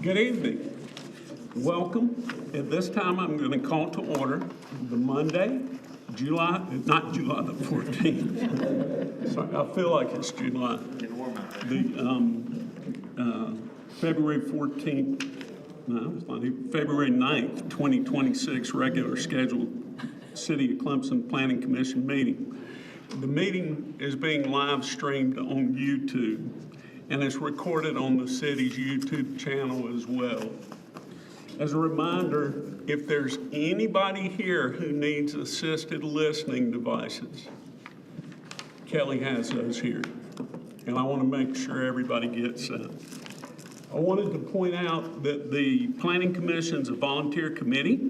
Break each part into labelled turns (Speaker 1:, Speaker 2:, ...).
Speaker 1: Good evening. Welcome. At this time, I'm going to call to order the Monday, not July the 14th. Sorry, I feel like it's July. The February 14th, no, it's not even, February 9th, 2026 regular scheduled City of Clemson Planning Commission meeting. The meeting is being live streamed on YouTube and is recorded on the city's YouTube channel as well. As a reminder, if there's anybody here who needs assisted listening devices, Kelly has those here, and I want to make sure everybody gets that. I wanted to point out that the Planning Commission's a volunteer committee.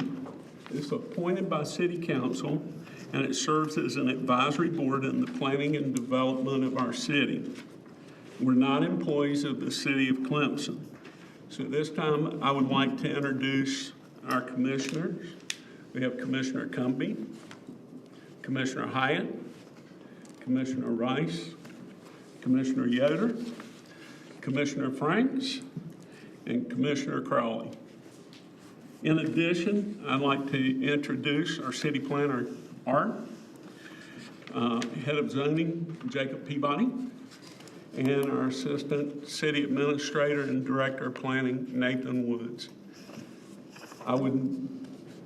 Speaker 1: It's appointed by City Council, and it serves as an advisory board in the planning and development of our city. We're not employees of the City of Clemson. So at this time, I would like to introduce our commissioners. We have Commissioner Cumbie, Commissioner Hyatt, Commissioner Rice, Commissioner Yoder, Commissioner Franks, and Commissioner Crowley. In addition, I'd like to introduce our city planner, Art, head of zoning, Jacob Peabody, and our assistant city administrator and director of planning, Nathan Woods. I would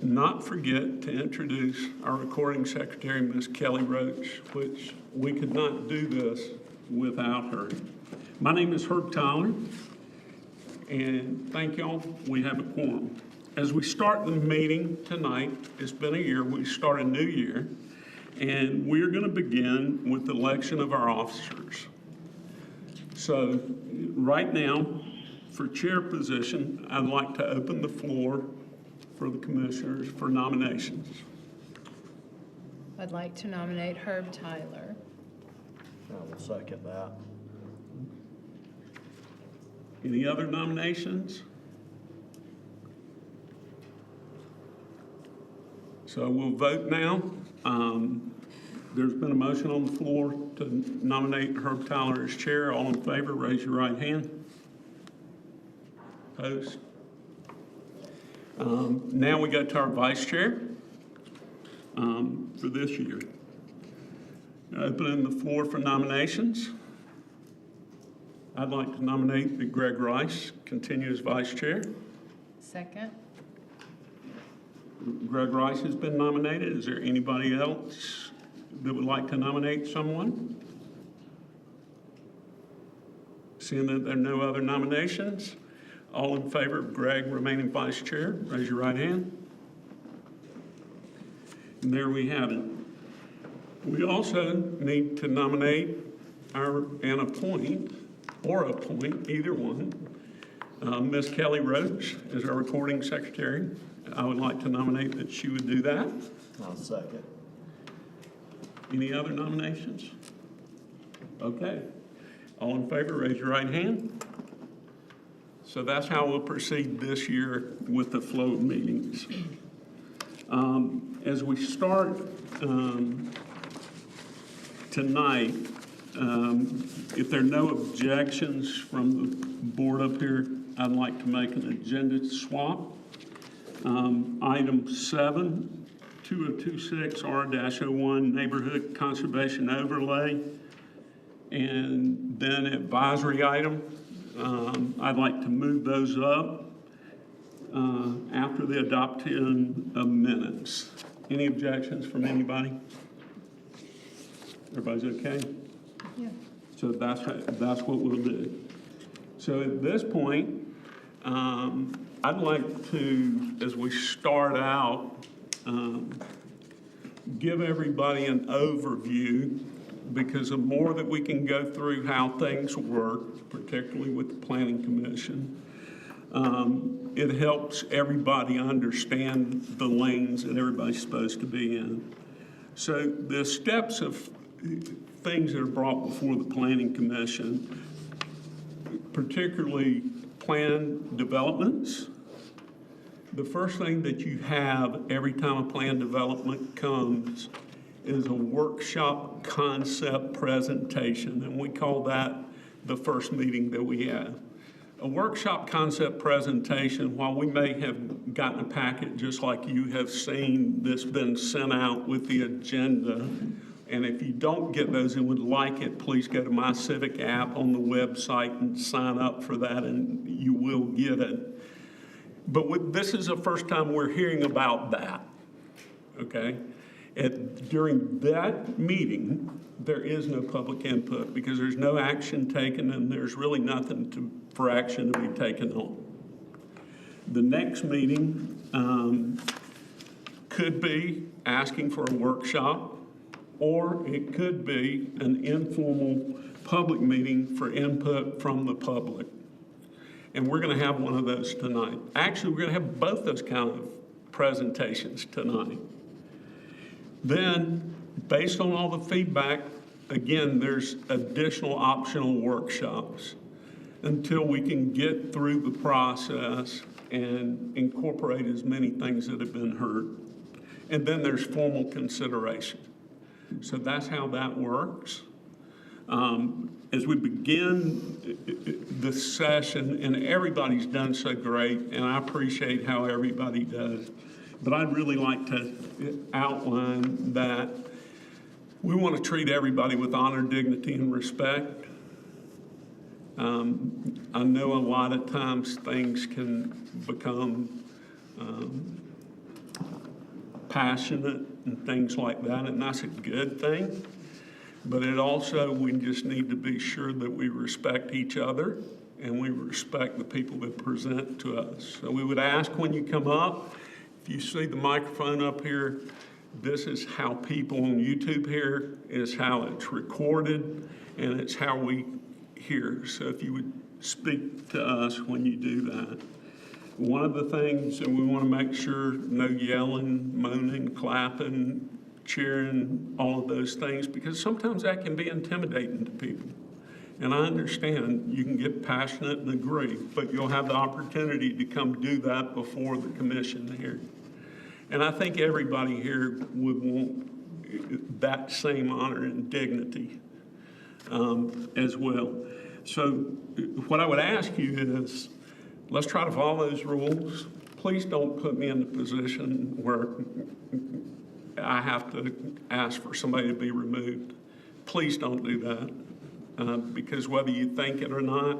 Speaker 1: not forget to introduce our recording secretary, Ms. Kelly Roach, which we could not do this without her. My name is Herb Tyler, and thank y'all, we have a quorum. As we start the meeting tonight, it's been a year, we start a new year, and we're going to begin with the election of our officers. So right now, for chair position, I'd like to open the floor for the commissioners for nominations.
Speaker 2: I'd like to nominate Herb Tyler.
Speaker 3: I will second that.
Speaker 1: Any other nominations? So we'll vote now. There's been a motion on the floor to nominate Herb Tyler as chair. All in favor, raise your right hand. Opposed? Now we go to our vice chair for this year. Opening the floor for nominations. I'd like to nominate that Greg Rice continue as vice chair.
Speaker 2: Second.
Speaker 1: Greg Rice has been nominated. Is there anybody else that would like to nominate someone? Seeing that there are no other nominations, all in favor of Greg remaining vice chair, raise your right hand. And there we have it. We also need to nominate and appoint, either one, Ms. Kelly Roach as our recording secretary. I would like to nominate that she would do that.
Speaker 3: I'll second.
Speaker 1: Any other nominations? Okay. All in favor, raise your right hand. So that's how we'll proceed this year with the flow of meetings. As we start tonight, if there are no objections from the board up here, I'd like to make an agenda swap. Item 7, 2026 R-01 Neighborhood Conservation Overlay, and then advisory item. I'd like to move those up after the adoption of minutes. Any objections from anybody? Everybody's okay?
Speaker 2: Yeah.
Speaker 1: So that's what we'll do. So at this point, I'd like to, as we start out, give everybody an overview, because the more that we can go through how things work, particularly with the Planning Commission, it helps everybody understand the lanes that everybody's supposed to be in. So the steps of things that are brought before the Planning Commission, particularly plan developments. The first thing that you have every time a plan development comes is a workshop concept presentation, and we call that the first meeting that we have. A workshop concept presentation, while we may have gotten a packet just like you have seen that's been sent out with the agenda, and if you don't get those and would like it, please go to My Civic app on the website and sign up for that, and you will get it. But this is the first time we're hearing about that, okay? During that meeting, there is no public input because there's no action taken and there's really nothing for action to be taken on. The next meeting could be asking for a workshop, or it could be an informal public meeting for input from the public. And we're going to have one of those tonight. Actually, we're going to have both those kind of presentations tonight. Then, based on all the feedback, again, there's additional optional workshops until we can get through the process and incorporate as many things that have been heard. And then there's formal consideration. So that's how that works. As we begin the session, and everybody's done so great, and I appreciate how everybody does, but I'd really like to outline that we want to treat everybody with honor, dignity, and respect. I know a lot of times things can become passionate and things like that, and that's a good thing. But it also, we just need to be sure that we respect each other and we respect the people that present to us. So we would ask when you come up, if you see the microphone up here, this is how people on YouTube hear, is how it's recorded, and it's how we hear. So if you would speak to us when you do that. One of the things that we want to make sure, no yelling, moaning, clapping, cheering, all of those things, because sometimes that can be intimidating to people. And I understand you can get passionate and agree, but you'll have the opportunity to come do that before the commission here. And I think everybody here would want that same honor and dignity as well. So what I would ask you is, let's try to follow those rules. Please don't put me in the position where I have to ask for somebody to be removed. Please don't do that, because whether you think it or not,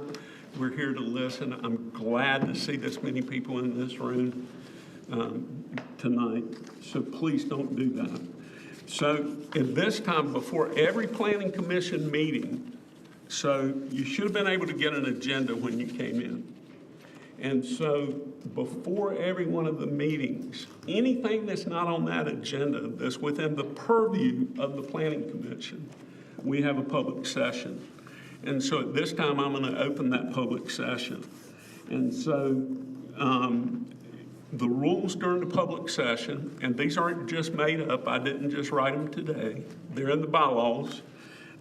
Speaker 1: we're here to listen. I'm glad to see this many people in this room tonight, so please don't do that. So at this time, before every planning commission meeting, so you should have been able to get an agenda when you came in. And so before every one of the meetings, anything that's not on that agenda that's within the purview of the Planning Commission, we have a public session. And so at this time, I'm going to open that public session. And so the rules during the public session, and these aren't just made up, I didn't just write them today, they're in the bylaws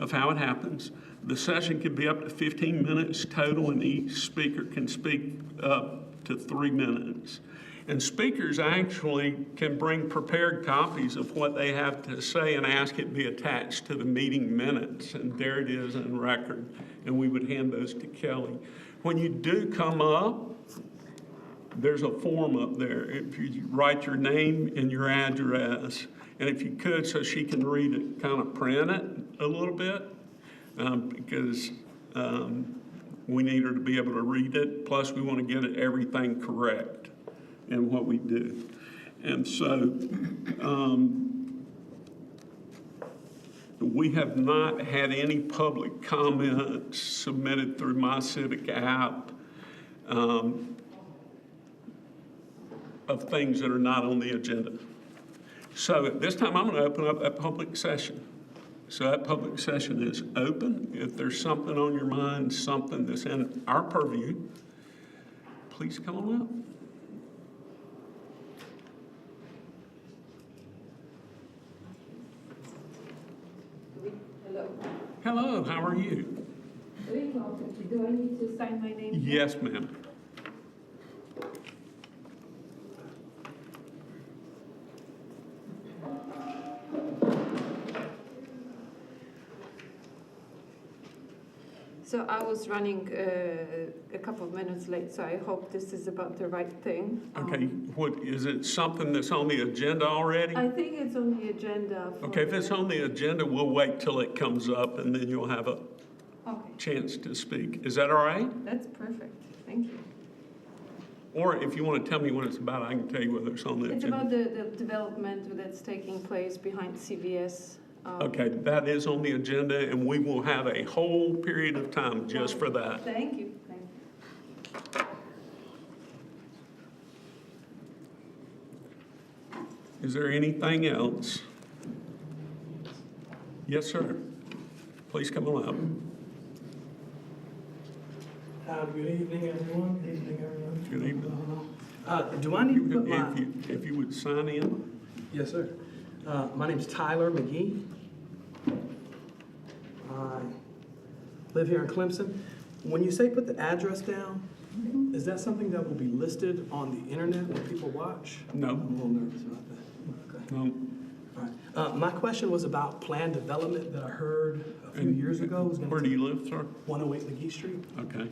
Speaker 1: of how it happens. The session can be up to 15 minutes total, and each speaker can speak up to 3 minutes. And speakers actually can bring prepared copies of what they have to say and ask it be attached to the meeting minutes. And there it is in record. And we would hand those to Kelly. When you do come up, there's a form up there. If you write your name and your address, and if you could, so she can read it, kind of print it a little bit, because we need her to be able to read it. Plus, we want to get everything correct in what we do. And so we have not had any public comments submitted through My Civic app of things that are not on the agenda. So at this time, I'm going to open up that public session. So that public session is open. If there's something on your mind, something that's in our purview, please come on up.
Speaker 4: Hello.
Speaker 1: Hello, how are you?
Speaker 4: Doing well. Do I need to sign my name?
Speaker 1: Yes, ma'am.
Speaker 4: So I was running a couple of minutes late, so I hope this is about the right thing.
Speaker 1: Okay, what, is it something that's on the agenda already?
Speaker 4: I think it's on the agenda. For
Speaker 1: Okay, if it's on the agenda, we'll wait till it comes up and then you'll have a
Speaker 4: Okay,
Speaker 1: chance to speak. Is that all right?
Speaker 4: that's perfect. Thank you.
Speaker 1: Or if you want to tell me what it's about, I can tell you whether it's on the
Speaker 4: It's
Speaker 1: agenda.
Speaker 4: about the development that's taking place behind CVS.
Speaker 1: Okay, that is on the agenda, and we will have a whole period of time just for that.
Speaker 4: Thank you. Thank you.
Speaker 1: Is there anything else? Yes, sir. Please come on up.
Speaker 5: Good evening, everyone. Good evening, everyone.
Speaker 1: Good evening.
Speaker 5: Do I need to put my...
Speaker 1: If you would sign in.
Speaker 5: Yes, sir. My name's Tyler McGee. I live here in Clemson. When you say put the address down, is that something that will be listed on the internet when people watch?
Speaker 1: No,
Speaker 5: I'm a little nervous about that. Okay.
Speaker 1: no.
Speaker 5: All right. My question was about planned development that I heard a few years ago. Was gonna
Speaker 1: Where do you live, sir?
Speaker 5: 108 McGee Street.
Speaker 1: Okay.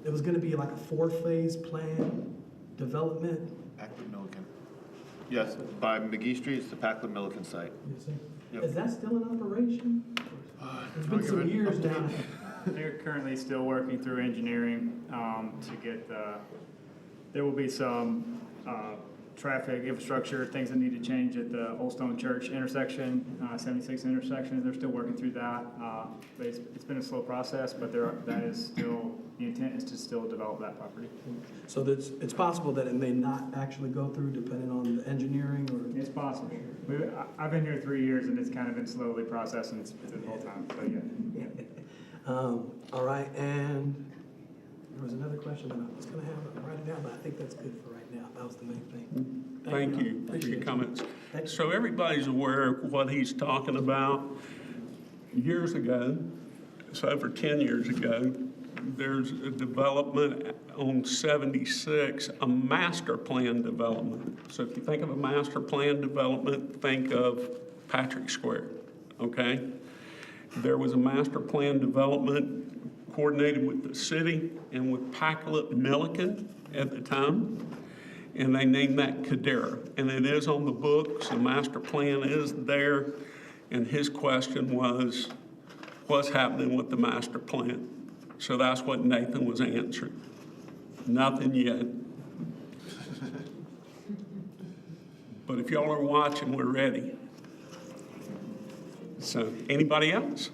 Speaker 5: It was going to be like a 4-phase plan development.
Speaker 6: Packwood Milliken. Yes, by McGee Street, it's the Packwood Milliken site.
Speaker 5: Yes, sir.
Speaker 6: Yep.
Speaker 5: Is that still in operation? It's been some years now.
Speaker 7: They're currently still working through engineering to get, there will be some traffic infrastructure, things that need to change at the Old Stone Church intersection, 76 intersection. They're still working through that. But it's been a slow process, but that is still, the intent is to still develop that property.
Speaker 5: So it's possible that it may not actually go through depending on the engineering or?
Speaker 7: It's possible. I've been here 3 years and it's kind of been slowly processing the whole time, so yeah.
Speaker 5: All right, and there was another question that I was gonna have, I'll write it down, but I think that's good for right now. That was the main thing.
Speaker 1: Thank you for
Speaker 5: Appreciate
Speaker 1: your
Speaker 5: it.
Speaker 1: comments.
Speaker 5: Thank you.
Speaker 1: So everybody's aware of what he's talking about. Years ago, so over 10 years ago, there's a development on 76, a master plan development. So if you think of a master plan development, think of Patrick Square, okay? There was a master plan development coordinated with the city and with Packwood Milliken at the time, and they named that Cadera. And it is on the books, the master plan is there, and his question was, what's happening with the master plan? So that's what Nathan was answering. Nothing yet. But if y'all are watching, we're ready. So, anybody else?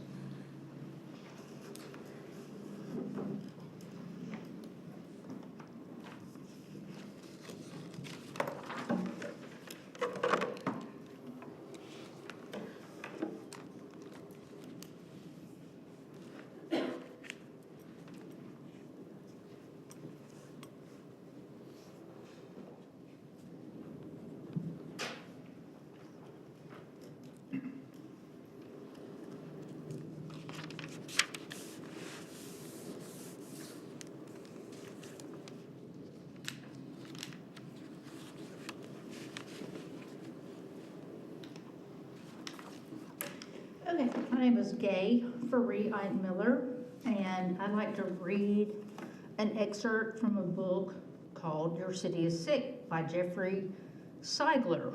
Speaker 8: Okay, my name is Gay Faree Miller, and I'd like to read an excerpt from a book called Your City is Sick by Jeffrey Seigler.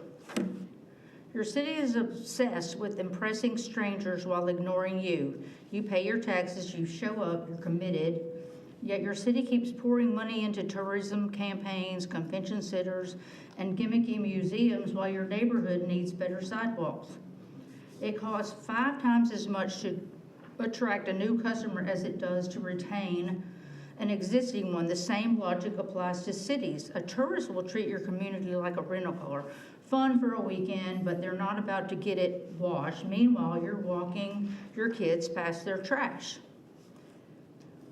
Speaker 8: Your city is obsessed with impressing strangers while ignoring you. You pay your taxes, you show up, you're committed, yet your city keeps pouring money into tourism campaigns, convention centers, and gimmicky museums while your neighborhood needs better sidewalks. It costs 5 times as much to attract a new customer as it does to retain an existing one. The same logic applies to cities. A tourist will treat your community like a rental car. Fun for a weekend, but they're not about to get it washed. Meanwhile, you're walking your kids past their trash.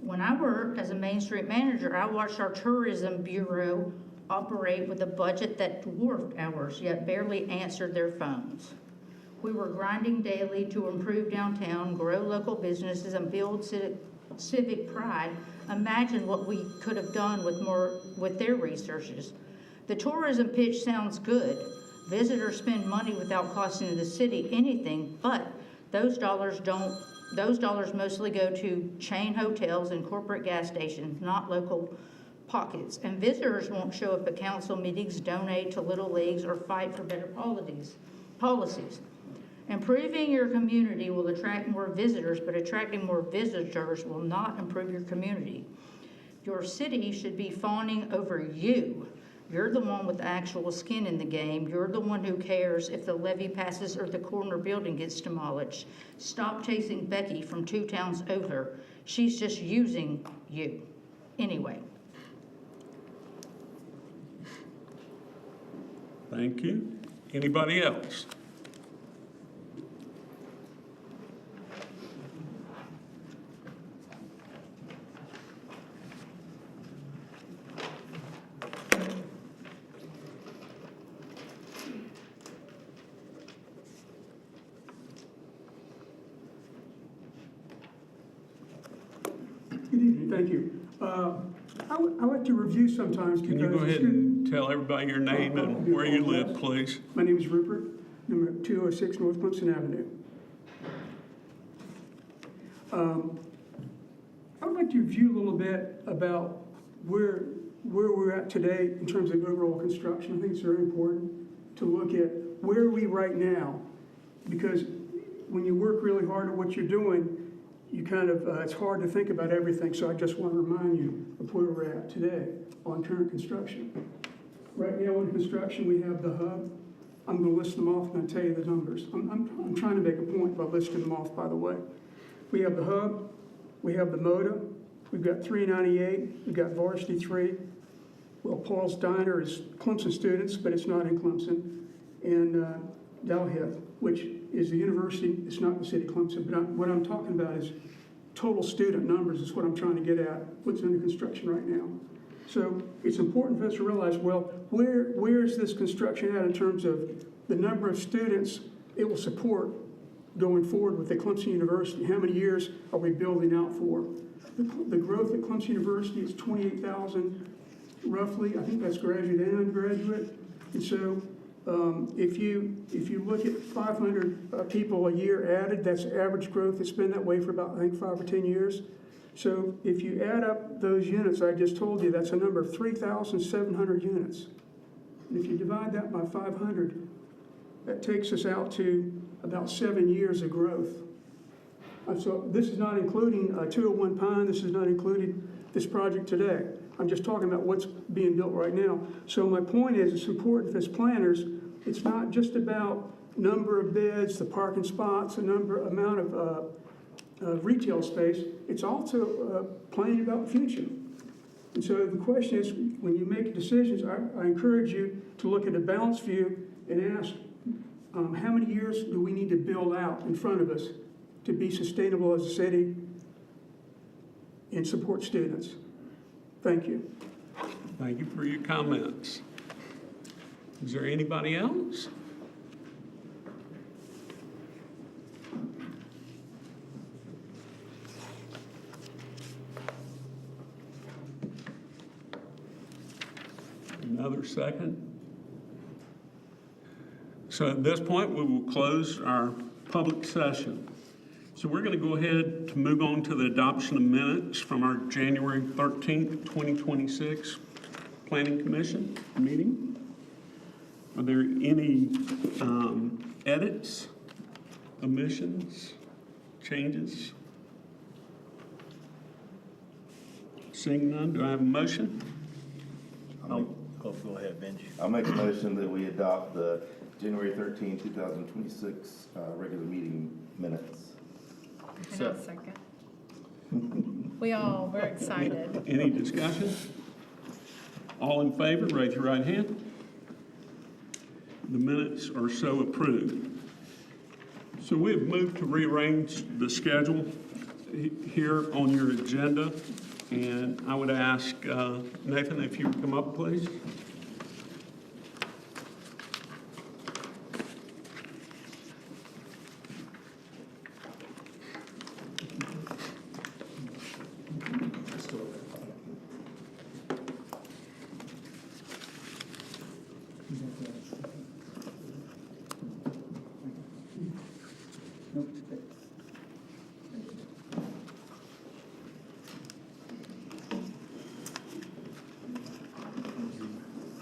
Speaker 8: When I worked as a Main Street manager, I watched our tourism bureau operate with a budget that dwarfed ours, yet barely answered their phones. We were grinding daily to improve downtown, grow local businesses, and build civic pride. Imagine what we could have done with their resources. The tourism pitch sounds good. Visitors spend money without costing the city anything, but those dollars don't Those dollars mostly go to chain hotels and corporate gas stations, not local pockets. And visitors won't show up at council meetings, donate to little leagues, or fight for better policies. Improving your community will attract more visitors, but attracting more visitors will not improve your community. Your city should be fawning over you. You're the one with the actual skin in the game. You're the one who cares if the levee passes or the corner building gets demolished. Stop chasing Becky from 2 towns over. She's just using you. Anyway.
Speaker 1: Thank you. Anybody else?
Speaker 9: Good evening, thank you. I like to review sometimes because...
Speaker 1: Can you go ahead and tell everybody your name and where you live, please?
Speaker 9: My name is Rupert, number 206 North Clemson Avenue. I would like to review a little bit about where we're at today in terms of overall construction. I think it's very important to look at where are we right now, because when you work really hard at what you're doing, you kind of, it's hard to think about everything, so I just want to remind you of where we're at today on current construction. Right now in construction, we have the hub. I'm going to list them off and I'll tell you the numbers. I'm trying to make a point by listing them off, by the way. We have the hub, we have the MODA, we've got 398, we've got Varsity 3. Well, Paul's Diner is Clemson students, but it's not in Clemson. And Dalhith, which is the university, it's not the city of Clemson, but what I'm talking about is total student numbers is what I'm trying to get at, what's under construction right now. So it's important for us to realize, well, where is this construction at in terms of the number of students it will support going forward with the Clemson University? How many years are we building out for? The growth at Clemson University is 28,000 roughly. I think that's graduate and undergraduate. And so if you look at 500 people a year added, that's average growth. It's been that way for about, I think, 5 or 10 years. So if you add up those units I just told you, that's a number of 3,700 units. And if you divide that by 500, that takes us out to about 7 years of growth. So this is not including 201 Pine. This is not including this project today. I'm just talking about what's being built right now. So my point is, it's important as planners, it's not just about number of beds, the parking spots, the amount of retail space. It's also planning about the future. And so the question is, when you make decisions, I encourage you to look at a balanced view and ask, how many years do we need to build out in front of us to be sustainable as a city and support students? Thank you.
Speaker 1: Thank you for your comments. Is there anybody else? Another second. So at this point, we will close our public session. So we're going to go ahead to move on to the adoption of minutes from our January 13th, 2026 Planning Commission meeting. Are there any edits, omissions, changes? Seeing none, do I have a motion?
Speaker 3: Oh, go ahead, Benji.
Speaker 10: I'll make a motion that we adopt the January 13, 2026 regular meeting minutes.
Speaker 2: And I'll second. We're excited.
Speaker 1: Any discussion? All in favor, raise your right hand. The minutes are so approved. So we have moved to rearrange the schedule here on your agenda. And I would ask Nathan if you would come up, please.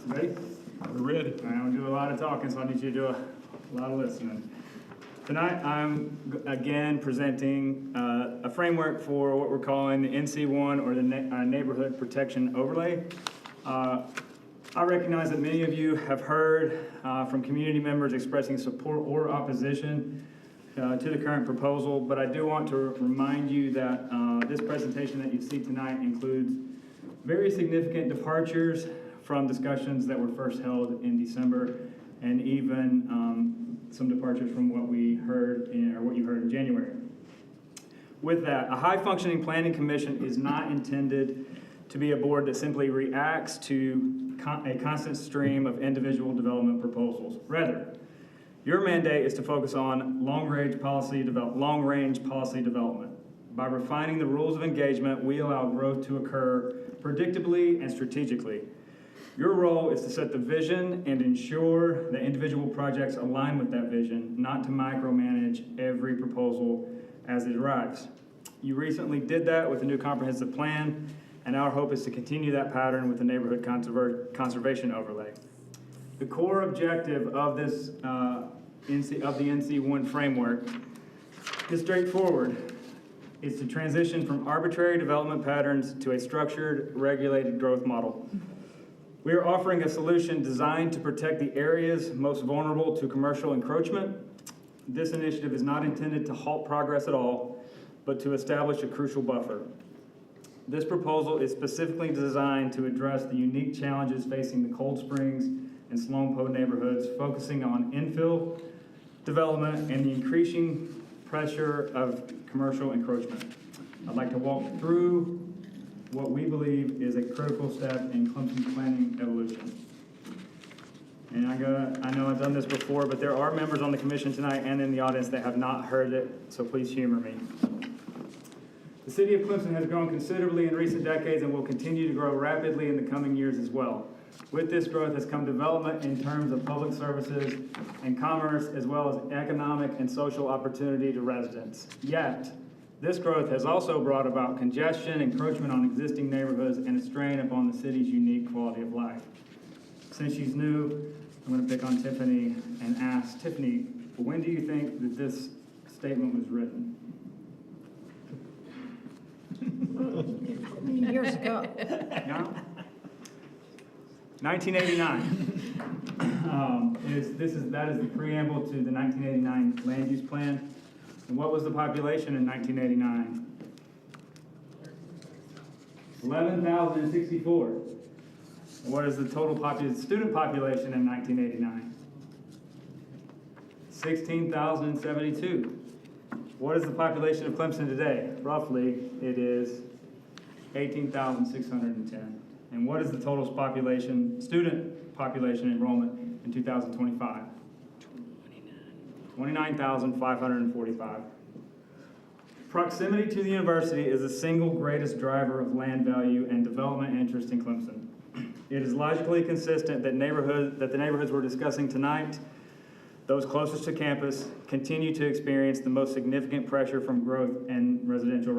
Speaker 7: Ready?
Speaker 1: We're ready.
Speaker 7: I don't do a lot of talking, so I need you to do a lot of listening. Tonight, I'm again presenting a framework for what we're calling the NC1 or the Neighborhood Protection Overlay. I recognize that many of you have heard from community members expressing support or opposition to the current proposal, but I do want to remind you that this presentation that you see tonight includes very significant departures from discussions that were first held in December, and even some departures from what we heard or what you heard in January. With that, a high-functioning planning commission is not intended to be a board that simply reacts to a constant stream of individual development proposals. Rather, your mandate is to focus on long-range policy development. By refining the rules of engagement, we allow growth to occur predictably and strategically. Your role is to set the vision and ensure that individual projects align with that vision, not to micromanage every proposal as it arrives. You recently did that with the new comprehensive plan, and our hope is to continue that pattern with the neighborhood conservation overlay. The core objective of this the NC1 framework is straightforward. It's to transition from arbitrary development patterns to a structured, regulated growth model. We are offering a solution designed to protect the areas most vulnerable to commercial encroachment. This initiative is not intended to halt progress at all, but to establish a crucial buffer. This proposal is specifically designed to address the unique challenges facing the Cold Springs and Sloan Po neighborhoods, focusing on infill development and the increasing pressure of commercial encroachment. I'd like to walk through what we believe is a critical step in Clemson's planning evolution. And I know I've done this before, but there are members on the commission tonight and in the audience that have not heard it, so please humor me. The city of Clemson has grown considerably in recent decades and will continue to grow rapidly in the coming years as well. With this growth has come development in terms of public services and commerce, as well as economic and social opportunity to residents. Yet, this growth has also brought about congestion, encroachment on existing neighborhoods, and a strain upon the city's unique quality of life. Since she's new, I'm going to pick on Tiffany and ask, Tiffany, when do you think that this statement was written?
Speaker 2: Years ago.
Speaker 7: No? 1989. That is the preamble to the 1989 land use plan. And what was the population in 1989? 11,064. And what is the total student population in 1989? 16,072. What is the population of Clemson today? Roughly, it is 18,610. And what is the total student population enrollment in 2025? 29,545. Proximity to the university is the single greatest driver of land value and development interest in Clemson. It is logically consistent that the neighborhoods we're discussing tonight, those closest to campus, continue to experience the most significant pressure from growth and residential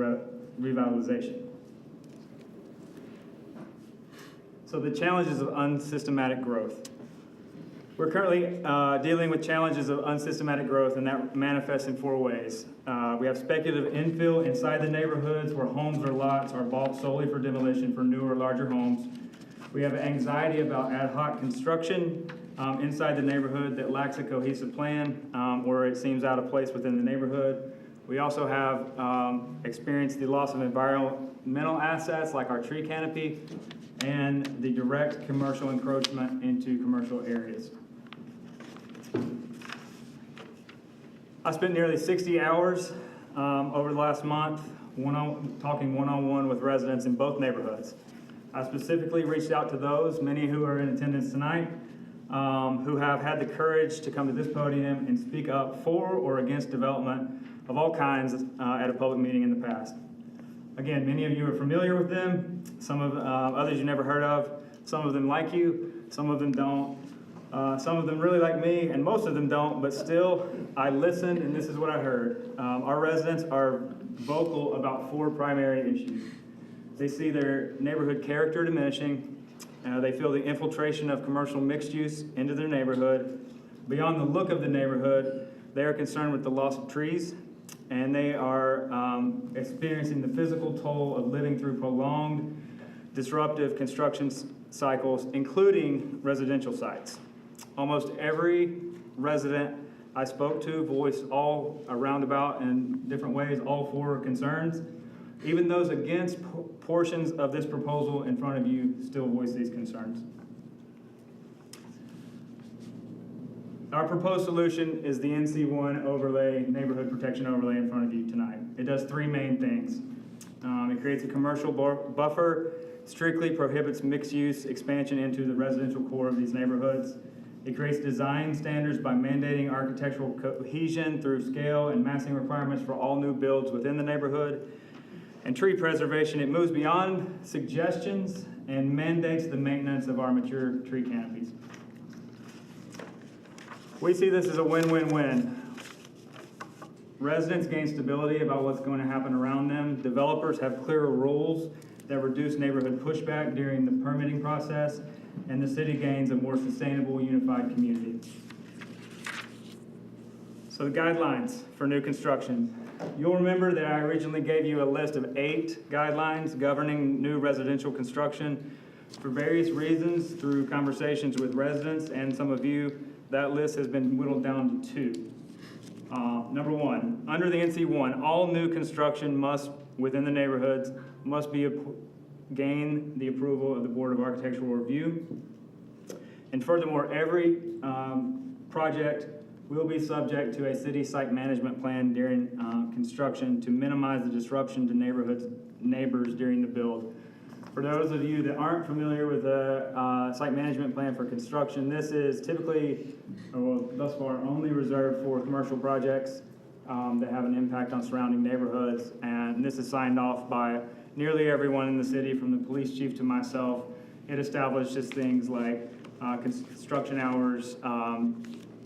Speaker 7: revitalization. So the challenges of unsystematic growth. We're currently dealing with challenges of unsystematic growth, and that manifests in four ways. We have speculative infill inside the neighborhoods where homes or lots are bought solely for demolition for newer, larger homes. We have anxiety about ad hoc construction inside the neighborhood that lacks a cohesive plan or it seems out of place within the neighborhood. We also have experienced the loss of environmental assets like our tree canopy and the direct commercial encroachment into commercial areas. I spent nearly 60 hours over the last month talking one-on-one with residents in both neighborhoods. I specifically reached out to those, many who are in attendance tonight, who have had the courage to come to this podium and speak up for or against development of all kinds at a public meeting in the past. Again, many of you are familiar with them, some of others you never heard of, some of them like you, some of them don't. Some of them really like me, and most of them don't, but still, I listened, and this is what I heard. Our residents are vocal about four primary issues. They see their neighborhood character diminishing, They feel the infiltration of commercial mixed use into their neighborhood. Beyond the look of the neighborhood, they are concerned with the loss of trees, and they are experiencing the physical toll of living through prolonged, disruptive construction cycles, including residential sites. Almost every resident I spoke to voiced all around about in different ways, all four concerns. Even those against portions of this proposal in front of you still voice these concerns. Our proposed solution is the NC1 overlay, neighborhood protection overlay in front of you tonight. It does three main things. It creates a commercial buffer, strictly prohibits mixed use expansion into the residential core of these neighborhoods. It creates design standards by mandating architectural cohesion through scale and massing requirements for all new builds within the neighborhood. And tree preservation, it moves beyond suggestions and mandates the maintenance of our mature tree canopies. We see this as a win-win-win. Residents gain stability about what's going to happen around them. Developers have clearer rules that reduce neighborhood pushback during the permitting process, and the city gains a more sustainable, unified community. So the guidelines for new construction. You'll remember that I originally gave you a list of 8 guidelines governing new residential construction. For various reasons, through conversations with residents and some of you, that list has been whittled down to 2. Number 1, under the NC1, all new construction must, within the neighborhoods, must gain the approval of the Board of Architectural Review. And furthermore, every project will be subject to a city site management plan during construction to minimize the disruption to neighbors during the build. For those of you that aren't familiar with the site management plan for construction, this is typically, well, thus far, only reserved for commercial projects that have an impact on surrounding neighborhoods. And this is signed off by nearly everyone in the city, from the police chief to myself. It establishes things like construction hours,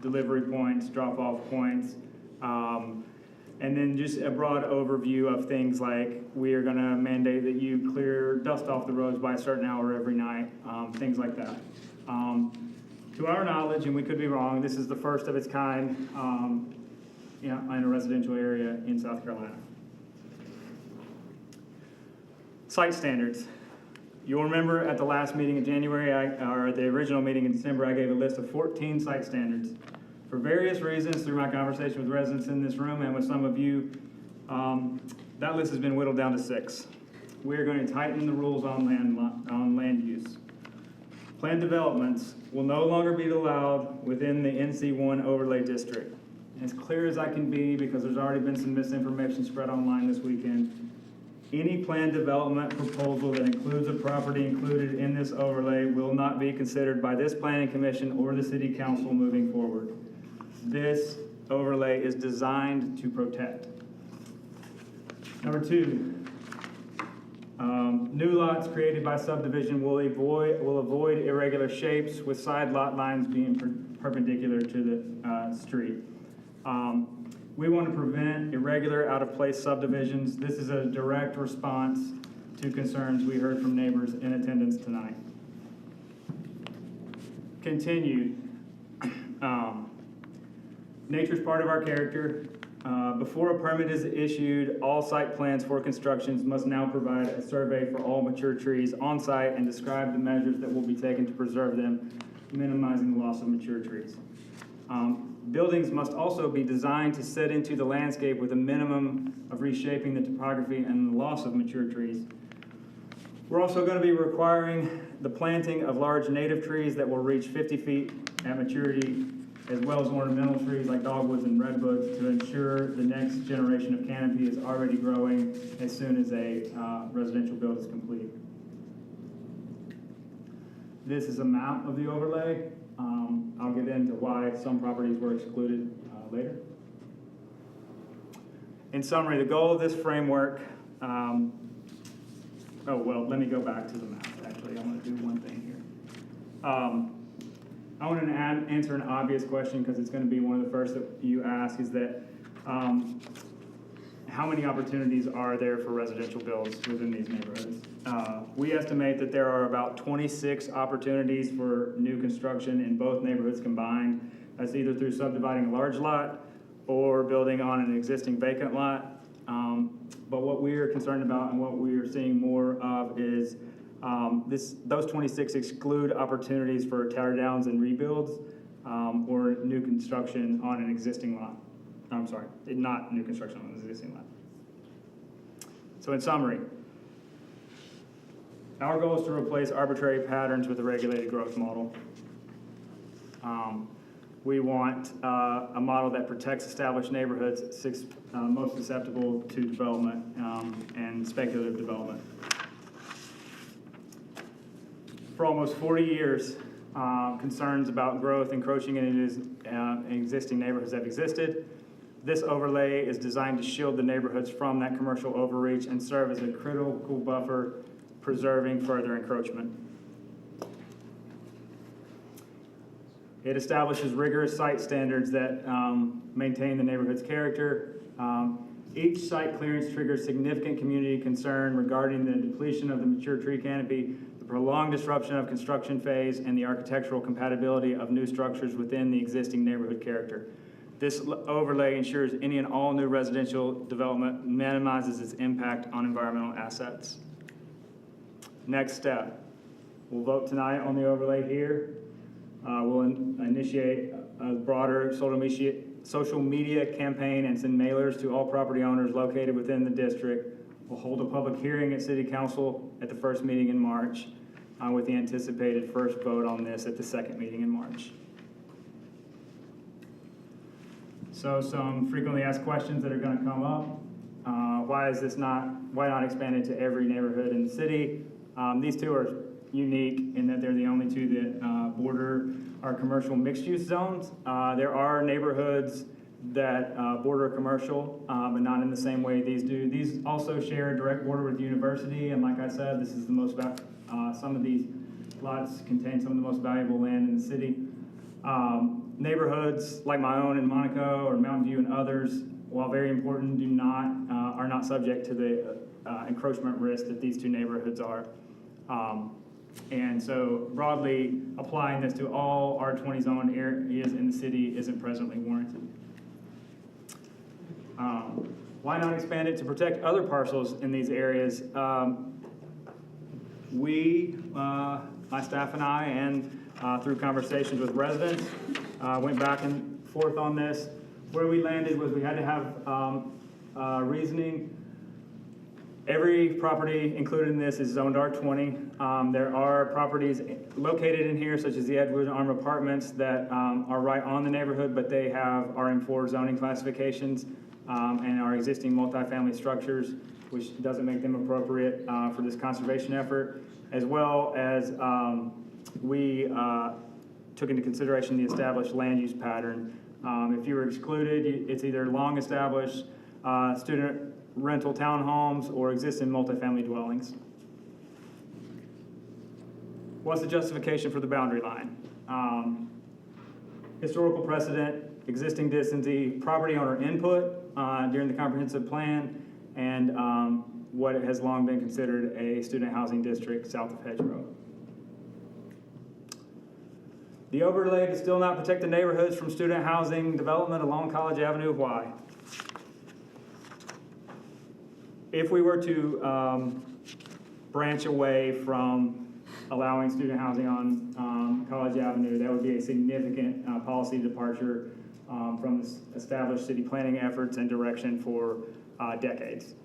Speaker 7: delivery points, drop-off points, and then just a broad overview of things like we are going to mandate that you clear dust off the roads by a certain hour every night, things like that. To our knowledge, and we could be wrong, this is the first of its kind in a residential area in South Carolina. Site standards. You'll remember at the last meeting in January, or the original meeting in December, I gave a list of 14 site standards. For various reasons, through my conversation with residents in this room and with some of you, that list has been whittled down to 6. We are going to tighten the rules on land use. Planned developments will no longer be allowed within the NC1 overlay district. And as clear as I can be, because there's already been some misinformation spread online this weekend, any planned development proposal that includes a property included in this overlay will not be considered by this planning commission or the city council moving forward. This overlay is designed to protect. Number 2, new lots created by subdivision will avoid irregular shapes with side lot lines being perpendicular to the street. We want to prevent irregular, out-of-place subdivisions. This is a direct response to concerns we heard from neighbors in attendance tonight. Continued. Nature's part of our character. Before a permit is issued, all site plans for constructions must now provide a survey for all mature trees on site and describe the measures that will be taken to preserve them, minimizing the loss of mature trees. Buildings must also be designed to set into the landscape with a minimum of reshaping the topography and the loss of mature trees. We're also going to be requiring the planting of large native trees that will reach 50 feet at maturity, as well as ornamental trees like dogwoods and redwoods, to ensure the next generation of canopy is already growing as soon as a residential build is complete. This is a map of the overlay. I'll get into why some properties were excluded later. In summary, the goal of this framework, let me go back to the map. Actually, I want to do one thing here. I want to answer an obvious question, because it's going to be one of the first that you ask, is that how many opportunities are there for residential builds within these neighborhoods? We estimate that there are about 26 opportunities for new construction in both neighborhoods combined. That's either through subdividing a large lot or building on an existing vacant lot. But what we are concerned about and what we are seeing more of is those 26 exclude opportunities for tear downs and rebuilds or new construction on an existing lot. I'm sorry, not new construction on an existing lot. So in summary, our goal is to replace arbitrary patterns with a regulated growth model. We want a model that protects established neighborhoods most susceptible to development and speculative development. For almost 40 years, concerns about growth encroaching in existing neighborhoods have existed. This overlay is designed to shield the neighborhoods from that commercial overreach and serve as a critical buffer, preserving further encroachment. It establishes rigorous site standards that maintain the neighborhood's character. Each site clearance triggers significant community concern regarding the depletion of the mature tree canopy, the prolonged disruption of construction phase, and the architectural compatibility of new structures within the existing neighborhood character. This overlay ensures any and all new residential development minimizes its impact on environmental assets. Next step, we'll vote tonight on the overlay here. We'll initiate a broader social media campaign and send mailers to all property owners located within the district. We'll hold a public hearing at City Council at the first meeting in March, with the anticipated first vote on this at the second meeting in March. So some frequently asked questions that are going to come up. Why not expand it to every neighborhood in the city? These two are unique in that they're the only two that border our commercial mixed-use zones. There are neighborhoods that border commercial, but not in the same way these do. These also share a direct border with the university, and like I said, this is the most some of these lots contain some of the most valuable land in the city. Neighborhoods like my own in Monaco or Mountain View and others, while very important, are not subject to the encroachment risk that these two neighborhoods are. And so broadly, applying this to all R20 zone areas in the city isn't presently warranted. Why not expand it to protect other parcels in these areas? My staff and I, and through conversations with residents, went back and forth on this. Where we landed was we had to have reasoning. Every property included in this is zoned R20. There are properties located in here, such as the Edward Arm Apartments, that are right on the neighborhood, but they have RM4 zoning classifications and are existing multifamily structures, which doesn't make them appropriate for this conservation effort, as well as we took into consideration the established land use pattern. If you were excluded, it's either long established student rental townhomes or existing multifamily dwellings. What's the justification for the boundary line? Historical precedent, existing density, property owner input during the comprehensive plan, and what has long been considered a student housing district south of Hedgerow. The overlay does still not protect the neighborhoods from student housing development along College Avenue. Why? If we were to branch away from allowing student housing on College Avenue, that would be a significant policy departure from the established city planning efforts and direction for decades.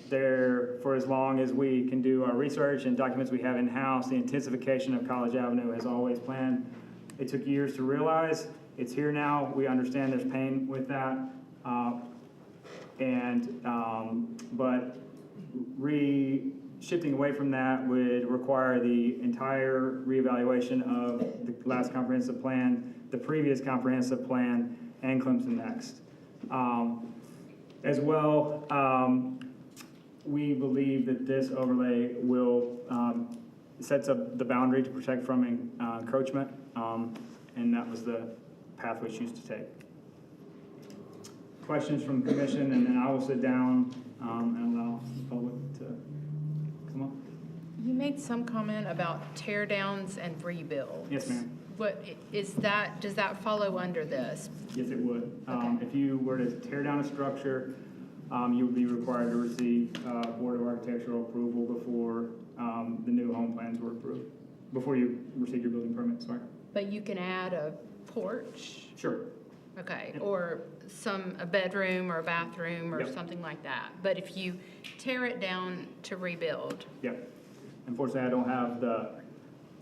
Speaker 7: For as long as we can do our research and documents we have in-house, the intensification of College Avenue has always planned. It took years to realize. It's here now. We understand there's pain with that. But shifting away from that would require the entire reevaluation of the last comprehensive plan, the previous comprehensive plan, and Clemson Next. As well, we believe that this overlay will sets up the boundary to protect from encroachment, and that was the path we choose to take. questions from the commission, and then I will sit down and allow the public to come up.
Speaker 2: You made some comment about tear downs and rebuilds.
Speaker 7: Yes, ma'am.
Speaker 2: What is that, does that follow under this?
Speaker 7: Yes, it would.
Speaker 2: Okay.
Speaker 7: If you were to tear down a structure, you would be required to receive Board of Architectural approval before the new home plans were approved, before you receive your building permit, sorry.
Speaker 2: But you can add a porch,
Speaker 7: Sure.
Speaker 2: okay,
Speaker 7: Yep.
Speaker 2: or a bedroom or a bathroom or
Speaker 7: Yep.
Speaker 2: something like that. But if you tear it down to rebuild,
Speaker 7: Yep. Unfortunately, I don't have the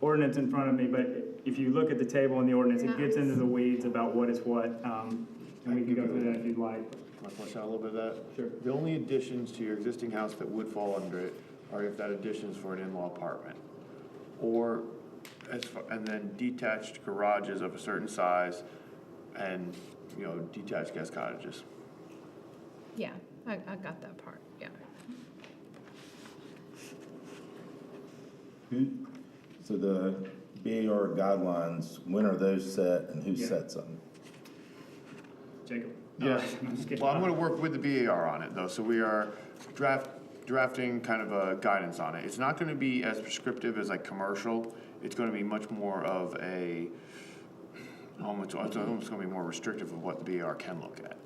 Speaker 7: ordinance in front of me, but if you look at the table in the ordinance, it gets into the weeds about what is what, and we can go through that if you'd like.
Speaker 6: Can I flesh out a little bit of that?
Speaker 7: Sure.
Speaker 6: The only additions to your existing house that would fall under it are if that addition's for an in-law apartment. Or, and then detached garages of a certain size and, detached guest cottages.
Speaker 2: yeah, I got that part, yeah.
Speaker 10: So the BAR guidelines, when are those set and who
Speaker 7: Yeah.
Speaker 10: sets them?
Speaker 7: Jacob?
Speaker 6: Yeah,
Speaker 7: I'm just kidding.
Speaker 6: well, I'm gonna work with the BAR on it though, so we are drafting kind of a guidance on it. It's not gonna be as prescriptive as like commercial, it's gonna be much more of it's almost gonna be more restrictive of what the BAR can look at.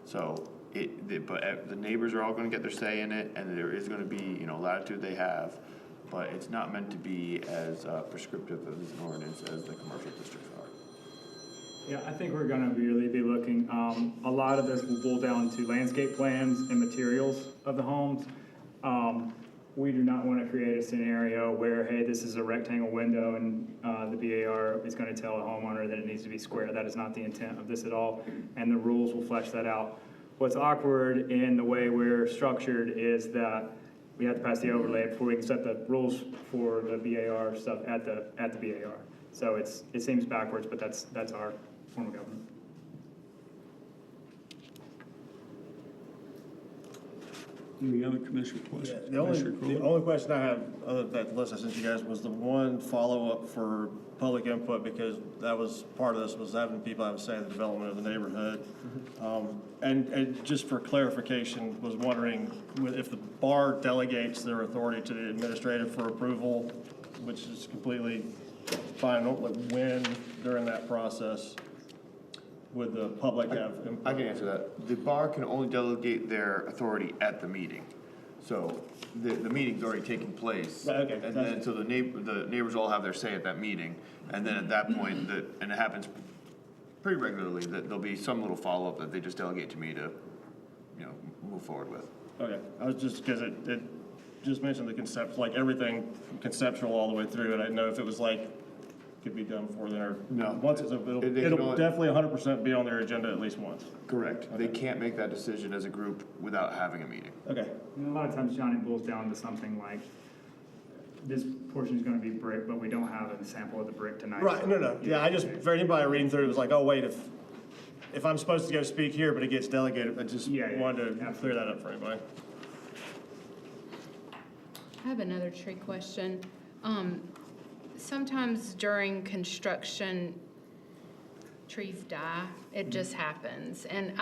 Speaker 6: So, but the neighbors are all gonna get their say in it, and there is gonna be, latitude they have, but it's not meant to be as prescriptive as an ordinance as the commercial districts are.
Speaker 7: Yeah, I think we're gonna really be looking, a lot of this will boil down to landscape plans and materials of the homes. We do not wanna create a scenario where, hey, this is a rectangle window and, the BAR is gonna tell a homeowner that it needs to be square. That is not the intent of this at all, and the rules will flesh that out. What's awkward in the way we're structured is that we have to pass the overlay before we can set the rules for the BAR stuff at the BAR. So it seems backwards, but that's our form of government.
Speaker 1: Any other commissioner questions?
Speaker 3: The only,
Speaker 1: Commissioner
Speaker 3: the
Speaker 1: Crowe?
Speaker 3: only question I have, other than that list I sent you guys, was the one follow-up for public input, because that was, part of this was having people have a say in the development of the neighborhood. And just for clarification, was wondering if the bar delegates their authority to the administrative for approval, which is completely fine, when during that process would the public have input?
Speaker 6: I can answer that. The bar can only delegate their authority at the meeting. So the meeting's already taking place.
Speaker 3: Right, okay.
Speaker 6: And then, so the neighbors all have their say at that meeting. And then at that point, and it happens pretty regularly, that there'll be some little follow-up that they just delegate to me to, move forward with.
Speaker 3: Okay, I was just, because it just mentioned the concept, like everything conceptual all the way through, and I didn't know if it was like, could be done before then, or.
Speaker 6: No.
Speaker 3: Once it's,
Speaker 6: They can
Speaker 3: it'll
Speaker 6: only-
Speaker 3: definitely 100% be on their agenda at least once.
Speaker 6: Correct. They can't make that decision as a group without having a meeting.
Speaker 3: Okay.
Speaker 7: And a lot of times, John, it boils down to something like, this portion is gonna be brick, but we don't have a sample of the brick tonight.
Speaker 3: Right, no, yeah, I just, for anybody reading through, it was like, oh, wait, if I'm supposed to go speak here, but it gets delegated, I just
Speaker 7: Yeah,
Speaker 3: wanted to clear that up for anybody.
Speaker 2: I have another tree question. Sometimes during construction, trees die. It just happens. And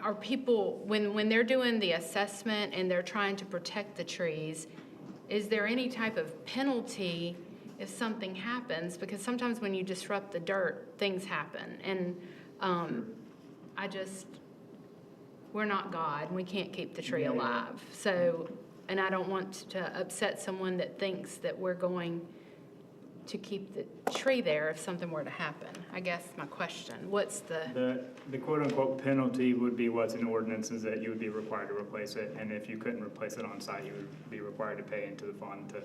Speaker 2: are people, when they're doing the assessment and they're trying to protect the trees, is there any type of penalty if something happens? Because sometimes when you disrupt the dirt, things happen. And we're not God, and we can't keep the tree alive. So, and I don't want to upset someone that thinks that we're going to keep the tree there if something were to happen. I guess my question, what's the
Speaker 7: The quote-unquote penalty would be what's in ordinances, that you would be required to replace it, and if you couldn't replace it on site, you would be required to pay into the fund to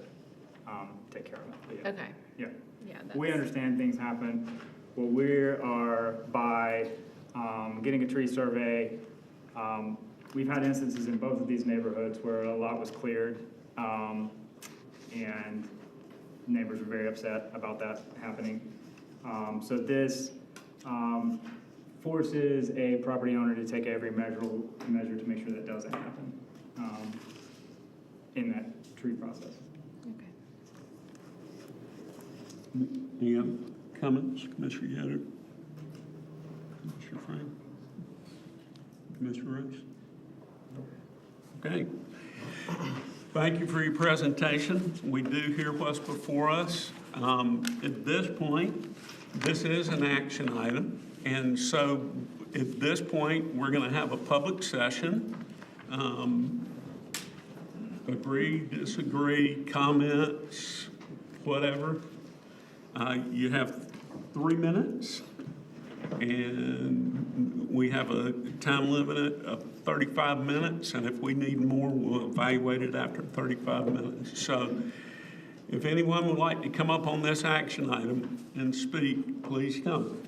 Speaker 7: take care of it. But yeah.
Speaker 2: okay,
Speaker 7: Yeah.
Speaker 2: yeah,
Speaker 7: We
Speaker 2: that's,
Speaker 7: understand things happen. What we are by getting a tree survey, we've had instances in both of these neighborhoods where a lot was cleared, and neighbors were very upset about that happening. So this forces a property owner to take every measure to make sure that doesn't happen in that tree process.
Speaker 2: okay.
Speaker 1: Any other comments, Commissioner Yoder? Commissioner Frank? Commissioner Rhodes? Okay. Thank you for your presentation. We do hear what's before us. At this point, this is an action item, and so at this point, we're going to have a public session. Agree, disagree, comments, whatever. You have 3 minutes, and we have a time limit of 35 minutes, and if we need more, we'll evaluate it after 35 minutes. So if anyone would like to come up on this action item and speak, please come.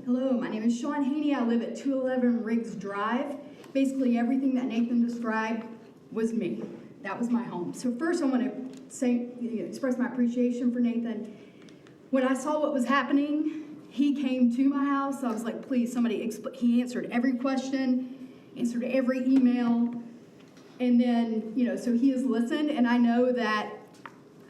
Speaker 11: Hello, my name is Sean Haney. I live at 211 Riggs Drive. Basically, everything that Nathan described was me. That was my home. So first, I want to express my appreciation for Nathan. When I saw what was happening, he came to my house. I was like, please, somebody he answered every question, answered every email. And then, so he has listened, and I know that,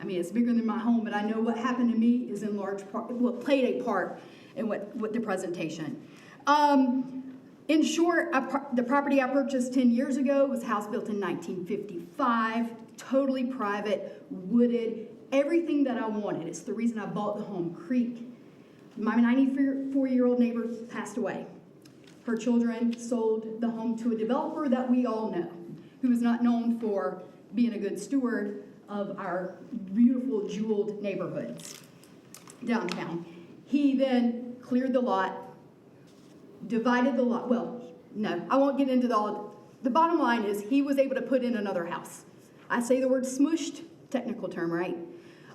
Speaker 11: it's bigger than my home, but I know what happened to me is in large part, played a part in what the presentation. In short, the property I purchased 10 years ago was a house built in 1955, totally private, wooded, everything that I wanted. It's the reason I bought the home. Creek. My 94-year-old neighbor passed away. Her children sold the home to a developer that we all know, who is not known for being a good steward of our beautiful jeweled neighborhoods downtown. He then cleared the lot, divided the lot. Well, no, I won't get into the bottom line is he was able to put in another house. I say the word smooshed, technical term, right?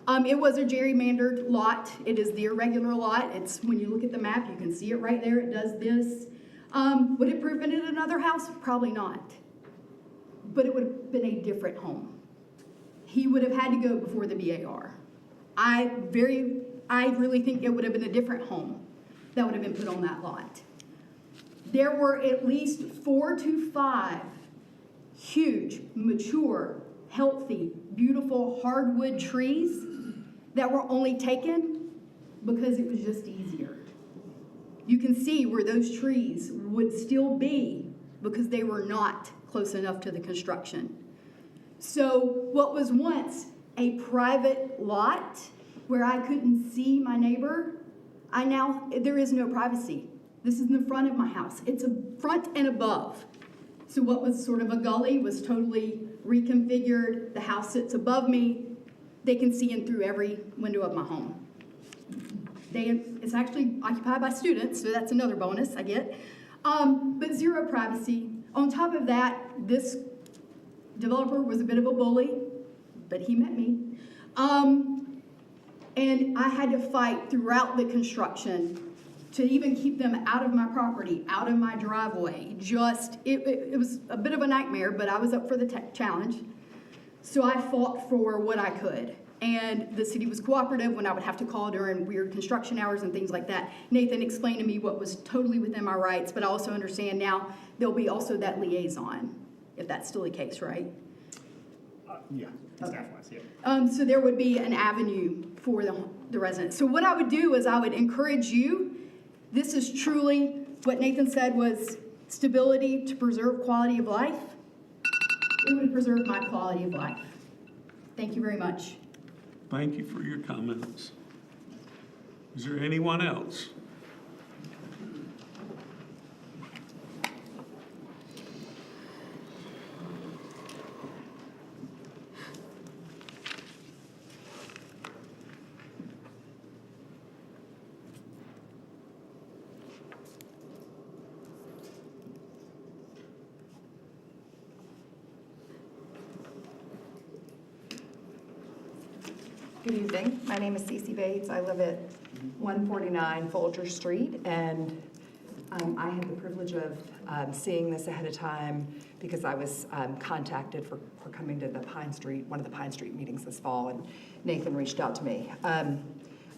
Speaker 11: It was a gerrymandered lot. It is the irregular lot. It's when you look at the map, you can see it right there. It does this. Would it prevented another house? Probably not. But it would have been a different home. He would have had to go before the BAR. I really think it would have been a different home that would have been put on that lot. There were at least 4 to 5 huge, mature, healthy, beautiful hardwood trees that were only taken because it was just easier. You can see where those trees would still be because they were not close enough to the construction. So what was once a private lot where I couldn't see my neighbor, there is no privacy. This is in the front of my house. It's a front and above. So what was sort of a gully was totally reconfigured. The house sits above me. They can see in through every window of my home. It's actually occupied by students, so that's another bonus I get. But zero privacy. On top of that, this developer was a bit of a bully, but he met me. And I had to fight throughout the construction to even keep them out of my property, out of my driveway. It was a bit of a nightmare, but I was up for the challenge. So I fought for what I could. And the city was cooperative when I would have to call during weird construction hours and things like that. Nathan explained to me what was totally within my rights, but I also understand now there'll be also that liaison, if that's still the case, right?
Speaker 7: Yeah,
Speaker 11: Okay.
Speaker 7: staff-wise, yeah.
Speaker 11: So there would be an avenue for the residents. So what I would do is I would encourage you, this is truly what Nathan said was stability to preserve quality of life. It would preserve my quality of life. Thank you very much.
Speaker 1: Thank you for your comments. Is there anyone else?
Speaker 12: Good evening. My name is Cece Bates. I live at 149 Folger Street, and I had the privilege of seeing this ahead of time because I was contacted for coming to the one of the Pine Street meetings this fall, and Nathan reached out to me.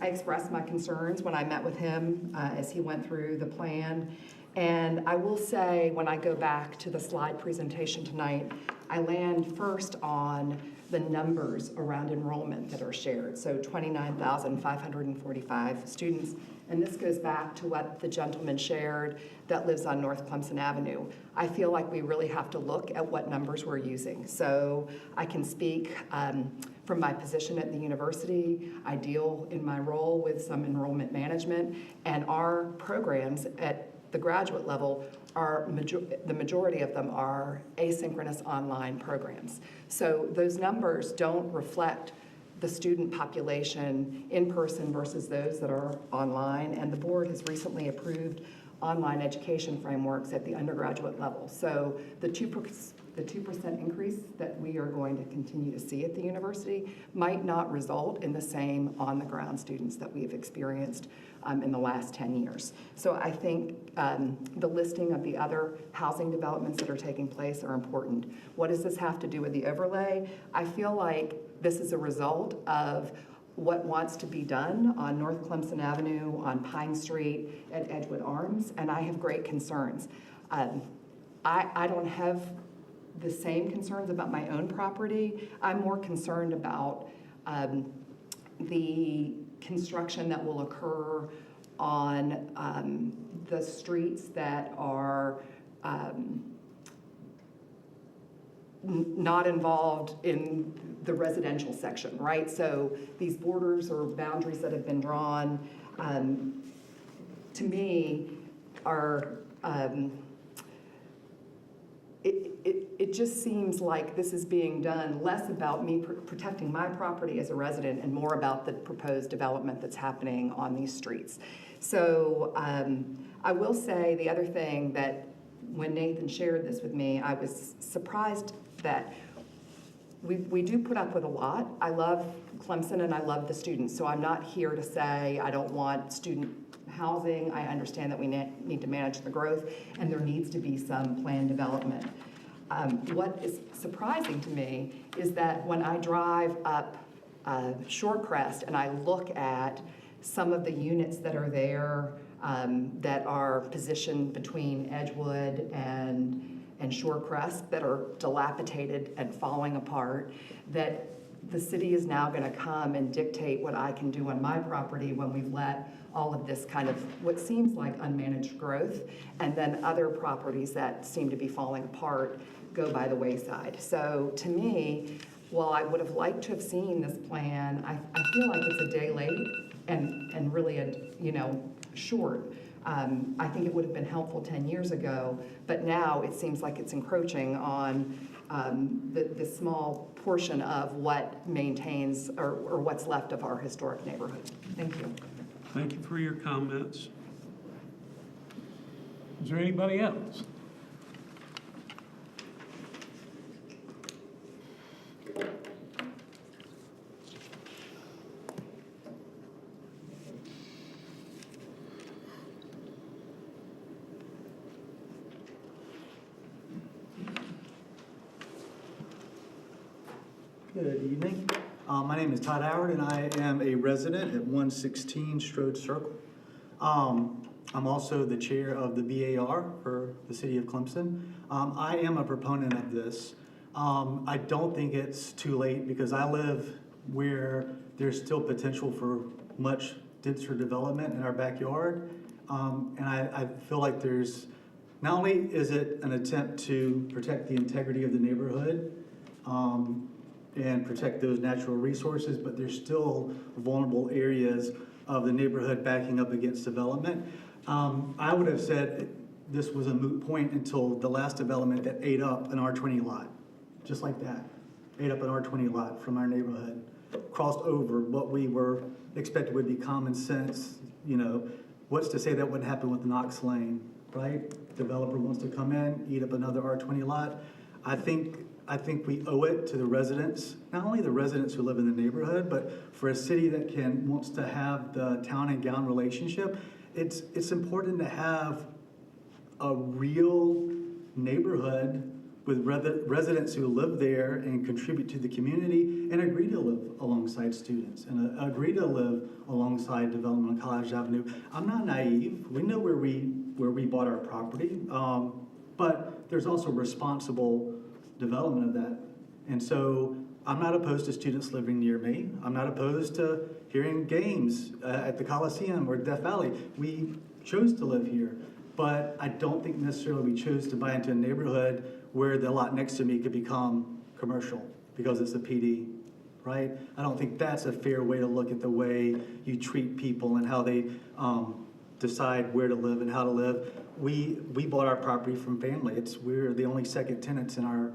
Speaker 12: I expressed my concerns when I met with him as he went through the plan. And I will say, when I go back to the slide presentation tonight, I land first on the numbers around enrollment that are shared. So 29,545 students. And this goes back to what the gentleman shared that lives on North Clemson Avenue. I feel like we really have to look at what numbers we're using. So I can speak from my position at the university. I deal in my role with some enrollment management, and our programs at the graduate level are, the majority of them are asynchronous online programs. So those numbers don't reflect the student population in person versus those that are online, and the board has recently approved online education frameworks at the undergraduate level. So the 2% increase that we are going to continue to see at the university might not result in the same on-the-ground students that we've experienced in the last 10 years. So I think the listing of the other housing developments that are taking place are important. What does this have to do with the overlay? I feel like this is a result of what wants to be done on North Clemson Avenue, on Pine Street, at Edgewood Arms, and I have great concerns. I don't have the same concerns about my own property. I'm more concerned about the construction that will occur on the streets that are not involved in the residential section, right? So these borders or boundaries that have been drawn, to me, are, it just seems like this is being done less about me protecting my property as a resident and more about the proposed development that's happening on these streets. So I will say the other thing that when Nathan shared this with me, I was surprised that we do put up with a lot. I love Clemson and I love the students, so I'm not here to say I don't want student housing. I understand that we need to manage the growth and there needs to be some planned development. What is surprising to me is that when I drive up Shorecrest and I look at some of the units that are there that are positioned between Edgewood and Shorecrest that are dilapidated and falling apart, that the city is now going to come and dictate what I can do on my property when we've let all of this kind of what seems like unmanaged growth, and then other properties that seem to be falling apart go by the wayside. So to me, while I would have liked to have seen this plan, I feel like it's a day late and really short. I think it would have been helpful 10 years ago, but now it seems like it's encroaching on the small portion of what maintains or what's left of our historic neighborhood. Thank you.
Speaker 1: Thank you for your comments. Is there anybody else?
Speaker 13: Good evening. My name is Todd Howard, and I am a resident at 116 Strode Circle. I'm also the chair of the BAR for the city of Clemson. I am a proponent of this. I don't think it's too late because I live where there's still potential for much denser development in our backyard. And I feel like there's, not only is it an attempt to protect the integrity of the neighborhood, and protect those natural resources, but there's still vulnerable areas of the neighborhood backing up against development. I would have said this was a moot point until the last development that ate up an R20 lot, just like that. Ate up an R20 lot from our neighborhood, crossed over what we were expected would be common sense. What's to say that wouldn't happen with Knox Lane, right? Developer wants to come in, eat up another R20 lot. I think we owe it to the residents, not only the residents who live in the neighborhood, but for a city that wants to have the town and gown relationship, it's important to have a real neighborhood with residents who live there and contribute to the community and agree to live alongside students and agree to live alongside development on College Avenue. I'm not naive. We know where we bought our property, but there's also responsible development of that. And so I'm not opposed to students living near me. I'm not opposed to hearing games at the Coliseum or Death Valley. We chose to live here, but I don't think necessarily we chose to buy into a neighborhood where the lot next to me could become commercial because it's a PD, right? I don't think that's a fair way to look at the way you treat people and how they decide where to live and how to live. We bought our property from family. We're the only second tenants in our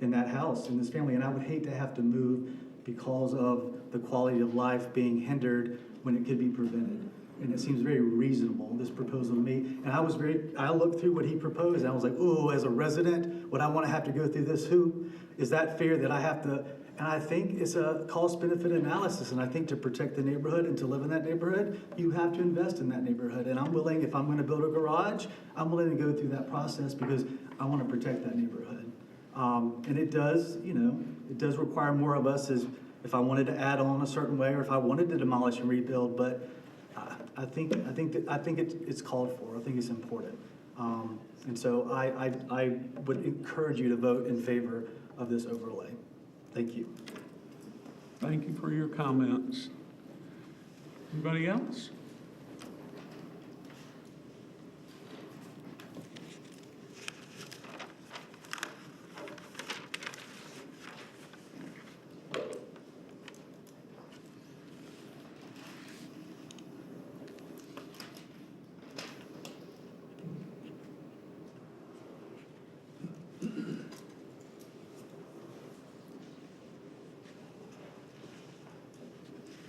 Speaker 13: in that house, in this family, and I would hate to have to move because of the quality of life being hindered when it could be prevented. And it seems very reasonable, this proposal to me. And I looked through what he proposed, and I was like, ooh, as a resident, would I want to have to go through this hoop? Is that fair that I have to? And I think it's a cost-benefit analysis, and I think to protect the neighborhood and to live in that neighborhood, you have to invest in that neighborhood. And I'm willing, if I'm going to build a garage, I'm willing to go through that process because I want to protect that neighborhood. And it does, it does require more of us as if I wanted to add on a certain way or if I wanted to demolish and rebuild, but I think it's called for. I think it's important. And so I would encourage you to vote in favor of this overlay. Thank you.
Speaker 1: Thank you for your comments. Anybody else?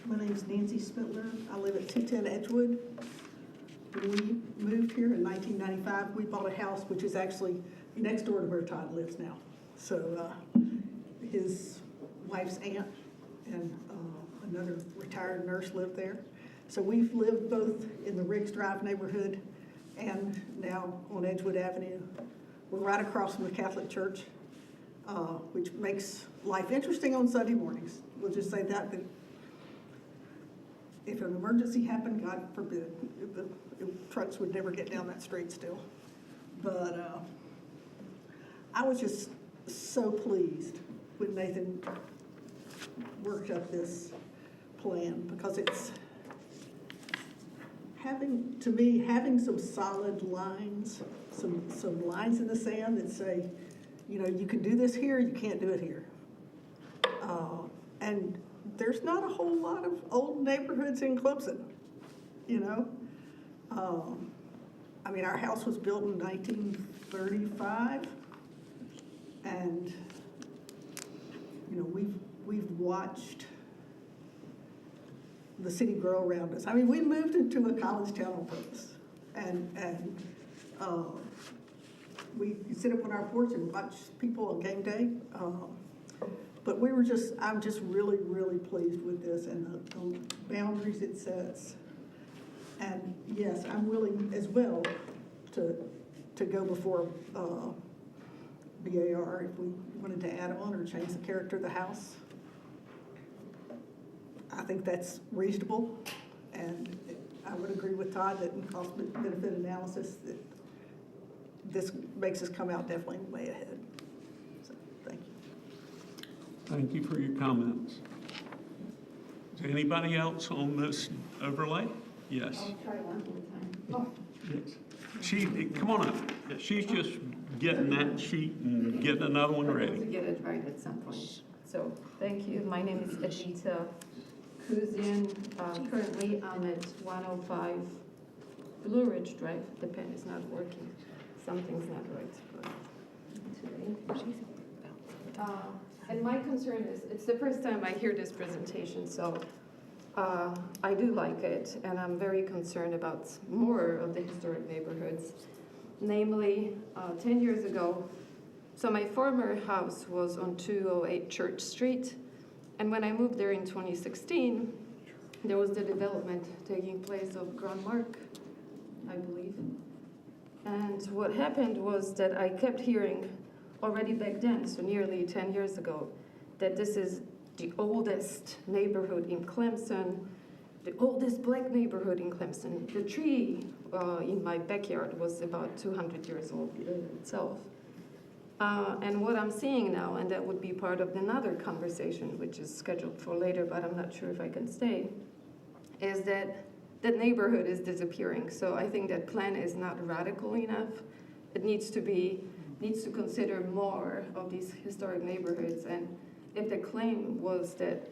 Speaker 14: My name's Nancy Spittler. I live at 210 Edgewood. When we moved here in 1995, we bought a house which is actually next door to where Todd lives now. So his wife's aunt and another retired nurse lived there. So we've lived both in the Riggs Drive neighborhood and now on Edgewood Avenue. We're right across from the Catholic Church, which makes life interesting on Sunday mornings. We'll just say that, but if an emergency happened, God forbid, the trucks would never get down that street still. But I was just so pleased when Nathan worked up this plan because it's having some solid lines, some lines in the sand that say, you can do this here, you can't do it here. And there's not a whole lot of old neighborhoods in Clemson, our house was built in 1935, and, we've watched the city grow around us. We moved into a college town on purpose, and we sit up on our porch and watch people on game day. But I'm just really, really pleased with this and the boundaries it sets. And yes, I'm willing as well to go before BAR if we wanted to add on or change the character of the house. I think that's reasonable, and I would agree with Todd that in cost benefit analysis that this makes us come out definitely way ahead. So, thank you.
Speaker 1: Thank you for your comments. Is there anybody else on this overlay? Yes.
Speaker 4: I'll try one more time.
Speaker 1: Yes. Come on up. She's just getting that sheet and getting another one
Speaker 15: To
Speaker 1: ready.
Speaker 15: get it right at some point. So, thank you. My name is Edita Kuzian. Currently, I'm at 105 Blue Ridge Drive. The pen is not working. Something's not right. And my concern is, it's the first time I hear this presentation, so I do like it, and I'm very concerned about more of the historic neighborhoods. Namely, 10 years ago, so my former house was on 208 Church Street, and when I moved there in 2016, there was the development taking place of Grand Mark, I believe. And what happened was that I kept hearing already back then, so nearly 10 years ago, that this is the oldest neighborhood in Clemson, the oldest black neighborhood in Clemson. The tree in my backyard was about 200 years old itself. And what I'm seeing now, and that would be part of another conversation, which is scheduled for later, but I'm not sure if I can stay, is that the neighborhood is disappearing. So I think that plan is not radical enough. It needs to consider more of these historic neighborhoods. And if the claim was that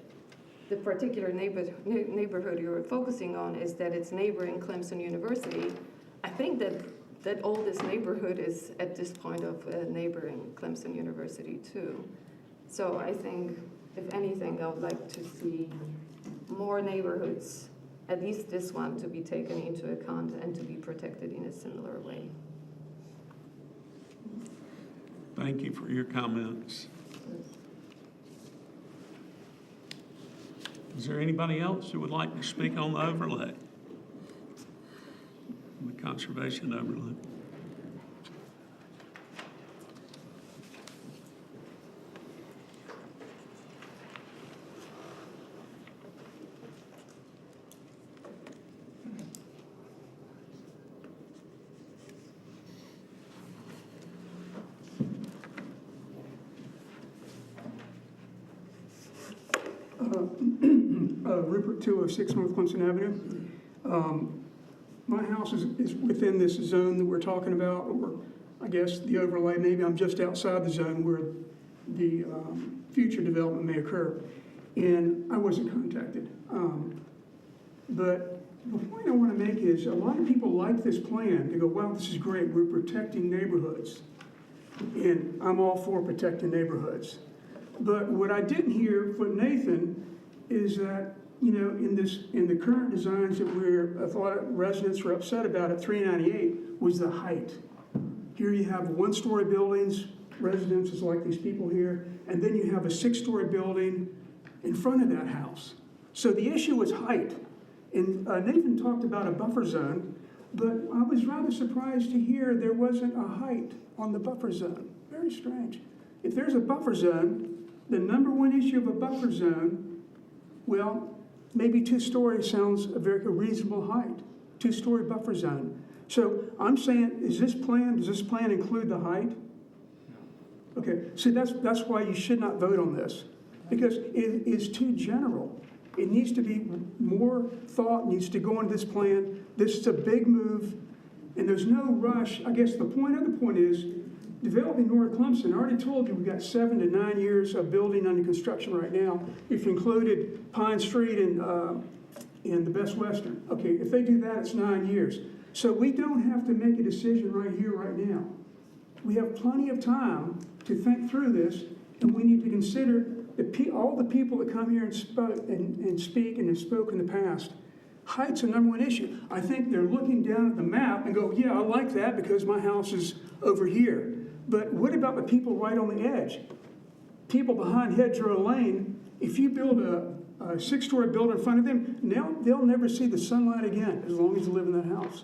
Speaker 15: the particular neighborhood you were focusing on is that it's neighboring Clemson University, I think that oldest neighborhood is at this point of neighboring Clemson University too. So I think, if anything, I would like to see more neighborhoods, at least this one, to be taken into account and to be protected in a similar way.
Speaker 1: Thank you for your comments. Is there anybody else who would like to speak on the overlay? The conservation overlay.
Speaker 9: Rupert, 206 North Clemson Avenue. My house is within this zone that we're talking about, or I guess the overlay, maybe I'm just outside the zone where the future development may occur. And I wasn't contacted. But the point I want to make is a lot of people like this plan. They go, wow, this is great. We're protecting neighborhoods. And I'm all for protecting neighborhoods. But what I didn't hear from Nathan is that, you know, in the current designs that a lot of residents are upset about at 398 was the height. Here you have one-story buildings, residences like these people here, and then you have a 6-story building in front of that house. So the issue was height. And Nathan talked about a buffer zone, but I was rather surprised to hear there wasn't a height on the buffer zone. Very strange. If there's a buffer zone, the number one issue of a buffer zone, well, maybe 2 stories sounds a very reasonable height, 2-story buffer zone. So I'm saying, does this plan include the height? Okay, so that's why you should not vote on this, because it is too general. It needs to be more thought, needs to go into this plan. This is a big move, and there's no rush. I guess the other point is, developing North Clemson, I already told you we've got 7 to 9 years of building under construction right now, if you included Pine Street and the Best Western. Okay, if they do that, it's 9 years. So we don't have to make a decision right here, right now. We have plenty of time to think through this, and we need to consider all the people that come here and speak and have spoken in the past. Height's a number one issue. I think they're looking down at the map and go, yeah, I like that because my house is over here. But what about the people right on the edge? People behind Hedgerow Lane, if you build a 6-story building in front of them, now they'll never see the sunlight again as long as they live in that house.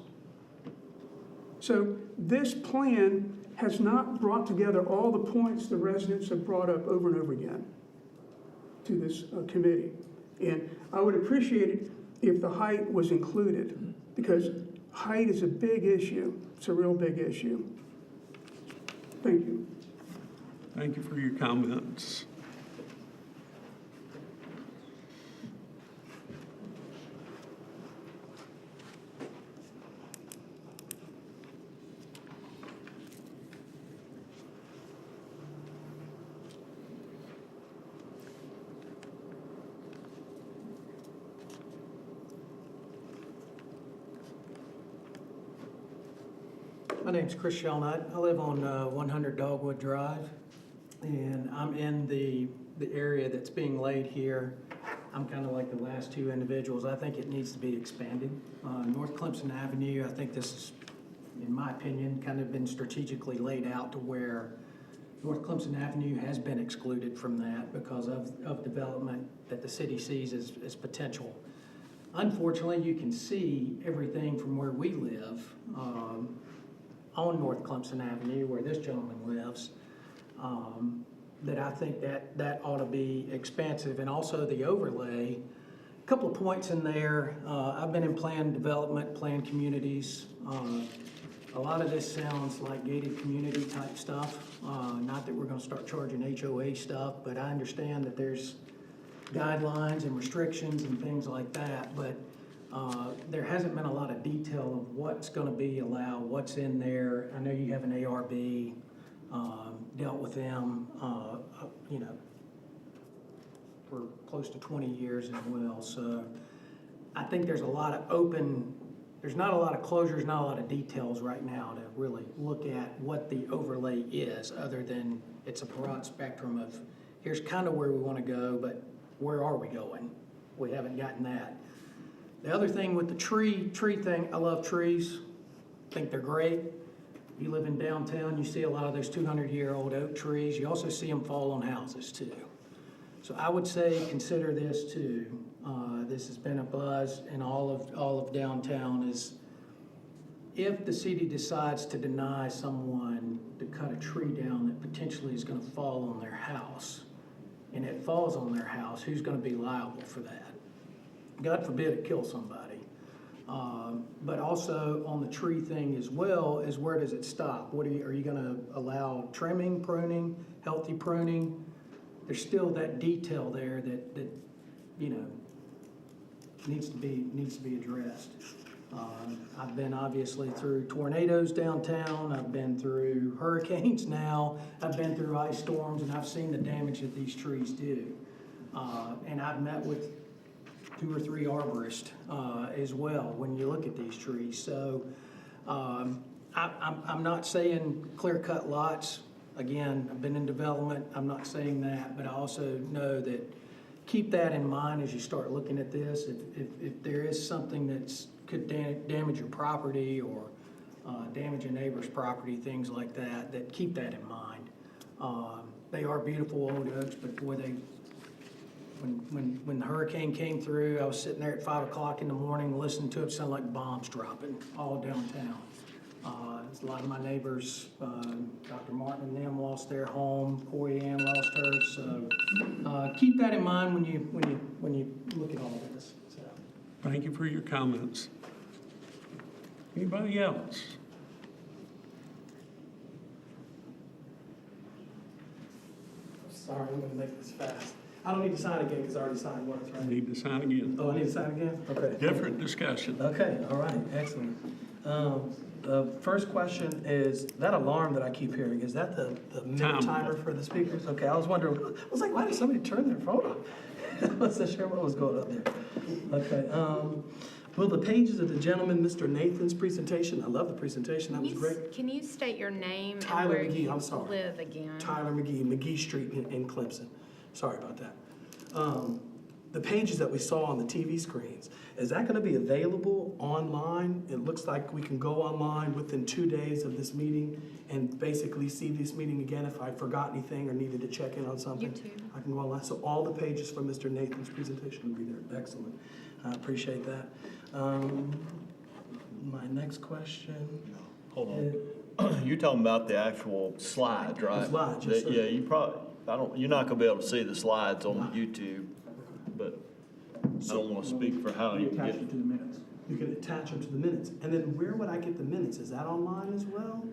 Speaker 9: So this plan has not brought together all the points the residents have brought up over and over again to this committee. And I would appreciate it if the height was included, because height is a big issue. It's a real big issue. Thank you.
Speaker 1: Thank you for your comments.
Speaker 16: My name's Chris Shelnut. I live on 100 Dogwood Drive, and I'm in the area that's being laid here. I'm kind of like the last two individuals. I think it needs to be expanded. North Clemson Avenue, I think this is, in my opinion, kind of been strategically laid out to where North Clemson Avenue has been excluded from that because of development that the city sees as potential. Unfortunately, you can see everything from where we live on North Clemson Avenue, where this gentleman lives. that I think that ought to be expansive, and also the overlay. A couple of points in there. I've been in planned development, planned communities. A lot of this sounds like gated community type stuff. Not that we're gonna start charging HOA stuff, but I understand that there's guidelines and restrictions and things like that, but there hasn't been a lot of detail of what's gonna be allowed, what's in there. I know you have an ARB, dealt with them, you know, for close to 20 years as well. So I think there's a lot of there's not a lot of closures, not a lot of details right now to really look at what the overlay is, other than it's a broad spectrum of, here's kind of where we want to go, but where are we going? We haven't gotten that. The other thing with the tree thing, I love trees. Think they're great. You live in downtown, you see a lot of those 200-year-old oak trees. You also see them fall on houses too. So I would say consider this too. This has been a buzz in all of downtown, is if the city decides to deny someone to cut a tree down that potentially is going to fall on their house, and it falls on their house, who's going to be liable for that? God forbid it kills somebody. But also on the tree thing as well, is where does it stop? Are you going to allow trimming, pruning, healthy pruning? There's still that detail there that you know, needs to be addressed. I've been obviously through tornadoes downtown. I've been through hurricanes now. I've been through ice storms, and I've seen the damage that these trees do. And I've met with 2 or 3 arborists as well when you look at these trees. So I'm not saying clear-cut lots. Again, I've been in development. I'm not saying that, but I also know that keep that in mind as you start looking at this. If there is something that could damage your property or damage a neighbor's property, things like that, that keep that in mind. They are beautiful old oaks, but boy, when the hurricane came through, I was sitting there at 5 o'clock in the morning listening to it sound like bombs dropping all downtown. A lot of my neighbors, Dr. Martin and them lost their home. Corey Ann lost hers. So keep that in mind when you look at all of this. So.
Speaker 1: Thank you for your comments. Anybody else?
Speaker 5: Sorry, I'm going to make this fast. I don't need to sign again because I already signed once, right?
Speaker 1: Need to sign again.
Speaker 5: Oh, I need to sign again? Okay.
Speaker 1: Different discussion.
Speaker 5: Okay, all right, excellent. The first question is, that alarm that I keep hearing, is that the minute timer for the speakers? Okay, I was wondering, I was like, why did somebody turn their phone off? I wasn't sure what was going on there. Okay, will the pages of the gentleman, Mr. Nathan's presentation, I love the presentation, that was great.
Speaker 2: Can you state your name and
Speaker 5: Tyler
Speaker 2: where
Speaker 5: McGee,
Speaker 2: you
Speaker 5: I'm sorry.
Speaker 2: live again?
Speaker 5: Tyler McGee, McGee Street in Clemson. Sorry about that. The pages that we saw on the TV screens, is that going to be available online? It looks like we can go online within 2 days of this meeting and basically see this meeting again if I forgot anything or needed to check in on something.
Speaker 2: YouTube.
Speaker 5: I can go online. So all the pages from Mr. Nathan's presentation will be there. Excellent. I appreciate that. My next question.
Speaker 17: Hold on. You're talking about the actual slides, right?
Speaker 5: The slides, yes, sir.
Speaker 17: Yeah, you probably, you're not gonna be able to see the slides on YouTube, but I don't wanna speak for how you
Speaker 5: attach
Speaker 17: get.
Speaker 5: them to the minutes. You can attach them to the minutes. And then where would I get the minutes? Is that online as well?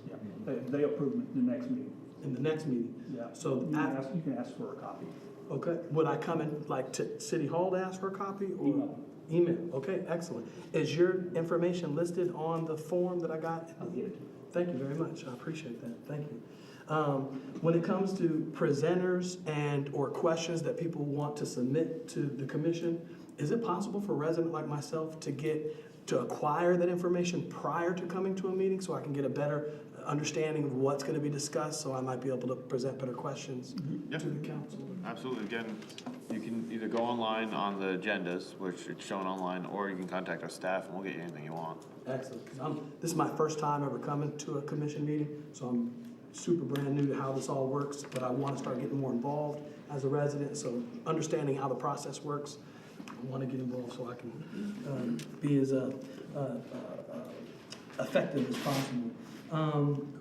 Speaker 9: Yeah, they approve them in the next meeting.
Speaker 5: In the next meeting?
Speaker 9: Yeah.
Speaker 5: So
Speaker 9: You can ask for a copy.
Speaker 5: okay, would I come in like to City Hall to ask for a copy or?
Speaker 9: Email.
Speaker 5: Email, okay, excellent. Is your information listed on the form that I got?
Speaker 9: I'll get it.
Speaker 5: Thank you very much, I appreciate that, thank you. When it comes to presenters or questions that people want to submit to the commission, is it possible for a resident like myself to acquire that information prior to coming to a meeting so I can get a better understanding of what's going to be discussed, so I might be able to present better questions to the council?
Speaker 6: Absolutely. Again, you can either go online on the agendas, which it's shown online, or you can contact our staff and we'll get you anything you want.
Speaker 5: Excellent, because this is my first time ever coming to a commission meeting, so I'm super brand new to how this all works, but I want to start getting more involved as a resident, so understanding how the process works, I want to get involved so I can be as effective as possible.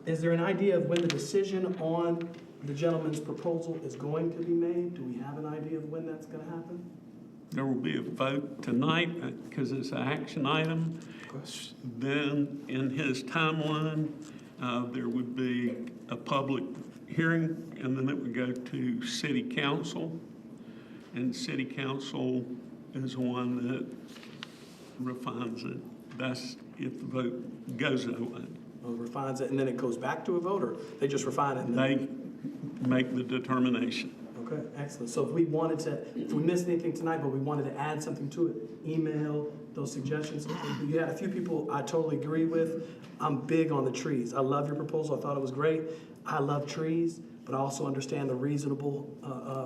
Speaker 5: Is there an idea of when the decision on the gentleman's proposal is going to be made? Do we have an idea of when that's gonna happen?
Speaker 1: There will be a vote tonight because it's an action item. Then in his timeline, there would be a public hearing, and then it would go to city council. And city council is the one that refines it. That's if the vote goes that way.
Speaker 5: Refines it, and then it goes back to a vote, or they just refine it? And then...
Speaker 1: They make the determination.
Speaker 5: Okay, excellent. So if we missed anything tonight, but we wanted to add something to it, email those suggestions. You had a few people I totally agree with. I'm big on the trees. I love your proposal. I thought it was great. I love trees, but I also understand the reasonable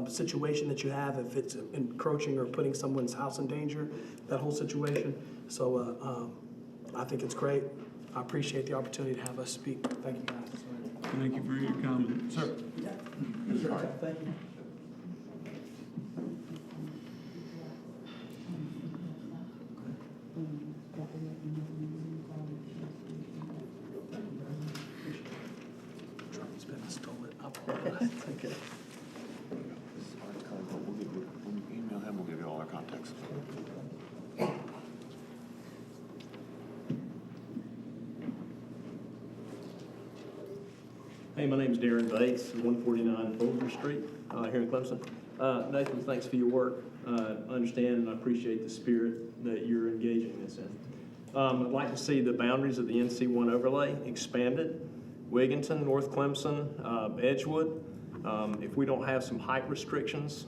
Speaker 5: situation that you have if it's encroaching or putting someone's house in danger, that whole situation. So I think it's great. I appreciate the opportunity to have us speak. Thank you, guys.
Speaker 1: Thank you for your comments.
Speaker 5: Sir. Yeah. Sure. Thank you. Trump's been stolen. Okay.
Speaker 6: We'll email him, we'll give you all our contacts.
Speaker 18: Hey, my name's Darren Bates, 149 Folger Street, here in Clemson. Nathan, thanks for your work. I understand and I appreciate the spirit that you're engaging this in. I'd like to see the boundaries of the NC1 overlay expanded. Wigginton, North Clemson, Edgewood. If we don't have some height restrictions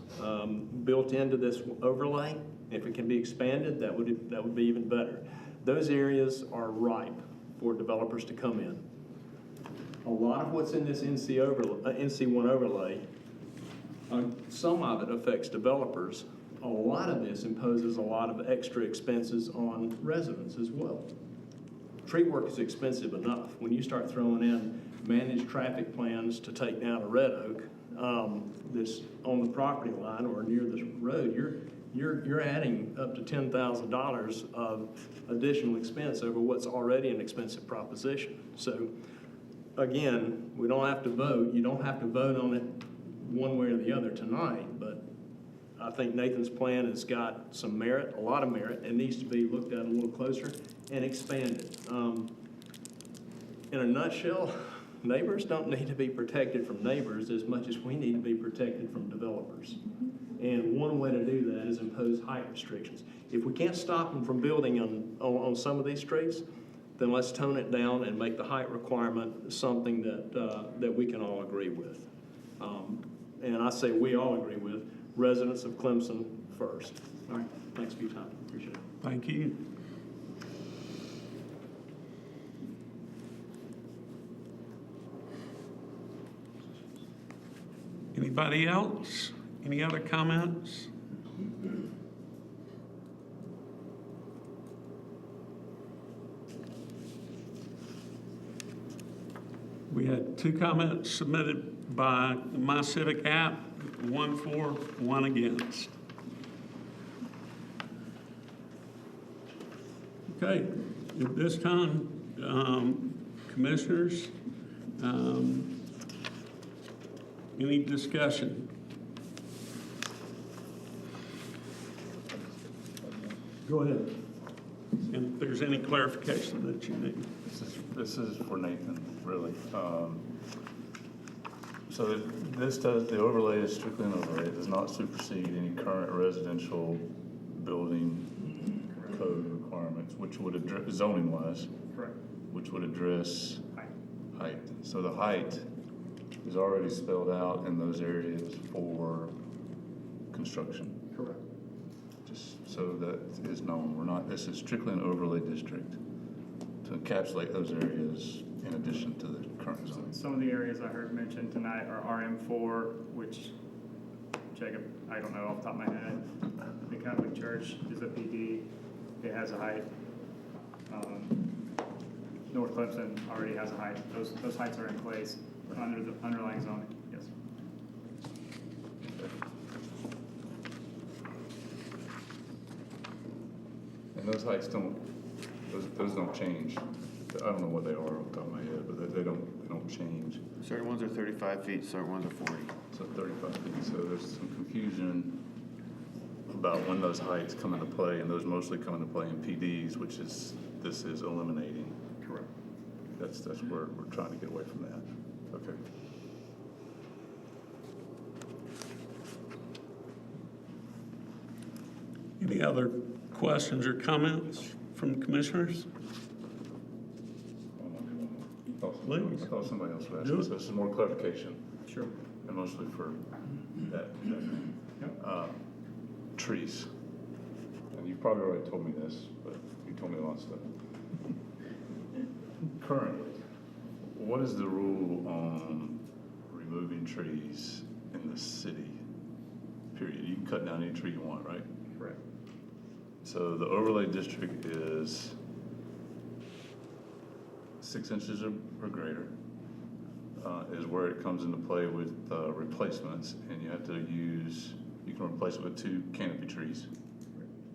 Speaker 18: built into this overlay, if it can be expanded, that would be even better. Those areas are ripe for developers to come in. A lot of what's in this NC1 overlay, some of it affects developers. A lot of this imposes a lot of extra expenses on residents as well. Tree work is expensive enough. When you start throwing in managed traffic plans to take down a red oak that's on the property line or near this road, you're adding up to $10,000 of additional expense over what's already an expensive proposition. So again, we don't have to vote. You don't have to vote on it one way or the other tonight, but I think Nathan's plan has got some merit, a lot of merit. It needs to be looked at a little closer and expanded. In a nutshell, neighbors don't need to be protected from neighbors as much as we need to be protected from developers. And one way to do that is impose height restrictions. If we can't stop them from building on some of these streets, then let's tone it down and make the height requirement something that we can all agree with. And I say we all agree with, residents of Clemson first. All right, thanks for your time, appreciate it.
Speaker 1: Thank you. Anybody else? Any other comments? We had 2 comments submitted by My Civic app, 1 for, 1 against. Okay, at this time, commissioners, any discussion? Go ahead. And if there's any clarification that you need.
Speaker 19: This is for Nathan, really. So this does, the overlay is strictly an overlay. It does not supersede any current residential building code requirements, which would address, zoning wise.
Speaker 7: Correct.
Speaker 19: Which would address height. So the height is already spelled out in those areas for construction.
Speaker 7: Correct.
Speaker 19: Just so that is known. This is strictly an overlay district to encapsulate those areas in addition to the current zone.
Speaker 7: Some of the areas I heard mentioned tonight are RM4, which, Jacob, I don't know off the top of my head. The Catholic Church is a PD. It has a height. North Clemson already has a height. Those heights are in place under the underlying zoning, yes.
Speaker 19: And those heights those don't change I don't know what they are off the top of my head, but they don't change.
Speaker 6: Certain ones are 35 feet, certain ones are 40.
Speaker 19: So 35 feet, so there's some confusion about when those heights come into play, and those mostly come into play in PDs, which is, this is eliminating.
Speaker 7: Correct.
Speaker 19: That's where we're trying to get away from that. Okay.
Speaker 1: Any other questions or comments from commissioners?
Speaker 19: Please. I thought somebody else would ask this. This is more clarification. Sure. And mostly for that. Trees. And you've probably already told me this, but you told me a lot of stuff. Currently, what is the rule on removing trees in the city? Period. You can cut down any tree you want, right?
Speaker 7: Correct.
Speaker 19: So the overlay district is 6 inches or greater, is where it comes into play with replacements, and you have to use, you can replace it with 2 canopy trees,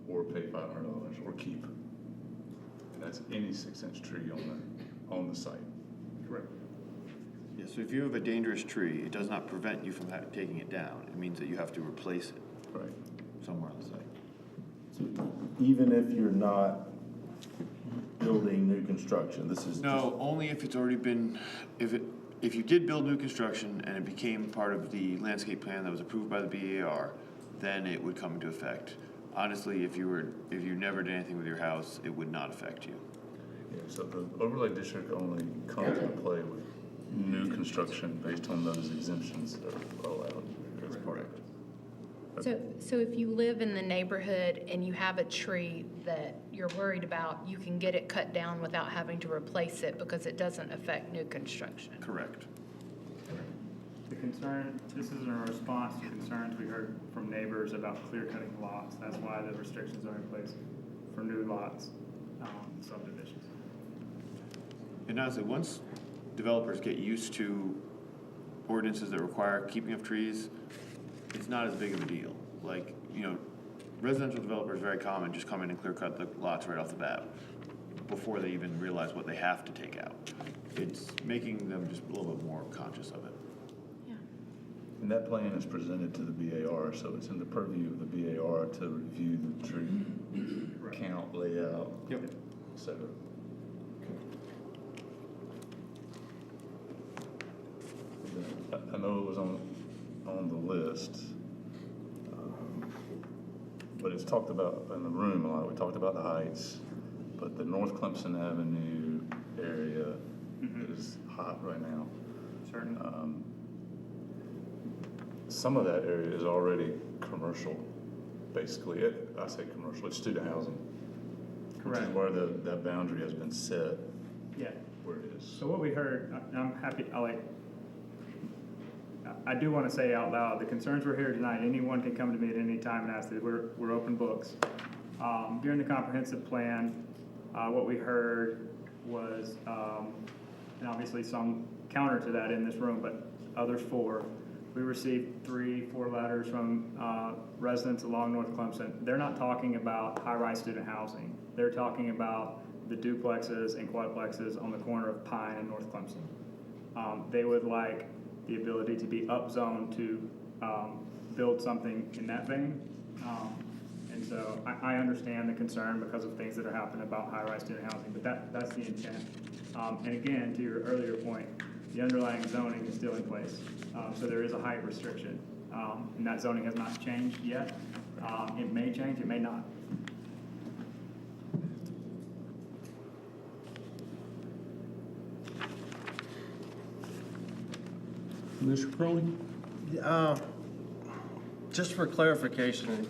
Speaker 19: or pay $500, or keep. And that's any 6-inch tree on the site.
Speaker 7: Correct.
Speaker 6: Yeah, so if you have a dangerous tree, it does not prevent you from taking it down. It means that you have to replace it.
Speaker 19: Right.
Speaker 6: Somewhere on the site.
Speaker 10: So even if you're not building new construction, this is
Speaker 6: No, only if it's already been, if you did build new construction and it became part of the landscape plan that was approved by the BAR, then it would come into effect. Honestly, if you never did anything with your house, it would not affect you.
Speaker 19: Yeah, so the overlay district only comes into play with new construction based on those exemptions that are allowed. That's correct.
Speaker 2: So if you live in the neighborhood and you have a tree that you're worried about, you can get it cut down without having to replace it because it doesn't affect new construction.
Speaker 6: Correct.
Speaker 7: The concern, this is in response to concerns we heard from neighbors about clear cutting lots. That's why the restrictions are in place for new lots, subdivisions.
Speaker 6: And honestly, once developers get used to ordinances that require keeping of trees, it's not as big of a deal. Like, residential developers, very common, just come in and clear cut the lots right off the bat before they even realize what they have to take out. It's making them just a little bit more conscious of it.
Speaker 19: And that plan is presented to the BAR, so it's in the purview of the BAR to review the tree count, layout, et cetera. I know it was on the list, but it's talked about in the room a lot. We talked about the heights, but the North Clemson Avenue area is hot right now.
Speaker 7: Certainly.
Speaker 19: Some of that area is already commercial, basically. I say commercial, it's student housing.
Speaker 7: Correct.
Speaker 19: Which is where that boundary has been set.
Speaker 7: Yeah.
Speaker 19: Where it is.
Speaker 7: So what we heard, I'm happy, I do want to say out loud, the concerns we're here tonight, anyone can come to me at any time and ask that. We're open books. During the comprehensive plan, what we heard was, and obviously some counter to that in this room, but others for, we received 3-4 letters from residents along North Clemson. They're not talking about high-rise student housing. They're talking about the duplexes and quadplexes on the corner of Pine and North Clemson. They would like the ability to be upzoned to build something in that vein. And so I understand the concern because of things that are happening about high-rise student housing, but that's the intent. And again, to your earlier point, the underlying zoning is still in place. So there is a height restriction, and that zoning has not changed yet. It may change, it may not.
Speaker 1: Mr. Crowley?
Speaker 3: Just for clarification,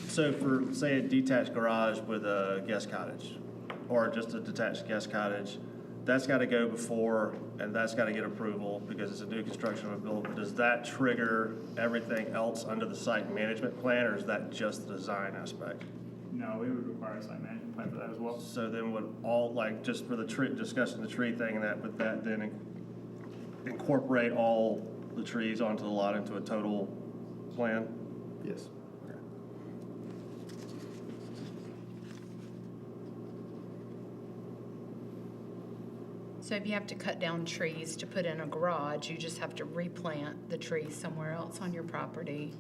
Speaker 3: so for, say, a detached garage with a guest cottage, or just a detached guest cottage, that's got to go before, and that's got to get approval because it's a new construction of a building. Does that trigger everything else under the site management plan, or is that just the design aspect?
Speaker 7: No, we would require a site management plan for that as well.
Speaker 3: So then would all, just for the tree, discussing the tree thing, and that, would that then incorporate all the trees onto the lot into a total plan?
Speaker 6: Yes.
Speaker 2: So if you have to cut down trees to put in a garage, you just have to replant the trees somewhere else on your property.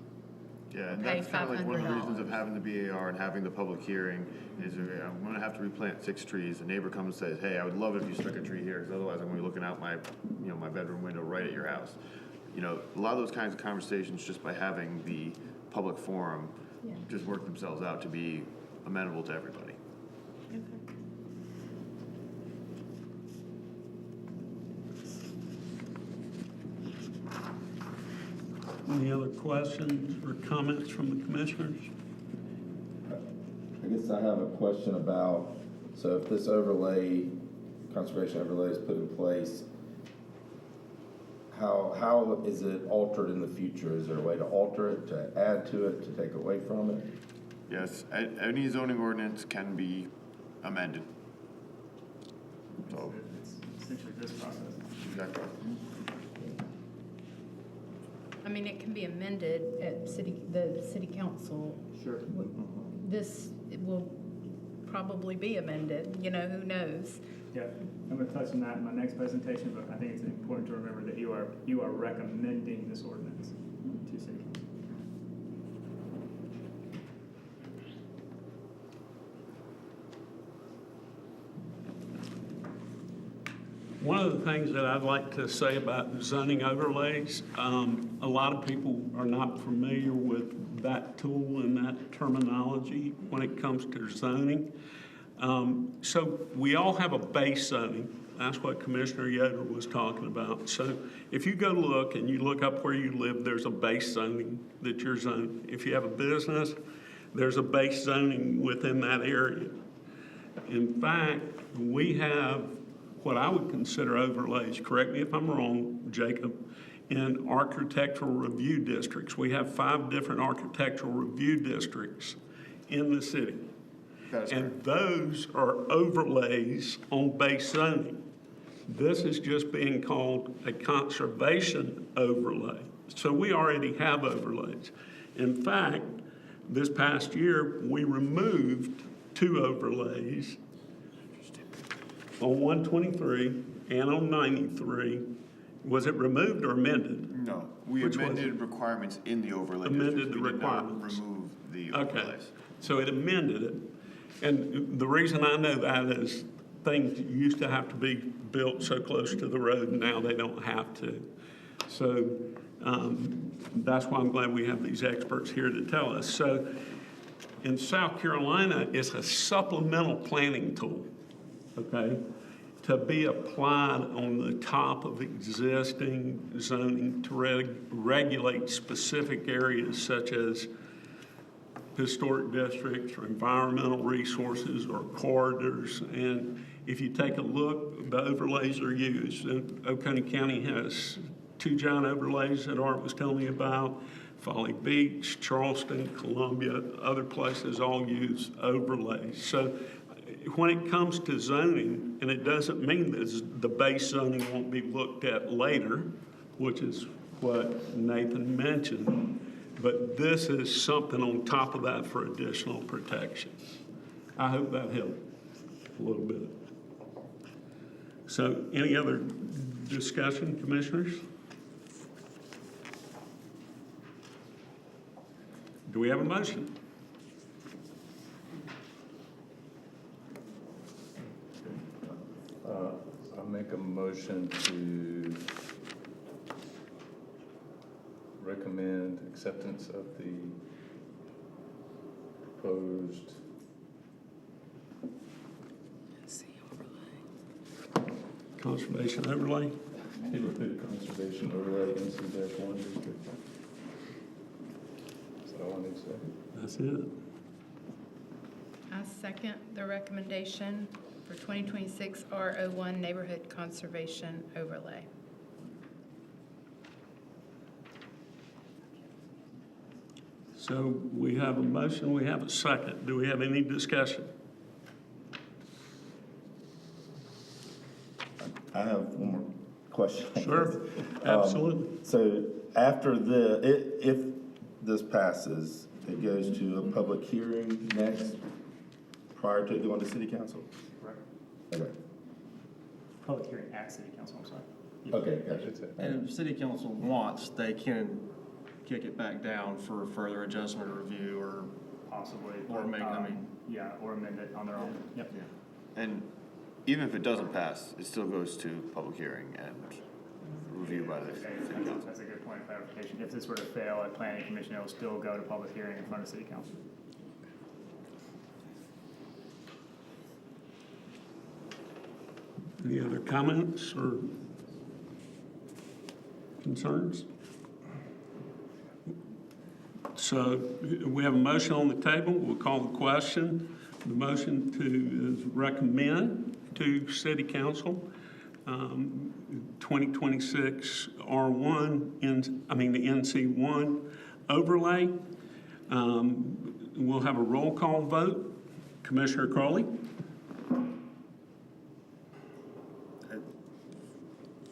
Speaker 6: Yeah, and
Speaker 2: Pay
Speaker 6: that's kind of like one of the reasons
Speaker 2: $500.
Speaker 6: of having the BAR and having the public hearing is I'm gonna have to replant 6 trees. A neighbor comes and says, hey, I would love it if you stuck a tree here, because otherwise I'm gonna be looking out my, my bedroom window right at your house. A lot of those kinds of conversations, just by having the public forum, just work themselves out to be amenable to everybody.
Speaker 1: Any other questions or comments from the commissioners?
Speaker 10: I guess I have a question about, so if this overlay, conservation overlay is put in place, how is it altered in the future? Is there a way to alter it, to add to it, to take away from it?
Speaker 6: Yes, any zoning ordinance can be amended. So,
Speaker 7: It's essentially this process.
Speaker 6: exactly.
Speaker 2: I mean, it can be amended at the city council.
Speaker 7: Sure.
Speaker 2: This will probably be amended, who knows?
Speaker 7: Yeah, I'm gonna touch on that in my next presentation, but I think it's important to remember that you are recommending this ordinance to city council.
Speaker 1: One of the things that I'd like to say about zoning overlays, a lot of people are not familiar with that tool and that terminology when it comes to zoning. So we all have a base zoning. That's what Commissioner Yoder was talking about. So if you go look and you look up where you live, there's a base zoning that you're zoned. If you have a business, there's a base zoning within that area. In fact, we have what I would consider overlays, correct me if I'm wrong, Jacob, in architectural review districts. We have 5 different architectural review districts in the city. And those are overlays on base zoning. This is just being called a conservation overlay. So we already have overlays. In fact, this past year, we removed 2 overlays on 123 and on 93. Was it removed or amended?
Speaker 6: No, we
Speaker 1: Which was
Speaker 6: amended requirements in the overlay
Speaker 1: amended
Speaker 6: districts.
Speaker 1: the
Speaker 6: We did not
Speaker 1: requirements.
Speaker 6: remove the
Speaker 1: Okay,
Speaker 6: overlays.
Speaker 1: so it amended it. And the reason I know that is things used to have to be built so close to the road, and now they don't have to. So that's why I'm glad we have these experts here to tell us. So in South Carolina, it's a supplemental planning tool, okay, to be applied on the top of existing zoning to regulate specific areas such as historic districts or environmental resources or corridors. And if you take a look, the overlays are used. And Oconee County has 2 giant overlays that Art was telling me about. Folly Beach, Charleston, Columbia, other places all use overlays. So when it comes to zoning, and it doesn't mean that the base zoning won't be looked at later, which is what Nathan mentioned, but this is something on top of that for additional protection. I hope that helped a little bit. So any other discussion, commissioners? Do we have a motion?
Speaker 19: I make a motion to recommend acceptance of the proposed
Speaker 1: Conservation overlay?
Speaker 19: neighborhood conservation overlay in C-1 district. Is that all I need to say?
Speaker 1: That's it.
Speaker 2: I second the recommendation for 2026 R01 Neighborhood Conservation Overlay.
Speaker 1: So we have a motion, we have a second. Do we have any discussion?
Speaker 10: I have one more question.
Speaker 1: Sure, absolutely.
Speaker 10: So after if this passes, it goes to a public hearing next, prior to it going to city council?
Speaker 7: Correct.
Speaker 10: Okay.
Speaker 7: Public hearing at city council, I'm sorry.
Speaker 10: Okay, gotcha.
Speaker 3: And if city council wants, they can kick it back down for further adjustment or review or,
Speaker 7: Possibly.
Speaker 3: or make, I mean.
Speaker 7: Yeah, or amend it on their own. Yep.
Speaker 6: And even if it doesn't pass, it still goes to public hearing and review by the
Speaker 7: Okay,
Speaker 6: city council.
Speaker 7: that's a good point of clarification. If this were to fail at planning commission, it will still go to public hearing in front of city council.
Speaker 1: Any other comments or concerns? So we have a motion on the table. We'll call the question. The motion is recommend to City Council 2026 R1, the NC1 overlay. We'll have a roll call vote. Commissioner Crowley?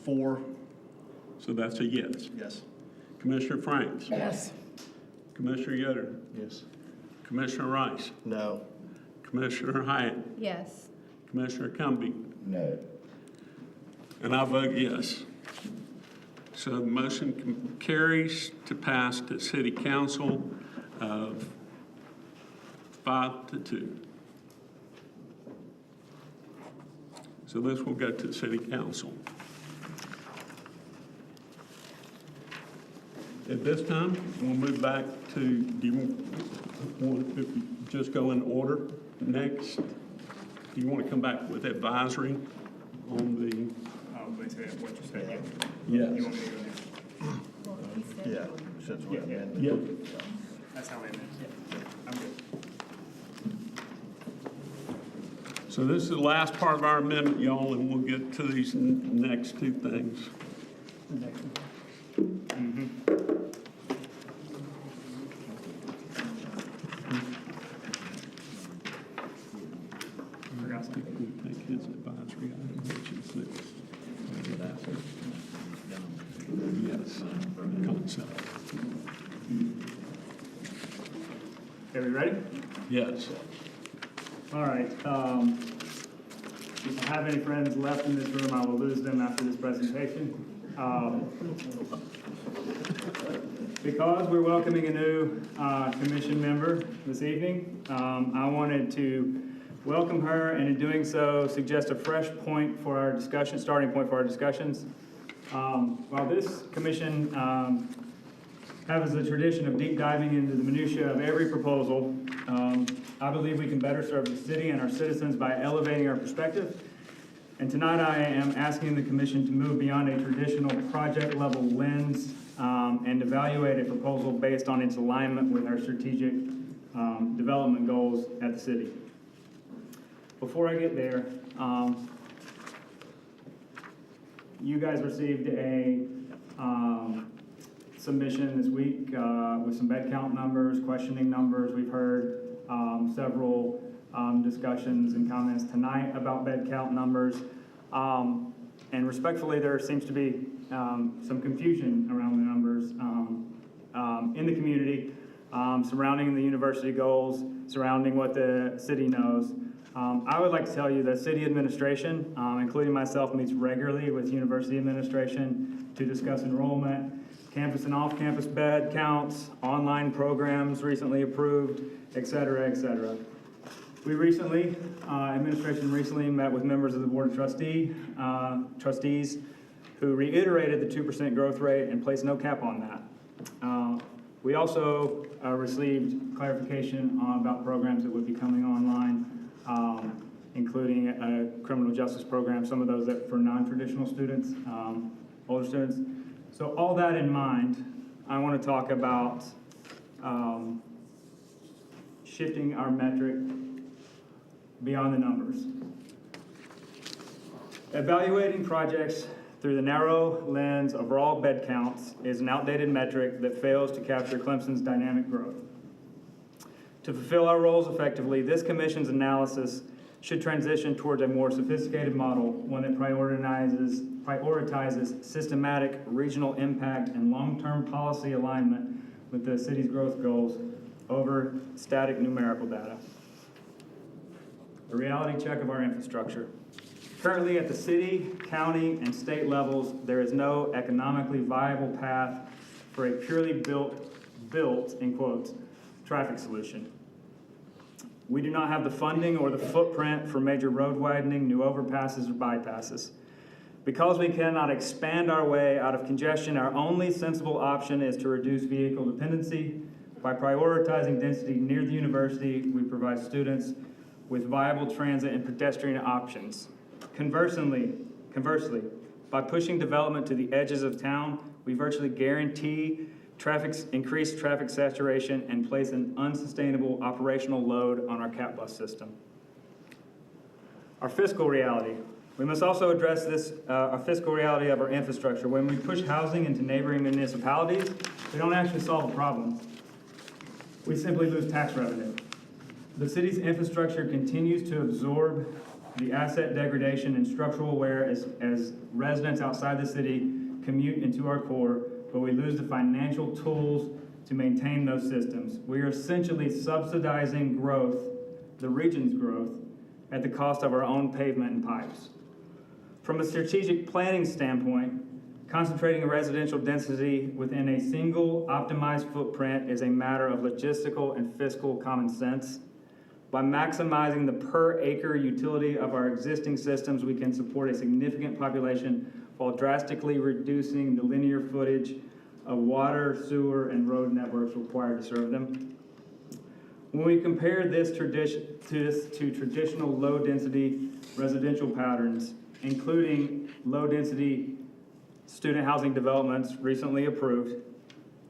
Speaker 3: 4.
Speaker 1: So that's a yes.
Speaker 3: Yes.
Speaker 1: Commissioner Franks?
Speaker 12: Yes.
Speaker 1: Commissioner Yoder?
Speaker 17: Yes.
Speaker 1: Commissioner Rice?
Speaker 17: No.
Speaker 1: Commissioner Hyatt?
Speaker 2: Yes.
Speaker 1: Commissioner Cumbie?
Speaker 10: No.
Speaker 1: And I vote yes. So the motion carries to pass to City Council of 5-2. So this will go to the City Council. At this time, we'll move back to, do you want to just go in order next? Do you want to come back with advisory on the?
Speaker 7: Basically, what you said,
Speaker 1: Yes.
Speaker 7: You want me to go next?
Speaker 17: Yeah, since we amended.
Speaker 1: Yeah.
Speaker 7: That's how we amend it. Yeah, I'm good.
Speaker 1: So this is the last part of our amendment, y'all, and we'll get to these next two things.
Speaker 7: Forgot something.
Speaker 1: We take his advisory item, which is this. Yes, concept.
Speaker 7: Okay, we ready?
Speaker 1: Yes.
Speaker 7: All right. If I have any friends left in this room, I will lose them after this presentation. Because we're welcoming a new commission member this evening, I wanted to welcome her, and in doing so, suggest a fresh point for our discussion, starting point for our discussions. While this commission has a tradition of deep diving into the minutiae of every proposal, I believe we can better serve the city and our citizens by elevating our perspective. And tonight I am asking the commission to move beyond a traditional project level lens and evaluate a proposal based on its alignment with our strategic development goals at the city. Before I get there, you guys received a submission this week with some bed count numbers, questioning numbers. We've heard several discussions and comments tonight about bed count numbers. And respectfully, there seems to be some confusion around the numbers in the community, surrounding the university goals, surrounding what the city knows. I would like to tell you that city administration, including myself, meets regularly with university administration to discuss enrollment, campus and off-campus bed counts, online programs recently approved, et cetera, et cetera. We recently, administration recently met with members of the Board of Trustees who reiterated the 2% growth rate and placed no cap on that. We also received clarification about programs that would be coming online, including a criminal justice program, some of those that for non-traditional students, older students. So all that in mind, I want to talk about shifting our metric beyond the numbers. Evaluating projects through the narrow lens of raw bed counts is an outdated metric that fails to capture Clemson's dynamic growth. To fulfill our roles effectively, this commission's analysis should transition towards a more sophisticated model, one that prioritizes systematic regional impact and long-term policy alignment with the city's growth goals over static numerical data. A reality check of our infrastructure. Currently, at the city, county, and state levels, there is no economically viable path for a purely built, in quotes, traffic solution. We do not have the funding or the footprint for major road widening, new overpasses, or bypasses. Because we cannot expand our way out of congestion, our only sensible option is to reduce vehicle dependency. By prioritizing density near the university, we provide students with viable transit and pedestrian options. Conversely, by pushing development to the edges of town, we virtually guarantee increased traffic saturation and place an unsustainable operational load on our CAT bus system. Our fiscal reality. We must also address this, our fiscal reality of our infrastructure. When we push housing into neighboring municipalities, we don't actually solve a problem. We simply lose tax revenue. The city's infrastructure continues to absorb the asset degradation and structural wear as residents outside the city commute into our core, but we lose the financial tools to maintain those systems. We are essentially subsidizing growth, the region's growth, at the cost of our own pavement and pipes. From a strategic planning standpoint, concentrating a residential density within a single optimized footprint is a matter of logistical and fiscal common sense. By maximizing the per acre utility of our existing systems, we can support a significant population while drastically reducing the linear footage of water, sewer, and road networks required to serve them. When we compare this to traditional low-density residential patterns, including low-density student housing developments recently approved,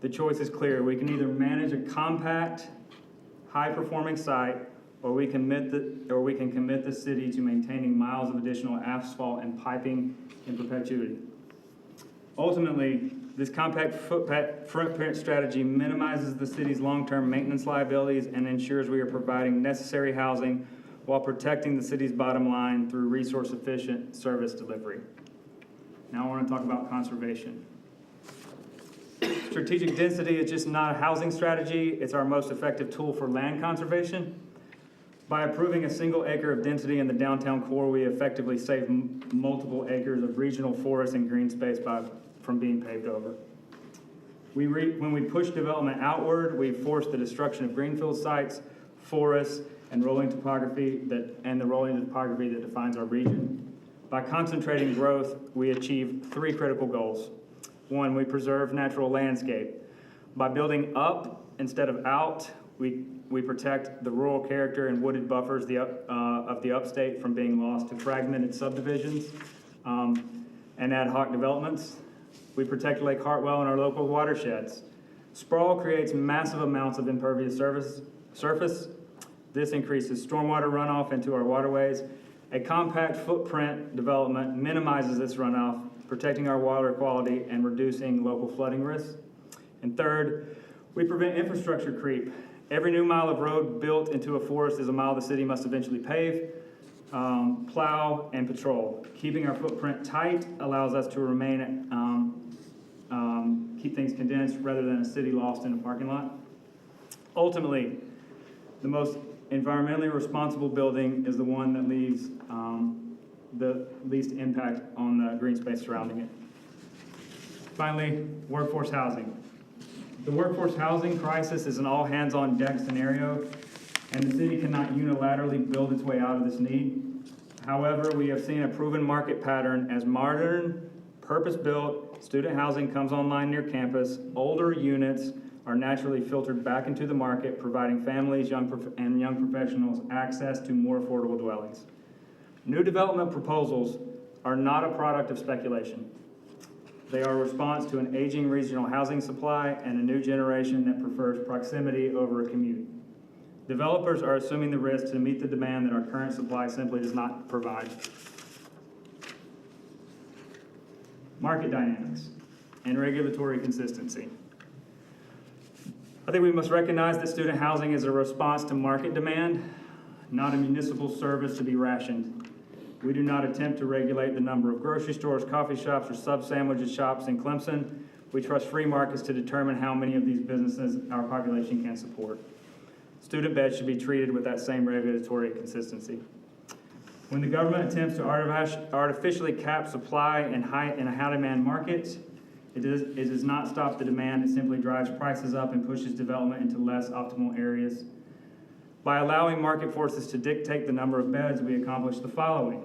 Speaker 7: the choice is clear. We can either manage a compact, high-performing site, or we can commit the city to maintaining miles of additional asphalt and piping in perpetuity. Ultimately, this compact footprint strategy minimizes the city's long-term maintenance liabilities and ensures we are providing necessary housing while protecting the city's bottom line through resource-efficient service delivery. Now I want to talk about conservation. Strategic density is just not a housing strategy, it's our most effective tool for land conservation. By approving a single acre of density in the downtown core, we effectively save multiple acres of regional forest and green space from being paved over. When we push development outward, we force the destruction of greenfield sites, forests, and the rolling topography that defines our region. By concentrating growth, we achieve three critical goals. One, we preserve natural landscape. By building up instead of out, we protect the rural character and wooded buffers of the upstate from being lost to fragmented subdivisions and ad hoc developments. We protect Lake Hartwell and our local watersheds. Sprawl creates massive amounts of impervious surface. This increases stormwater runoff into our waterways. A compact footprint development minimizes this runoff, protecting our water quality and reducing local flooding risks. And third, we prevent infrastructure creep. Every new mile of road built into a forest is a mile the city must eventually pave, plow, and patrol. Keeping our footprint tight allows us to keep things condensed rather than a city lost in a parking lot. Ultimately, the most environmentally responsible building is the one that leaves the least impact on the green space surrounding it. Finally, workforce housing. The workforce housing crisis is an all-hands-on-deck scenario, and the city cannot unilaterally build its way out of this need. However, we have seen a proven market pattern as modern, purpose-built student housing comes online near campus. Older units are naturally filtered back into the market, providing families and young professionals access to more affordable dwellings. New development proposals are not a product of speculation. They are a response to an aging regional housing supply and a new generation that prefers proximity over a commute. Developers are assuming the risk to meet the demand that our current supply simply does not provide. Market dynamics and regulatory consistency. I think we must recognize that student housing is a response to market demand, not a municipal service to be rationed. We do not attempt to regulate the number of grocery stores, coffee shops, or sub-sandwich shops in Clemson. We trust free markets to determine how many of these businesses our population can support. Student beds should be treated with that same regulatory consistency. When the government attempts to artificially cap supply in a high-demand market, it does not stop the demand, it simply drives prices up and pushes development into less optimal areas. By allowing market forces to dictate the number of beds, we accomplish the following.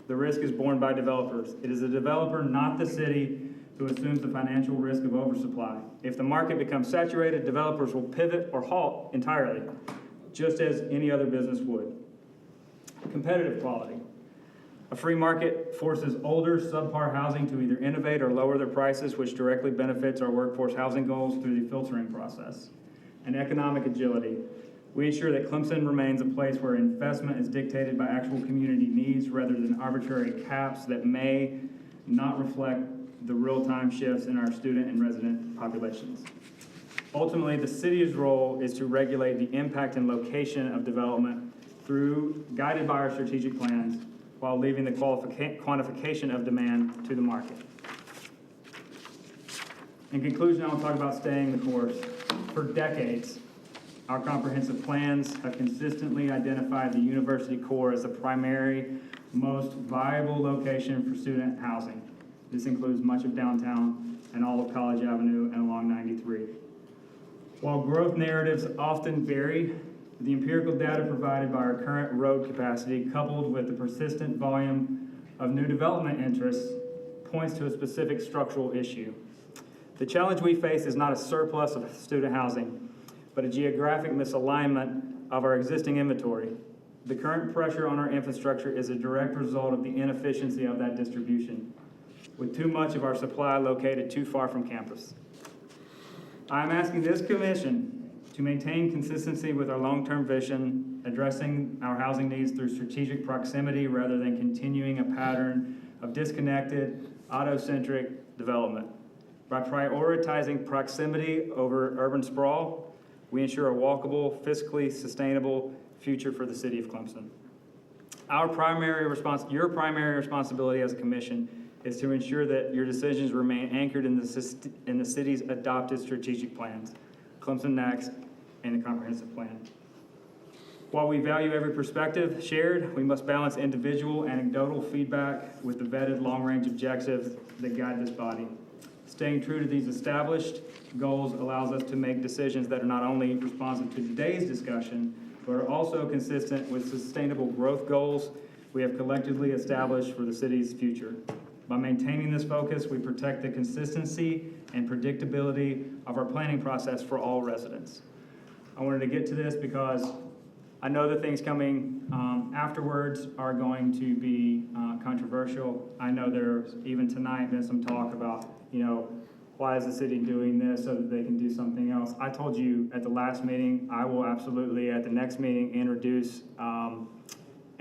Speaker 7: The risk is borne by developers. It is the developer, not the city, who assumes the financial risk of oversupply. If the market becomes saturated, developers will pivot or halt entirely, just as any other business would. Competitive quality. A free market forces older, subpar housing to either innovate or lower their prices, which directly benefits our workforce housing goals through the filtering process. And economic agility. We ensure that Clemson remains a place where investment is dictated by actual community needs rather than arbitrary caps that may not reflect the real-time shifts in our student and resident populations. Ultimately, the city's role is to regulate the impact and location of development guided by our strategic plans, while leaving the quantification of demand to the market. In conclusion, I will talk about staying the course. For decades, our comprehensive plans have consistently identified the university core as the primary, most viable location for student housing. This includes much of downtown and all of College Avenue and along 93. While growth narratives often vary, the empirical data provided by our current road capacity, coupled with the persistent volume of new development interests, points to a specific structural issue. The challenge we face is not a surplus of student housing, but a geographic misalignment of our existing inventory. The current pressure on our infrastructure is a direct result of the inefficiency of that distribution, with too much of our supply located too far from campus. I am asking this commission to maintain consistency with our long-term vision, addressing our housing needs through strategic proximity rather than continuing a pattern of disconnected, auto-centric development. By prioritizing proximity over urban sprawl, we ensure a walkable, fiscally sustainable future for the city of Clemson. Your primary responsibility as a commission is to ensure that your decisions remain anchored in the city's adopted strategic plans, Clemson Next, and the comprehensive plan. While we value every perspective shared, we must balance individual anecdotal feedback with the vetted long-range objectives that guide this body. Staying true to these established goals allows us to make decisions that are not only responsive to today's discussion, but are also consistent with sustainable growth goals we have collectively established for the city's future. By maintaining this focus, we protect the consistency and predictability of our planning process for all residents. I wanted to get to this because I know the things coming afterwards are going to be controversial. I know there's even tonight been some talk about, why is the city doing this so that they can do something else? I told you at the last meeting, I will absolutely at the next meeting introduce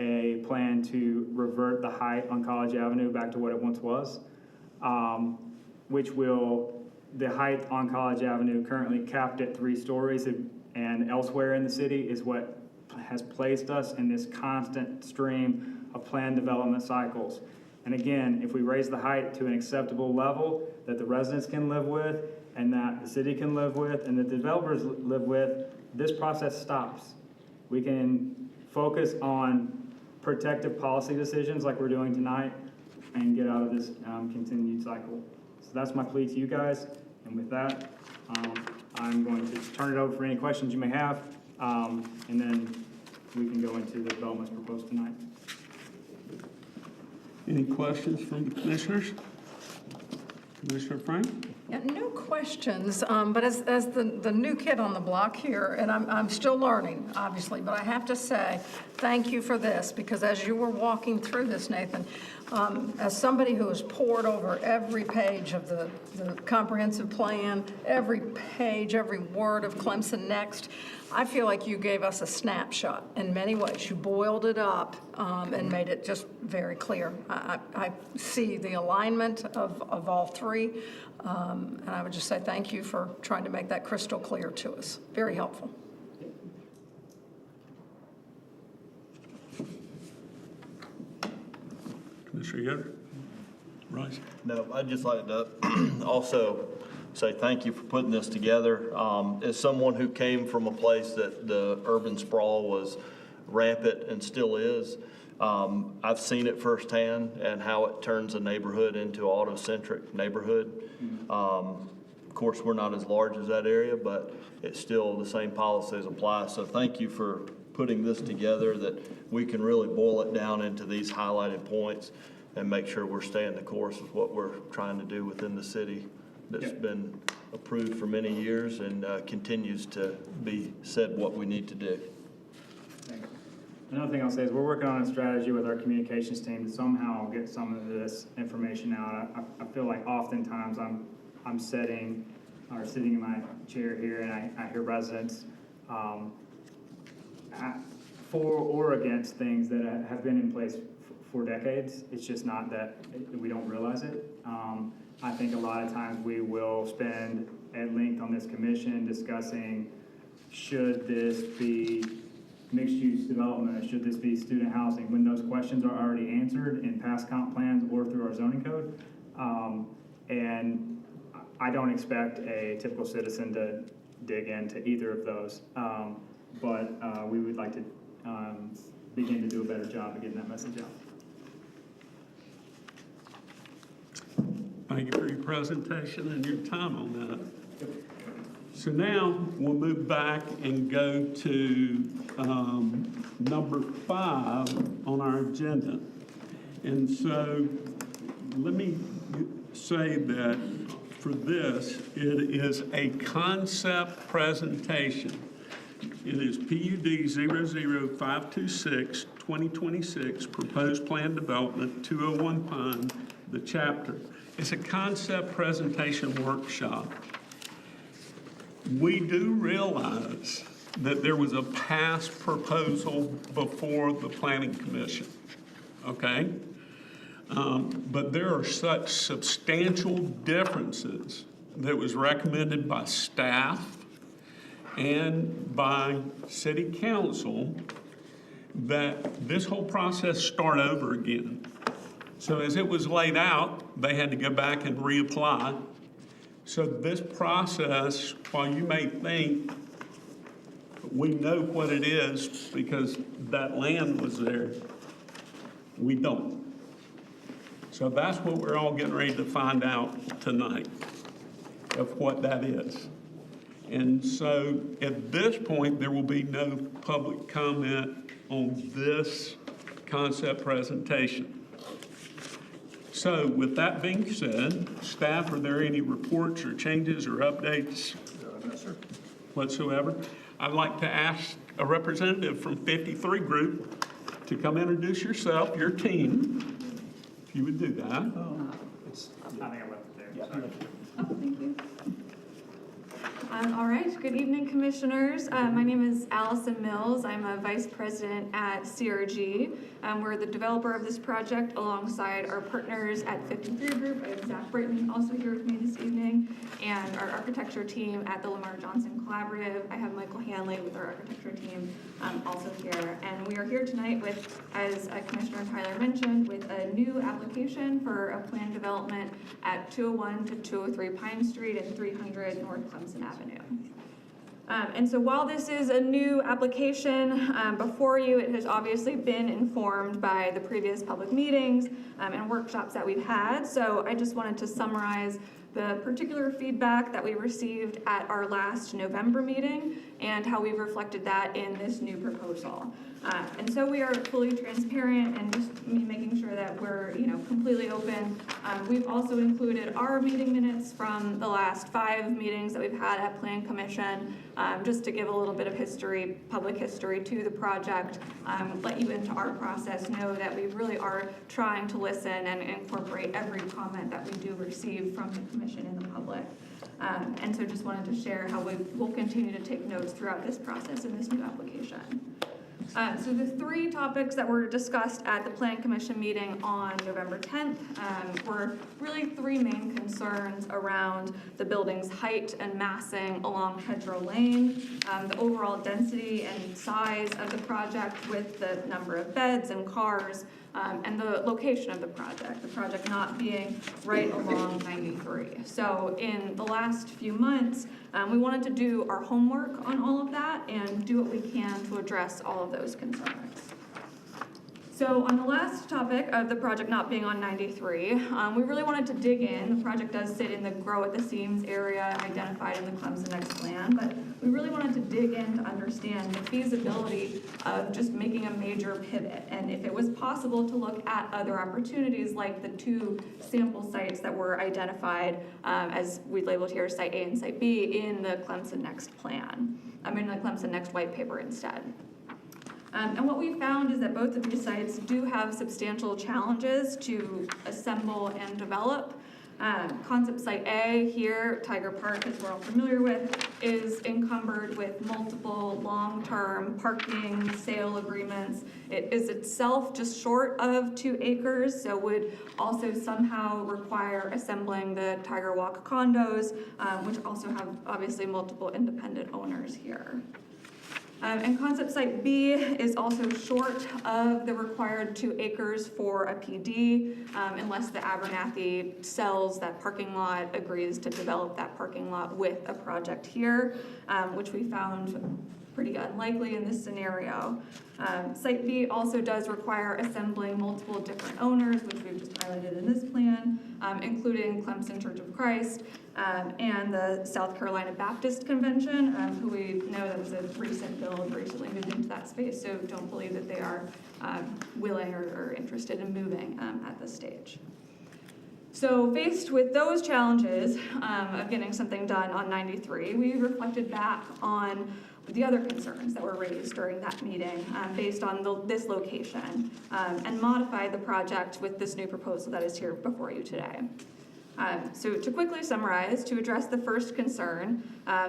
Speaker 7: a plan to revert the height on College Avenue back to what it once was, the height on College Avenue currently capped at 3 stories and elsewhere in the city is what has placed us in this constant stream of planned development cycles. And again, if we raise the height to an acceptable level that the residents can live with and that the city can live with and that the developers live with, this process stops. We can focus on protective policy decisions like we're doing tonight and get out of this continued cycle. So that's my plea to you guys. And with that, I'm going to turn it over for any questions you may have, and then we can go into the developments proposed tonight.
Speaker 1: Any questions from the commissioners? Commissioner Frank?
Speaker 20: Yeah, no questions, but as the new kid on the block here, and I'm still learning, obviously, but I have to say, thank you for this, because as you were walking through this, Nathan, as somebody who has pored over every page of the comprehensive plan, every page, every word of Clemson Next, I feel like you gave us a snapshot in many ways. You boiled it up and made it just very clear. I see the alignment of all three, and I would just say thank you for trying to make that crystal clear to us. Very helpful.
Speaker 1: Commissioner Yoder? Rice?
Speaker 17: No, I'd just like to also say thank you for putting this together. As someone who came from a place that the urban sprawl was rampant and still is, I've seen it firsthand and how it turns a neighborhood into an auto-centric neighborhood. Of course, we're not as large as that area, but it's still the same policies apply. So thank you for putting this together, that we can really boil it down into these highlighted points and make sure we're staying the course of what we're trying to do within the city that's been approved for many years and continues to be said what we need to do.
Speaker 7: Thanks. Another thing I'll say is we're working on a strategy with our communications team to somehow get some of this information out. I feel like oftentimes I'm sitting in my chair here and I hear residents for or against things that have been in place for decades. It's just not that we don't realize it. I think a lot of times we will spend at length on this commission discussing, should this be mixed-use development, should this be student housing, when those questions are already answered in past comp plans or through our zoning code. And I don't expect a typical citizen to dig into either of those, but we would like to begin to do a better job of getting that message out.
Speaker 1: Thank you for your presentation and your time on that. So now we'll move back and go to number 5 on our agenda. And so let me say that for this, it is a concept presentation. It is PUD 00526, 2026, Proposed Plan Development, 201 Pine, the chapter. It's a concept presentation workshop. We do realize that there was a past proposal before the Planning Commission, okay? But there are such substantial differences that was recommended by staff and by City Council that this whole process start over again. So as it was laid out, they had to go back and reapply. So this process, while you may think we know what it is because that land was there, we don't. So that's what we're all getting ready to find out tonight, of what that is. And so at this point, there will be no public comment on this concept presentation. So with that being said, staff, are there any reports or changes or updates whatsoever? I'd like to ask a representative from 53 Group to come introduce yourself, your team, if you would do that.
Speaker 7: I think I left it there. Sorry.
Speaker 21: Thank you. All right, good evening, commissioners. My name is Allison Mills. I'm a vice president at CRG. We're the developer of this project alongside our partners at 53 Group. I have Zach Britton also here with me this evening, and our architecture team at the Lamar Johnson Collaborative. I have Michael Hanley with our architecture team also here. And we are here tonight with, as Commissioner Tyler mentioned, with a new application for a planned development at 201 to 203 Pine Street and 300 North Clemson Avenue. And so while this is a new application before you, it has obviously been informed by the previous public meetings and workshops that we've had. So I just wanted to summarize the particular feedback that we received at our last November meeting and how we've reflected that in this new proposal. And so we are fully transparent and just making sure that we're, completely open. We've also included our meeting minutes from the last 5 meetings that we've had at Plan Commission, just to give a little bit of history, public history to the project, let you into our process, know that we really are trying to listen and incorporate every comment that we do receive from the commission and the public. And so just wanted to share how we will continue to take notes throughout this process in this new application. So the 3 topics that were discussed at the Plan Commission meeting on November 10th were really 3 main concerns around the building's height and massing along Hedgerow Lane, the overall density and size of the project with the number of beds and cars, and the location of the project not being right along 93. So in the last few months, we wanted to do our homework on all of that and do what we can to address all of those concerns. So on the last topic of the project not being on 93, we really wanted to dig in. The project does sit in the Grow at the Seams area identified in the Clemson Next plan, but we really wanted to dig in to understand the feasibility of just making a major pivot, and if it was possible to look at other opportunities like the 2 sample sites that were identified as we labeled here, Site A and Site B, in the Clemson Next plan. In the Clemson Next white paper instead. And what we found is that both of these sites do have substantial challenges to assemble and develop. Concept Site A here, Tiger Park, as we're all familiar with, is encumbered with multiple long-term parking sale agreements. It is itself just short of 2 acres, so would also somehow require assembling the Tiger Walk condos, which also have obviously multiple independent owners here. And Concept Site B is also short of the required 2 acres for a PD, unless the Abernathy sells that parking lot, agrees to develop that parking lot with a project here, which we found pretty unlikely in this scenario. Site B also does require assembling multiple different owners, which we've just highlighted in this plan, including Clemson Church of Christ, and the South Carolina Baptist Convention, who we know that was a recent build, recently moved into that space, so don't believe that they are willing or interested in moving at this stage. So faced with those challenges of getting something done on 93, we reflected back on the other concerns that were raised during that meeting based on this location and modified the project with this new proposal that is here before you today. So to quickly summarize, to address the first concern,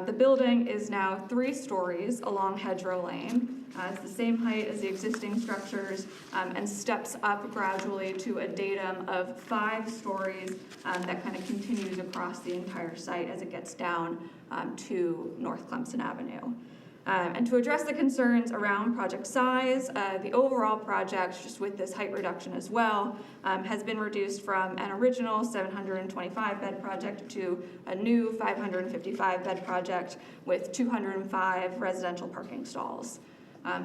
Speaker 21: the building is now 3 stories along Hedgerow Lane. It's the same height as the existing structures and steps up gradually to a datum of 5 stories that kind of continues across the entire site as it gets down to North Clemson Avenue. And to address the concerns around project size, the overall project, just with this height reduction as well, has been reduced from an original 725-bed project to a new 555-bed project with 205 residential parking stalls.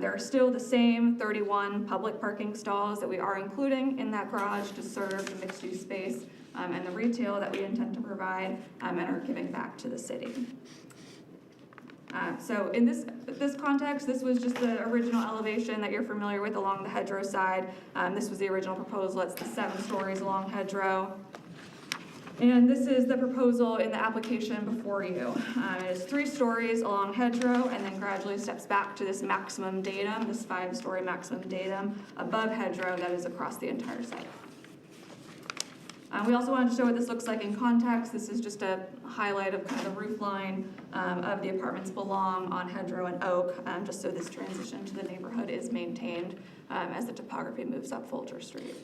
Speaker 21: There are still the same 31 public parking stalls that we are including in that garage to serve the mixed-use space and the retail that we intend to provide and are giving back to the city. So in this context, this was just the original elevation that you're familiar with along the Hedgerow side. This was the original proposal. It's the 7 stories along Hedgerow. And this is the proposal in the application before you. It is 3 stories along Hedgerow and then gradually steps back to this maximum datum, this 5-story maximum datum above Hedgerow that is across the entire site. We also wanted to show what this looks like in context. This is just a highlight of kind of the roof line of the apartments belong on Hedgerow and Oak, just so this transition to the neighborhood is maintained as the topography moves up Folger Street.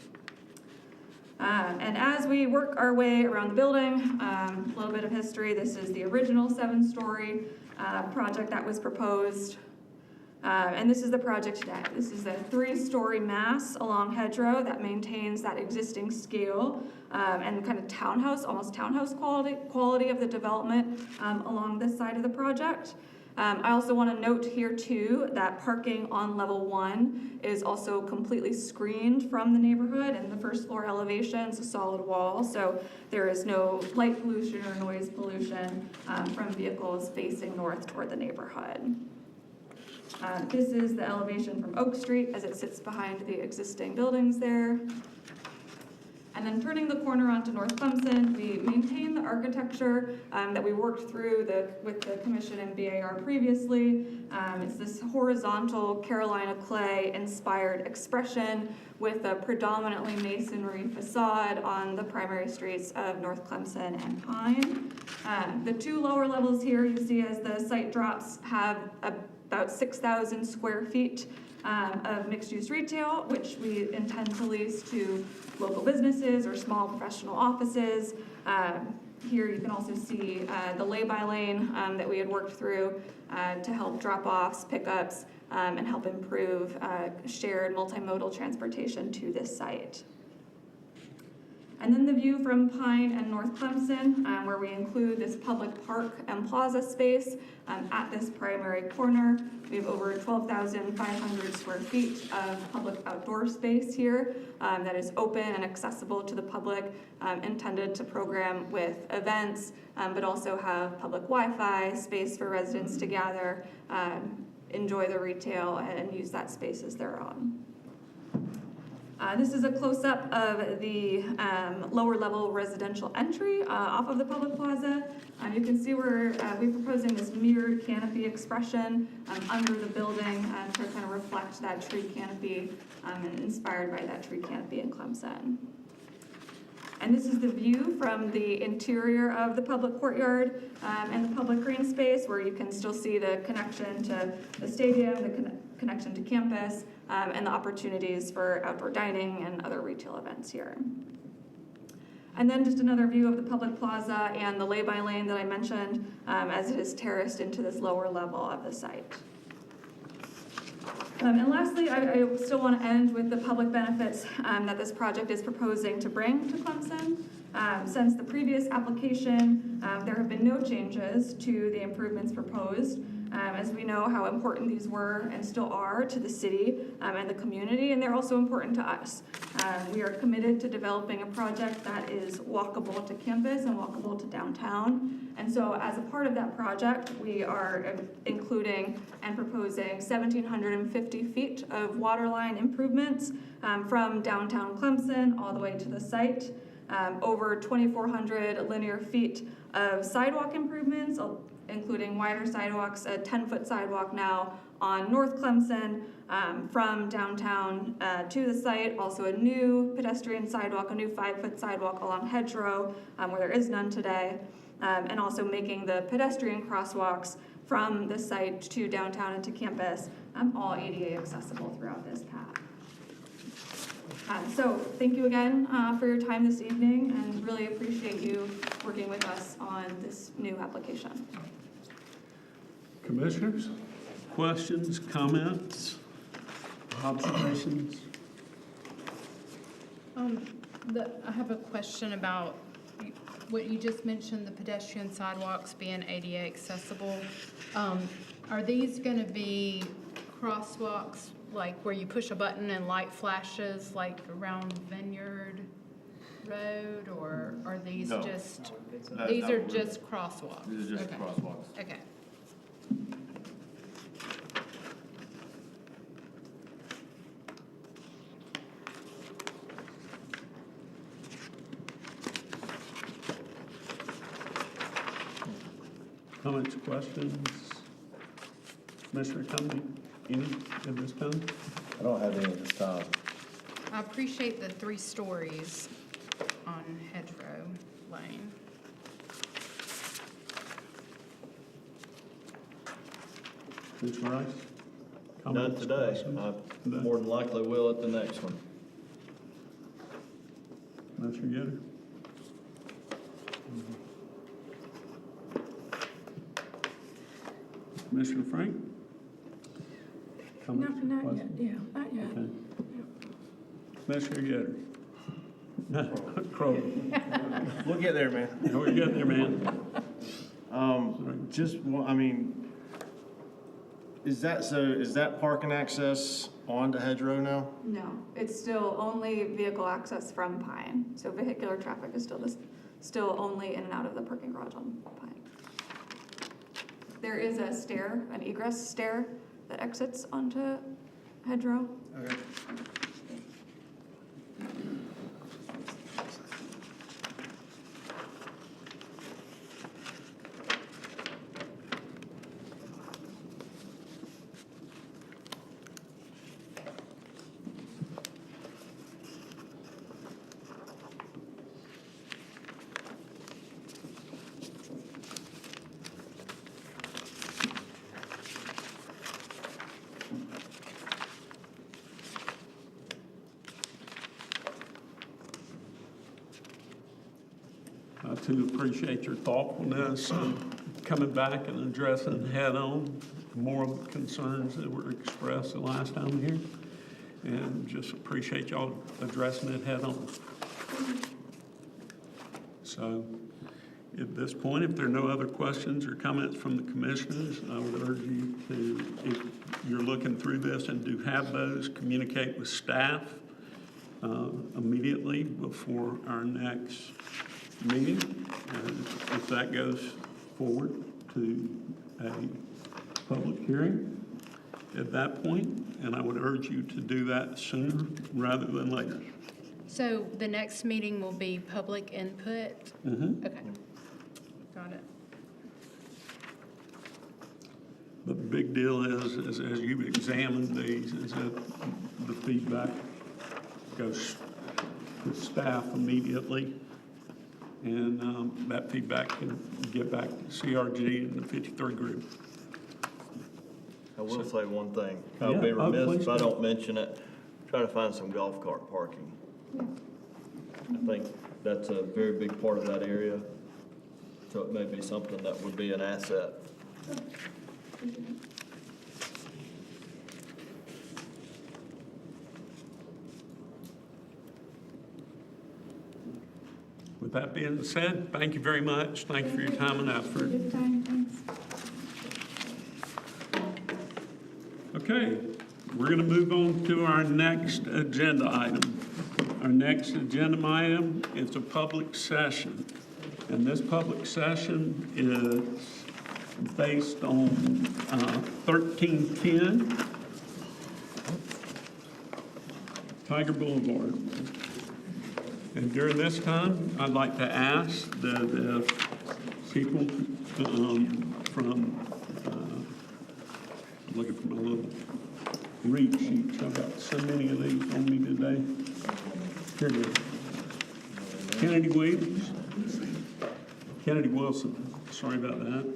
Speaker 21: And as we work our way around the building, a little bit of history. This is the original 7-story project that was proposed. And this is the project today. This is a 3-story mass along Hedgerow that maintains that existing scale and kind of townhouse, almost townhouse quality of the development along this side of the project. I also want to note here too that parking on level 1 is also completely screened from the neighborhood, and the first floor elevation is a solid wall, so there is no light pollution or noise pollution from vehicles facing north toward the neighborhood. This is the elevation from Oak Street as it sits behind the existing buildings there. And then turning the corner onto North Clemson, we maintain the architecture that we worked through with the Commission and BAR previously. It's this horizontal Carolina clay inspired expression with a predominantly masonry facade on the primary streets of North Clemson and Pine. The 2 lower levels here you see as the site drops have about 6,000 square feet of mixed-use retail, which we intend to lease to local businesses or small professional offices. Here you can also see the lay-by lane that we had worked through to help drop-offs, pickups, and help improve shared multimodal transportation to this site. And then the view from Pine and North Clemson, where we include this public park and plaza space at this primary corner. We have over 12,500 square feet of public outdoor space here that is open and accessible to the public, intended to program with events, but also have public Wi-Fi, space for residents to gather, enjoy the retail, and use that space as their own. This is a close-up of the lower level residential entry off of the public plaza. You can see where we're proposing this mirrored canopy expression under the building to kind of reflect that tree canopy and inspired by that tree canopy in Clemson. And this is the view from the interior of the public courtyard and the public green space, where you can still see the connection to the stadium, the connection to campus, and the opportunities for outdoor dining and other retail events here. And then just another view of the public plaza and the lay-by lane that I mentioned as it is terraced into this lower level of the site. And lastly, I still want to end with the public benefits that this project is proposing to bring to Clemson. Since the previous application, there have been no changes to the improvements proposed. As we know how important these were and still are to the city and the community, and they're also important to us. We are committed to developing a project that is walkable to campus and walkable to downtown. And so as a part of that project, we are including and proposing 1,750 feet of waterline improvements from downtown Clemson all the way to the site. Over 2,400 linear feet of sidewalk improvements, including wider sidewalks, a 10-foot sidewalk now on North Clemson from downtown to the site, also a new pedestrian sidewalk, a new 5-foot sidewalk along Hedgerow where there is none today, and also making the pedestrian crosswalks from the site to downtown and to campus all ADA accessible throughout this path. So thank you again for your time this evening, and really appreciate you working with us on this new application.
Speaker 1: Commissioners, questions, comments, observations?
Speaker 2: I have a question about what you just mentioned, the pedestrian sidewalks being ADA accessible. Are these going to be crosswalks like where you push a button and light flashes like around Vineyard Road, or are these just, these are just crosswalks?
Speaker 3: These are just crosswalks.
Speaker 2: Okay.
Speaker 1: Comments, questions? Commissioner Cummings, any at this time?
Speaker 10: I don't have any at this time.
Speaker 2: I appreciate the 3 stories on Hedgerow Lane.
Speaker 1: Mr. Rice?
Speaker 17: None
Speaker 1: Comments,
Speaker 17: today.
Speaker 1: questions?
Speaker 17: I more than likely will at the next one.
Speaker 1: Commissioner Getter? Commissioner Frank? Comments,
Speaker 20: Not yet,
Speaker 1: questions?
Speaker 20: yeah, not yet.
Speaker 1: Okay. Commissioner Getter? Crow.
Speaker 3: We'll get there, man.
Speaker 1: We're getting there, man.
Speaker 3: I mean, is that parking access onto Hedgerow now?
Speaker 21: No, it's still only vehicle access from Pine. So vehicular traffic is still only in and out of the parking garage on Pine. There is a stair, an egress stair that exits onto Hedgerow.
Speaker 3: Okay.
Speaker 1: I too appreciate your thoughtfulness and coming back and addressing head-on more of the concerns that were expressed the last time here. And just appreciate y'all addressing it head-on. So at this point, if there are no other questions or comments from the commissioners, I would urge you to, if you're looking through this and do have those, communicate with staff immediately before our next meeting. And if that goes forward to a public hearing at that point, and I would urge you to do that sooner rather than later.
Speaker 2: So the next meeting will be public input?
Speaker 1: Mm-hmm.
Speaker 2: Okay. Got it.
Speaker 1: But the big deal is as you examine these, is that the feedback goes to staff immediately, and that feedback can get back to CRG and the 53 group.
Speaker 17: I will say one thing.
Speaker 1: Yeah,
Speaker 17: I'll be remiss
Speaker 1: please
Speaker 17: if I
Speaker 1: do.
Speaker 17: don't mention it. Try to find some golf cart parking. I think that's a very big part of that area. So it may be something that would be an asset.
Speaker 1: With that being said, thank you very much. Thank you for your time and effort.
Speaker 21: Good time, thanks.
Speaker 1: Okay, we're going to move on to our next agenda item. Our next agenda item is a public session. And this public session is based on 1310 Tiger Boulevard. And during this time, I'd like to ask that people from, I'm looking for my little read sheets. I've got so many of these on me today. Here it is. Kennedy Williams. Kennedy Wilson. Sorry about that.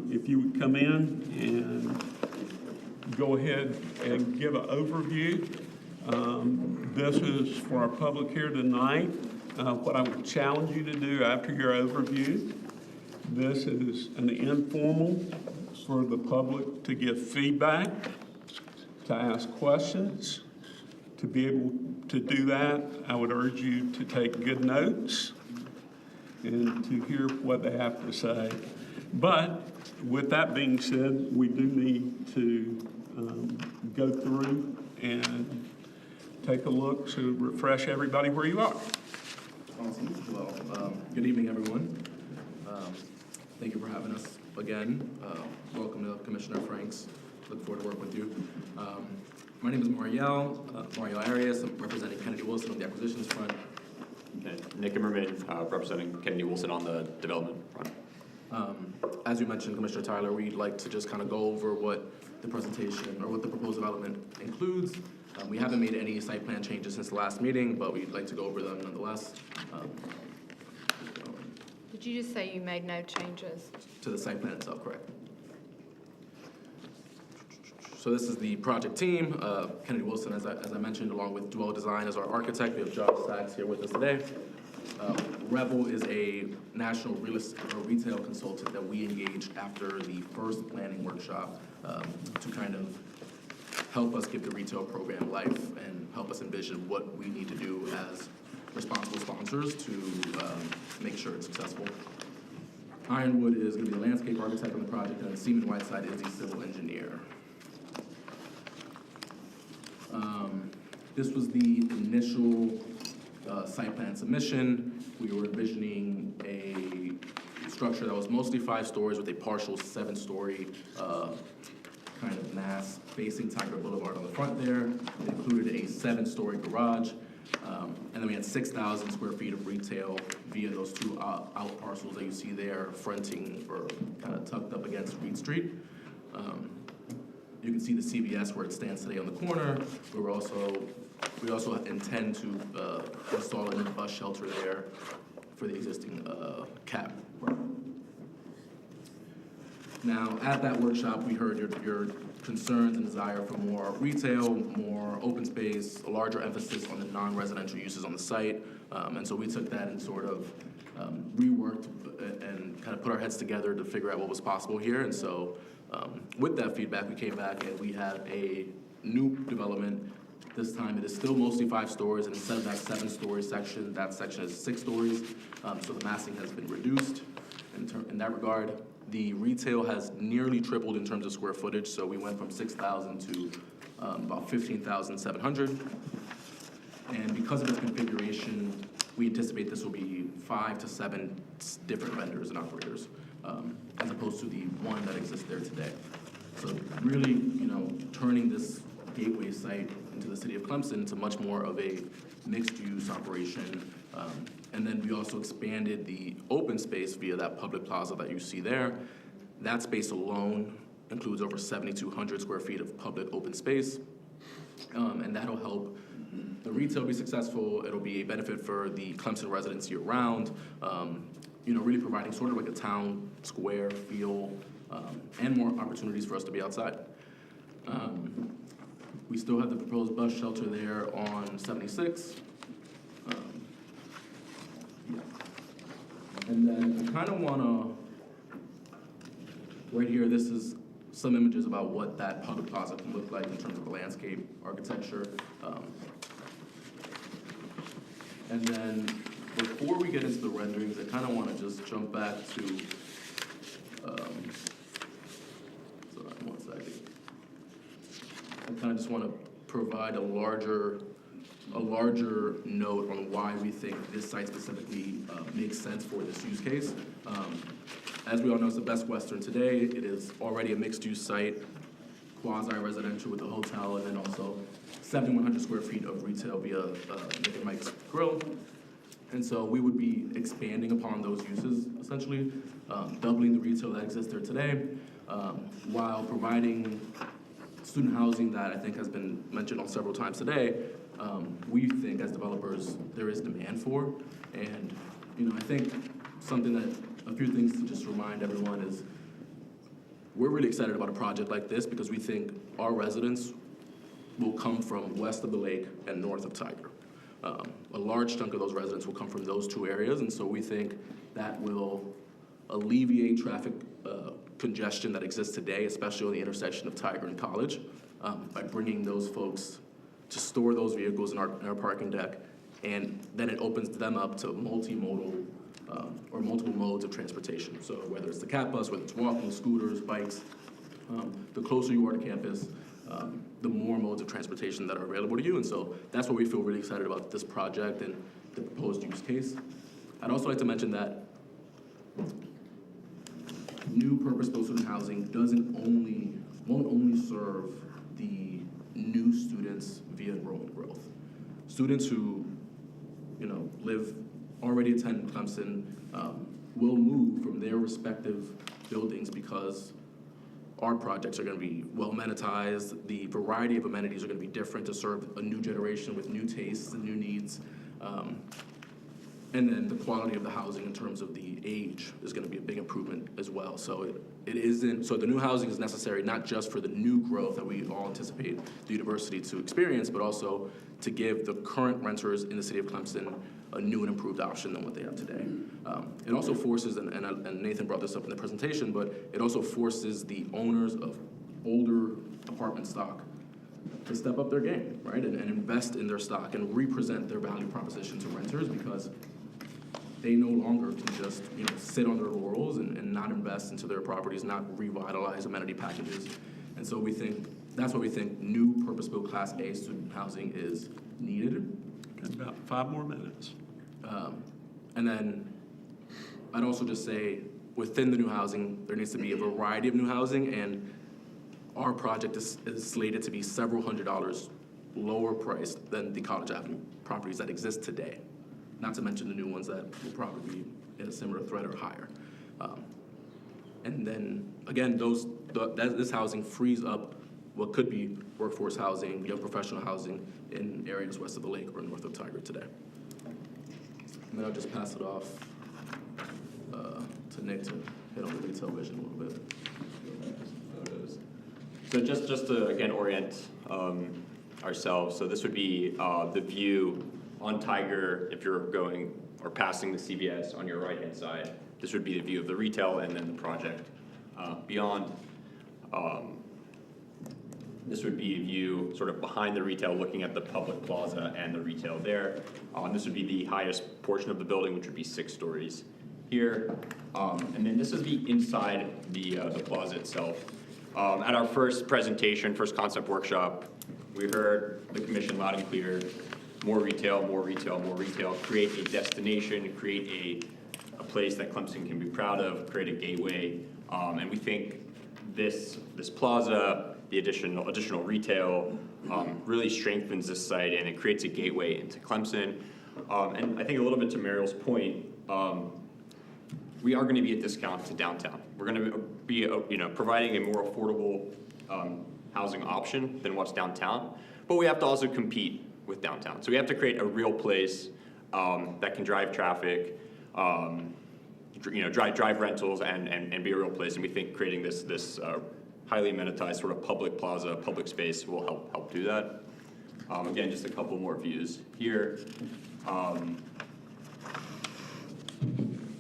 Speaker 1: If you would come in and go ahead and give an overview. This is for our public here tonight. What I would challenge you to do after your overview, this is an informal for the public to give feedback, to ask questions. To be able to do that, I would urge you to take good notes and to hear what they have to say. But with that being said, we do need to go through and take a look to refresh everybody where you are.
Speaker 8: Awesome. Well, good evening, everyone. Thank you for having us again. Welcome to Commissioner Franks. Look forward to working with you. My name is Mariel Arias. I'm representing Kennedy Wilson on the acquisitions front.
Speaker 22: And Nick Immerman, representing Kennedy Wilson on the development front.
Speaker 8: As you mentioned, Commissioner Tyler, we'd like to just kind of go over what the presentation or what the proposed development includes. We haven't made any site plan changes since the last meeting, but we'd like to go over them nonetheless.
Speaker 2: Did you just say you made no changes?
Speaker 8: To the site plan itself, correct. So this is the project team. Kennedy Wilson, as I mentioned, along with Dwell Design as our architect. We have Josh Sachs here with us today. Revel is a national retail consultant that we engaged after the first planning workshop to kind of help us give the retail program life and help us envision what we need to do as responsible sponsors to make sure it's successful. Ironwood is going to be the landscape architect on the project, and Seaman Whiteside is the civil engineer. This was the initial site plan submission. We were envisioning a structure that was mostly 5 stories with a partial 7-story kind of mass facing Tiger Boulevard on the front there. It included a 7-story garage. And then we had 6,000 square feet of retail via those 2 out parcels that you see there, fronting or kind of tucked up against Reed Street. You can see the CVS where it stands today on the corner. We also intend to install a new bus shelter there for the existing cab. Now, at that workshop, we heard your concerns and desire for more retail, more open space, a larger emphasis on the non-residential uses on the site. And so we took that and sort of reworked and kind of put our heads together to figure out what was possible here. And so with that feedback, we came back and we have a new development This time it is still mostly 5 stories, and instead of that 7-story section, that section is 6 stories. So the massing has been reduced in that regard. The retail has nearly tripled in terms of square footage, so we went from 6,000 to about 15,700. And because of its configuration, we anticipate this will be 5 to 7 different vendors and operators, as opposed to the one that exists there today. So really, turning this gateway site into the city of Clemson into much more of a mixed-use operation. And then we also expanded the open space via that public plaza that you see there. That space alone includes over 7,200 square feet of public open space. And that'll help the retail be successful. It'll be a benefit for the Clemson residents year-round. Really providing sort of like a town square feel, and more opportunities for us to be outside. We still have the proposed bus shelter there on 76. And then I kind of want to, right here, this is some images about what that public plaza can look like in terms of landscape architecture. And then before we get into the renderings, I kind of want to just jump back to, sorry, 1 second. I kind of just want to provide a larger note on why we think this site specifically makes sense for this use case. As we all know, it's the Best Western today. It is already a mixed-use site, quasi-residential with a hotel, and then also 7,100 square feet of retail via Nick and Mike's Grill. And so we would be expanding upon those uses, essentially, doubling the retail that exists there today, while providing student housing that I think has been mentioned on several times today. We think as developers there is demand for, and I think a few things to just remind everyone is we're really excited about a project like this because we think our residents will come from west of the lake and north of Tiger. A large chunk of those residents will come from those 2 areas, and so we think that will alleviate traffic congestion that exists today, especially on the intersection of Tiger and College, by bringing those folks to store those vehicles in our parking deck, and then it opens them up to multimodal or multiple modes of transportation. So whether it's the cat bus, whether it's walking, scooters, bikes, the closer you are to campus, the more modes of transportation that are available to you. And so that's why we feel really excited about this project and the proposed use case. I'd also like to mention that new purpose-built student housing won't only serve the new students via enrollment growth. Students who, already attend Clemson will move from their respective buildings because our projects are going to be well amenitized. The variety of amenities are going to be different to serve a new generation with new tastes and new needs. And then the quality of the housing in terms of the age is going to be a big improvement as well. So so the new housing is necessary not just for the new growth that we all anticipate the university to experience, but also to give the current renters in the city of Clemson a new and improved option than what they have today. It also forces, and Nathan brought this up in the presentation, but it also forces the owners of older apartment stock to step up their game, right, and invest in their stock and represent their value proposition to renters, because they no longer can just sit on their laurels and not invest into their properties, not revitalize amenity packages. And so that's why we think new purpose-built Class A student housing is needed.
Speaker 1: Got about 5 more minutes.
Speaker 8: And then I'd also just say within the new housing, there needs to be a variety of new housing, and our project is slated to be several $100s lower priced than the College Avenue properties that exist today. Not to mention the new ones that will probably be at a similar threat or higher. And then, again, this housing frees up what could be workforce housing, young professional housing in areas west of the lake or north of Tiger today. And then I'll just pass it off to Nick to hit on the retail vision a little bit.
Speaker 22: So just to, again, orient ourselves, so this would be the view on Tiger if you're going or passing the CVS on your right-hand side. This would be the view of the retail and then the project. Beyond This would be a view sort of behind the retail, looking at the public plaza and the retail there. This would be the highest portion of the building, which would be 6 stories here. And then this is the inside the plaza itself. At our first presentation, first concept workshop, we heard the commission loud and clear, more retail, more retail, more retail, create a destination, create a place that Clemson can be proud of, create a gateway. And we think this plaza, the additional retail, really strengthens this site, and it creates a gateway into Clemson. And I think a little bit to Mariel's point, we are going to be a discount to downtown. We're going to be, providing a more affordable housing option than what's downtown, but we have to also compete with downtown. So we have to create a real place that can drive traffic, drive rentals, and be a real place. And we think creating this highly amenitized sort of public plaza, public space will help do that. Again, just a couple more views here.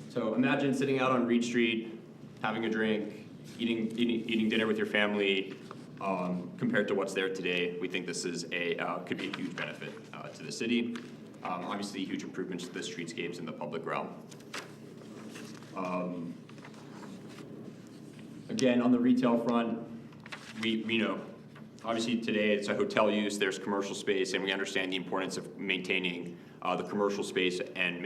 Speaker 22: So imagine sitting out on Reed Street, having a drink, eating dinner with your family. Compared to what's there today, we think this is could be a huge benefit to the city. Obviously, huge improvements to the streetscapes in the public realm. Again, on the retail front, we obviously today it's a hotel use, there's commercial space, and we understand the importance of maintaining the commercial space and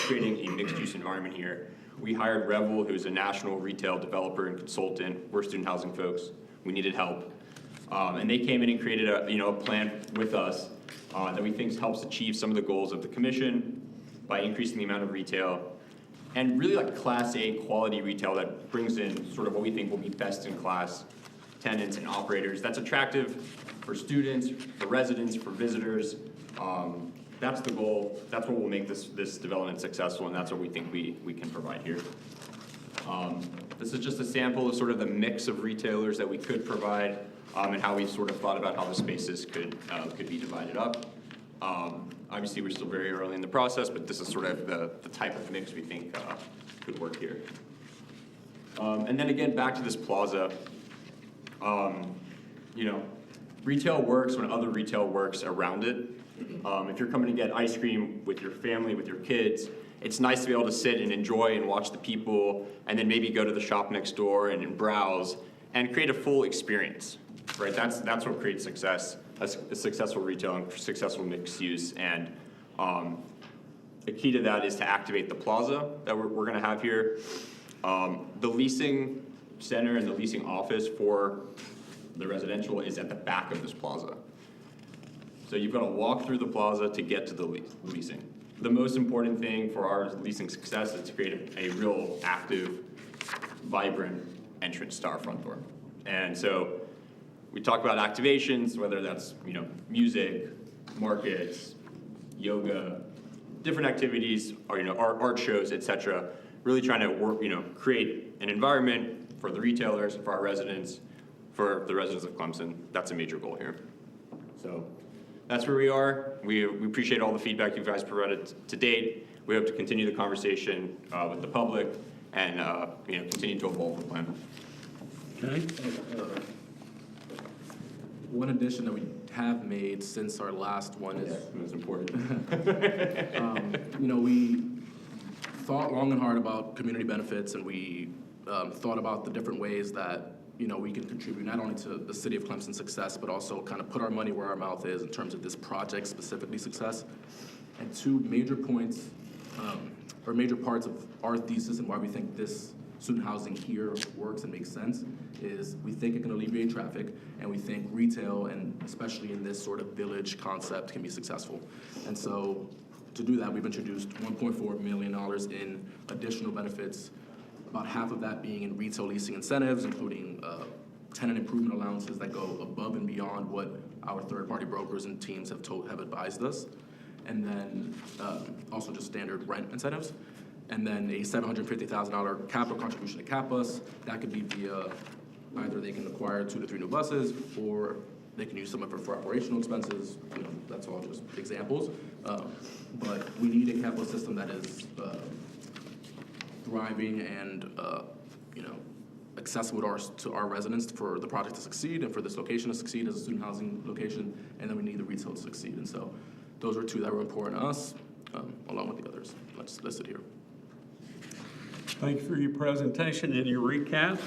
Speaker 22: creating a mixed-use environment here. We hired Revel, who's a national retail developer and consultant. We're student housing folks. We needed help, and they came in and created a plan with us that we think helps achieve some of the goals of the commission by increasing the amount of retail, and really like Class A quality retail that brings in sort of what we think will be best in class tenants and operators. That's attractive for students, for residents, for visitors. That's the goal. That's what will make this development successful, and that's what we think we can provide here. This is just a sample of sort of the mix of retailers that we could provide, and how we've sort of thought about how the spaces could be divided up. Obviously, we're still very early in the process, but this is sort of the type of mix we think could work here. And then again, back to this plaza. Retail works when other retail works around it. If you're coming to get ice cream with your family, with your kids, it's nice to be able to sit and enjoy and watch the people, and then maybe go to the shop next door and browse and create a full experience, right? That's what creates success, a successful retail and successful mixed use. And the key to that is to activate the plaza that we're going to have here. The leasing center and the leasing office for the residential is at the back of this plaza. So you've got to walk through the plaza to get to the leasing. The most important thing for our leasing success is to create a real active, vibrant entrance to our front door. And so we talk about activations, whether that's music, markets, yoga, different activities, or art shows, etc. Really trying to work, create an environment for the retailers, for our residents, for the residents of Clemson. That's a major goal here. So that's where we are. We appreciate all the feedback you guys provided to date. We hope to continue the conversation with the public and continue to evolve the plan.
Speaker 1: Okay.
Speaker 8: One addition that we have made since our last one is
Speaker 22: that's important.
Speaker 8: We thought long and hard about community benefits, and we thought about the different ways that we can contribute not only to the city of Clemson's success, but also kind of put our money where our mouth is in terms of this project specifically success. And two major points, or major parts of our thesis and why we think this student housing here works and makes sense is we think it can alleviate traffic, and we think retail, and especially in this sort of village concept, can be successful. And so to do that, we've introduced $1.4 million in additional benefits, about half of that being in retail leasing incentives, including tenant improvement allowances that go above and beyond what our third-party brokers and teams have advised us, and then also just standard rent incentives, and then a $750,000 capital contribution to CAPUS. That could be via either they can acquire 2 to 3 new buses, or they can use some of it for operational expenses. That's all just examples. But we need a capital system that is thriving and accessible to our residents for the project to succeed and for this location to succeed as a student housing location, and then we need the retail to succeed. And so those were two that were important to us, along with the others listed here.
Speaker 1: Thank you for your presentation and your recap.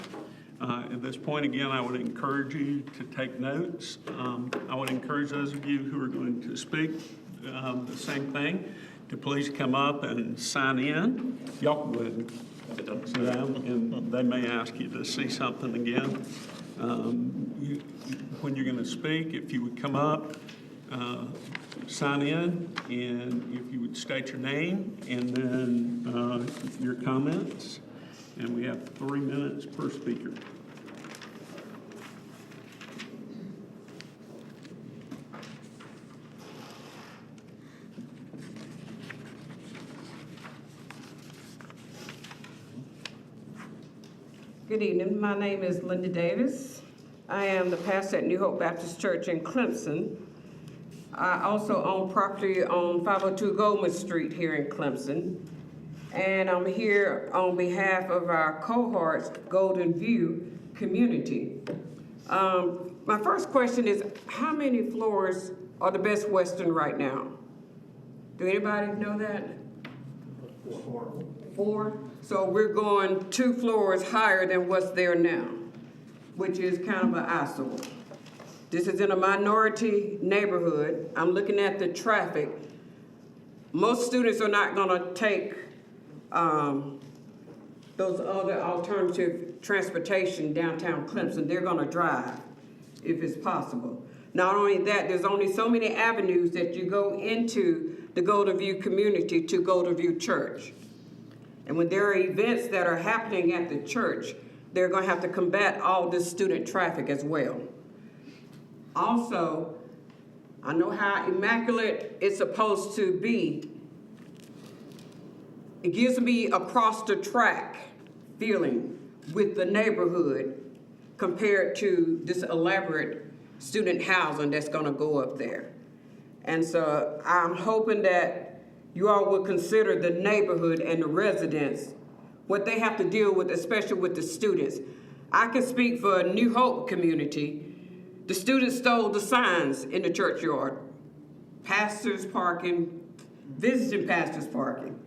Speaker 1: At this point, again, I would encourage you to take notes. I would encourage those of you who are going to speak the same thing to please come up and sign in. Y'all can go ahead and sit down, and they may ask you to see something again. When you're going to speak, if you would come up, sign in, and if you would state your name and then your comments. And we have 3 minutes per speaker.
Speaker 11: Good evening. My name is Linda Davis. I am the pastor at New Hope Baptist Church in Clemson. I also own property on 502 Goldman Street here in Clemson. And I'm here on behalf of our cohorts, Golden View community. My first question is, how many floors are the Best Western right now? Do anybody know that? 4. So we're going 2 floors higher than what's there now, which is kind of an eyesore. This is in a minority neighborhood. I'm looking at the traffic. Most students are not gonna take those other alternative transportation downtown Clemson. They're gonna drive if it's possible. Not only that, there's only so many avenues that you go into the Golden View community to Golden View Church. And when there are events that are happening at the church, they're gonna have to combat all this student traffic as well. Also, I know how immaculate it's supposed to be. It gives me across the track feeling with the neighborhood compared to this elaborate student housing that's gonna go up there. And so I'm hoping that you all will consider the neighborhood and the residents, what they have to deal with, especially with the students. I can speak for a New Hope community. The students stole the signs in the churchyard. Pastors parking, visiting pastors parking.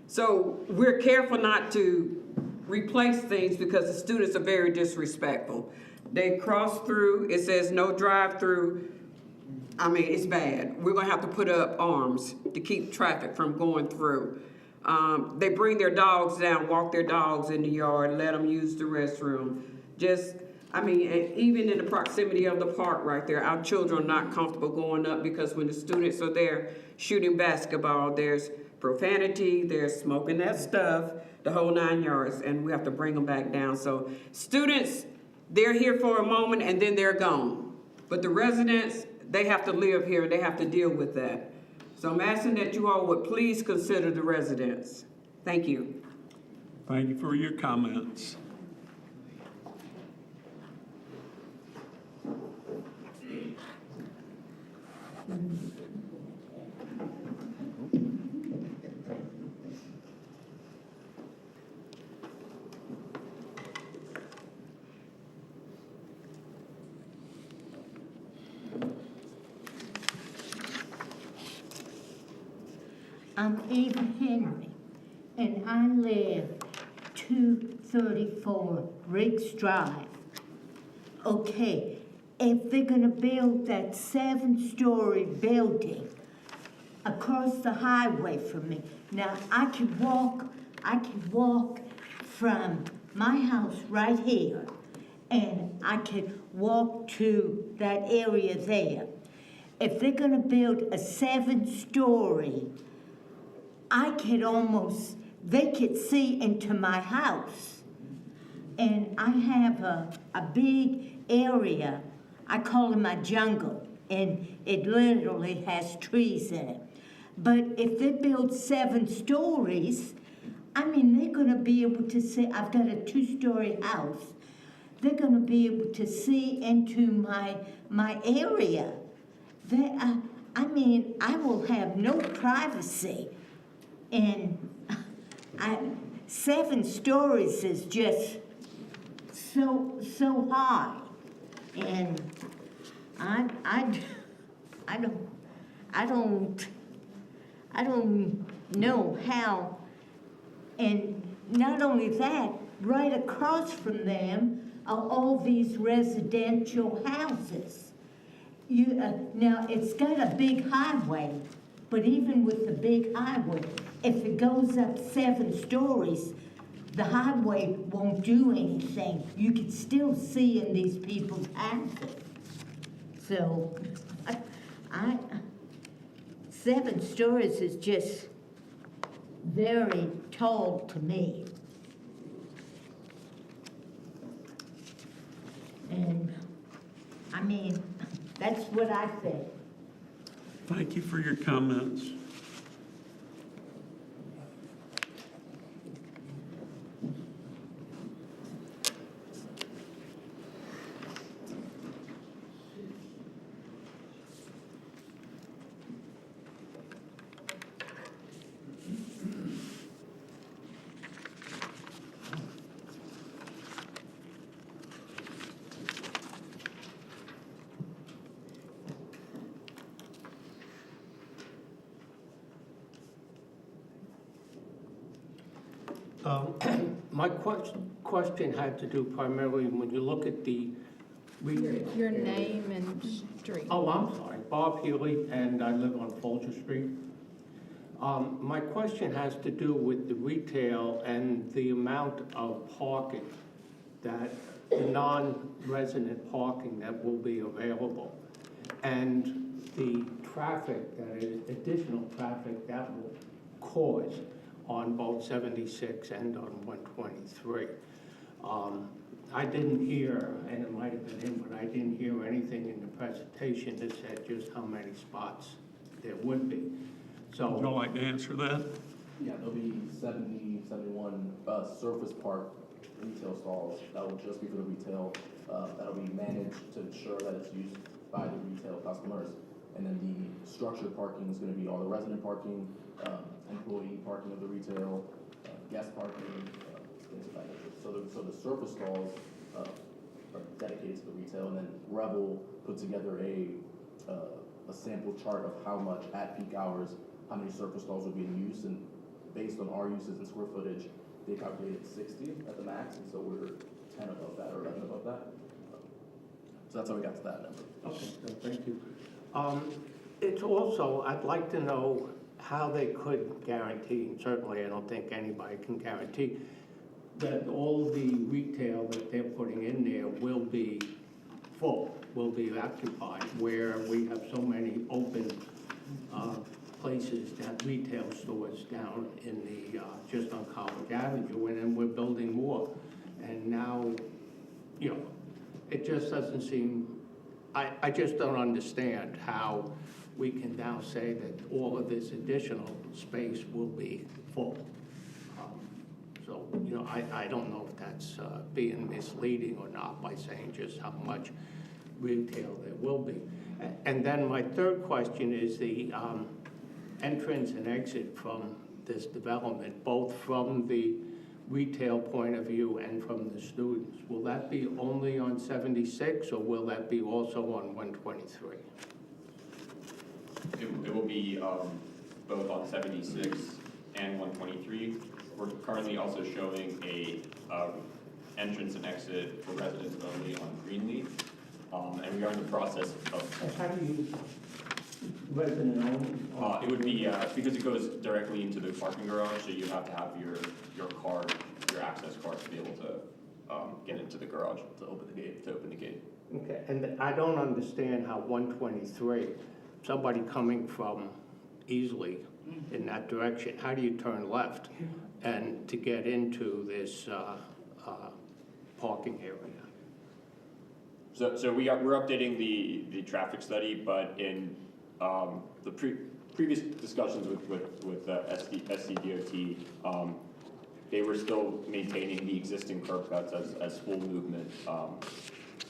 Speaker 11: So we're careful not to replace things because the students are very disrespectful. They cross through, it says no drive-through. I mean, it's bad. We're gonna have to put up arms to keep traffic from going through. They bring their dogs down, walk their dogs in the yard, let them use the restroom. Even in the proximity of the park right there, our children are not comfortable going up because when the students are there shooting basketball, there's profanity, there's smoking that stuff, the whole 9 yards, and we have to bring them back down. So students, they're here for a moment and then they're gone. But the residents, they have to live here, they have to deal with that. So I'm asking that you all would please consider the residents. Thank you.
Speaker 1: Thank you for your comments.
Speaker 13: I'm Eva Henry, and I live 234 Riggs Drive. Okay, if they're gonna build that 7-story building across the highway from me, now I can walk from my house right here, and I can walk to that area there. If they're gonna build a 7-story, they could see into my house. And I have a big area, I call it my jungle, and it literally has trees in it. But if they build 7 stories, they're gonna be able to see, I've got a 2-story house. They're gonna be able to see into my area. I will have no privacy. And 7 stories is just so high. And I don't know how. And not only that, right across from them are all these residential houses. Now, it's got a big highway, but even with the big highway, if it goes up 7 stories, the highway won't do anything. You can still see in these people's houses. So, 7 stories is just very tall to me. And, I mean, that's what I think.
Speaker 1: Thank you for your comments.
Speaker 4: My question had to do primarily when you look at the retail.
Speaker 2: Your name and street.
Speaker 4: Oh, I'm sorry, Bob Healy, and I live on Folger Street. My question has to do with the retail and the amount of parking that, the non-resident parking that will be available, and the traffic, that is additional traffic that will cause on both 76 and on 123. I didn't hear, and it might have been him, but I didn't hear anything in the presentation that said just how many spots there would be. So,
Speaker 1: Would you like to answer that?
Speaker 8: Yeah, there'll be 70, 71 surface park retail stalls that will just be for the retail. That'll be managed to ensure that it's used by the retail customers. And then the structured parking is going to be all the resident parking, employee parking of the retail, guest parking, things of that nature. So the surface stalls are dedicated to the retail, and then Rebel put together a sample chart of how much at peak hours, how many surface stalls will be in use, and based on our uses and square footage, they calculated 60 at the max, and so we're 10 above that or 11 above that. So that's how we got to that number.
Speaker 4: okay, so thank you. It's also, I'd like to know how they could guarantee, and certainly I don't think anybody can guarantee, that all the retail that they're putting in there will be full, will be occupied, where we have so many open places that retail stores down in the, just on College Avenue, and then we're building more. And now, you know, it just doesn't seem, I just don't understand how we can now say that all of this additional space will be full. So, you know, I don't know if that's being misleading or not by saying just how much retail there will be. And then my third question is the entrance and exit from this development, both from the retail point of view and from the students. Will that be only on 76, or will that be also on 123?
Speaker 22: It will be both on 76 and 123. We're currently also showing a entrance and exit for residents only on Greenleaf. And we are in the process of...
Speaker 4: How do you resident only?
Speaker 22: It would be, because it goes directly into the parking garage, so you have to have your card, your access card to be able to get into the garage, to open the gate.
Speaker 4: Okay, and I don't understand how 123, somebody coming from easily in that direction, how do you turn left and to get into this parking area?
Speaker 22: So we're updating the traffic study, but in the previous discussions with SCDOT, they were still maintaining the existing curb cuts as full movement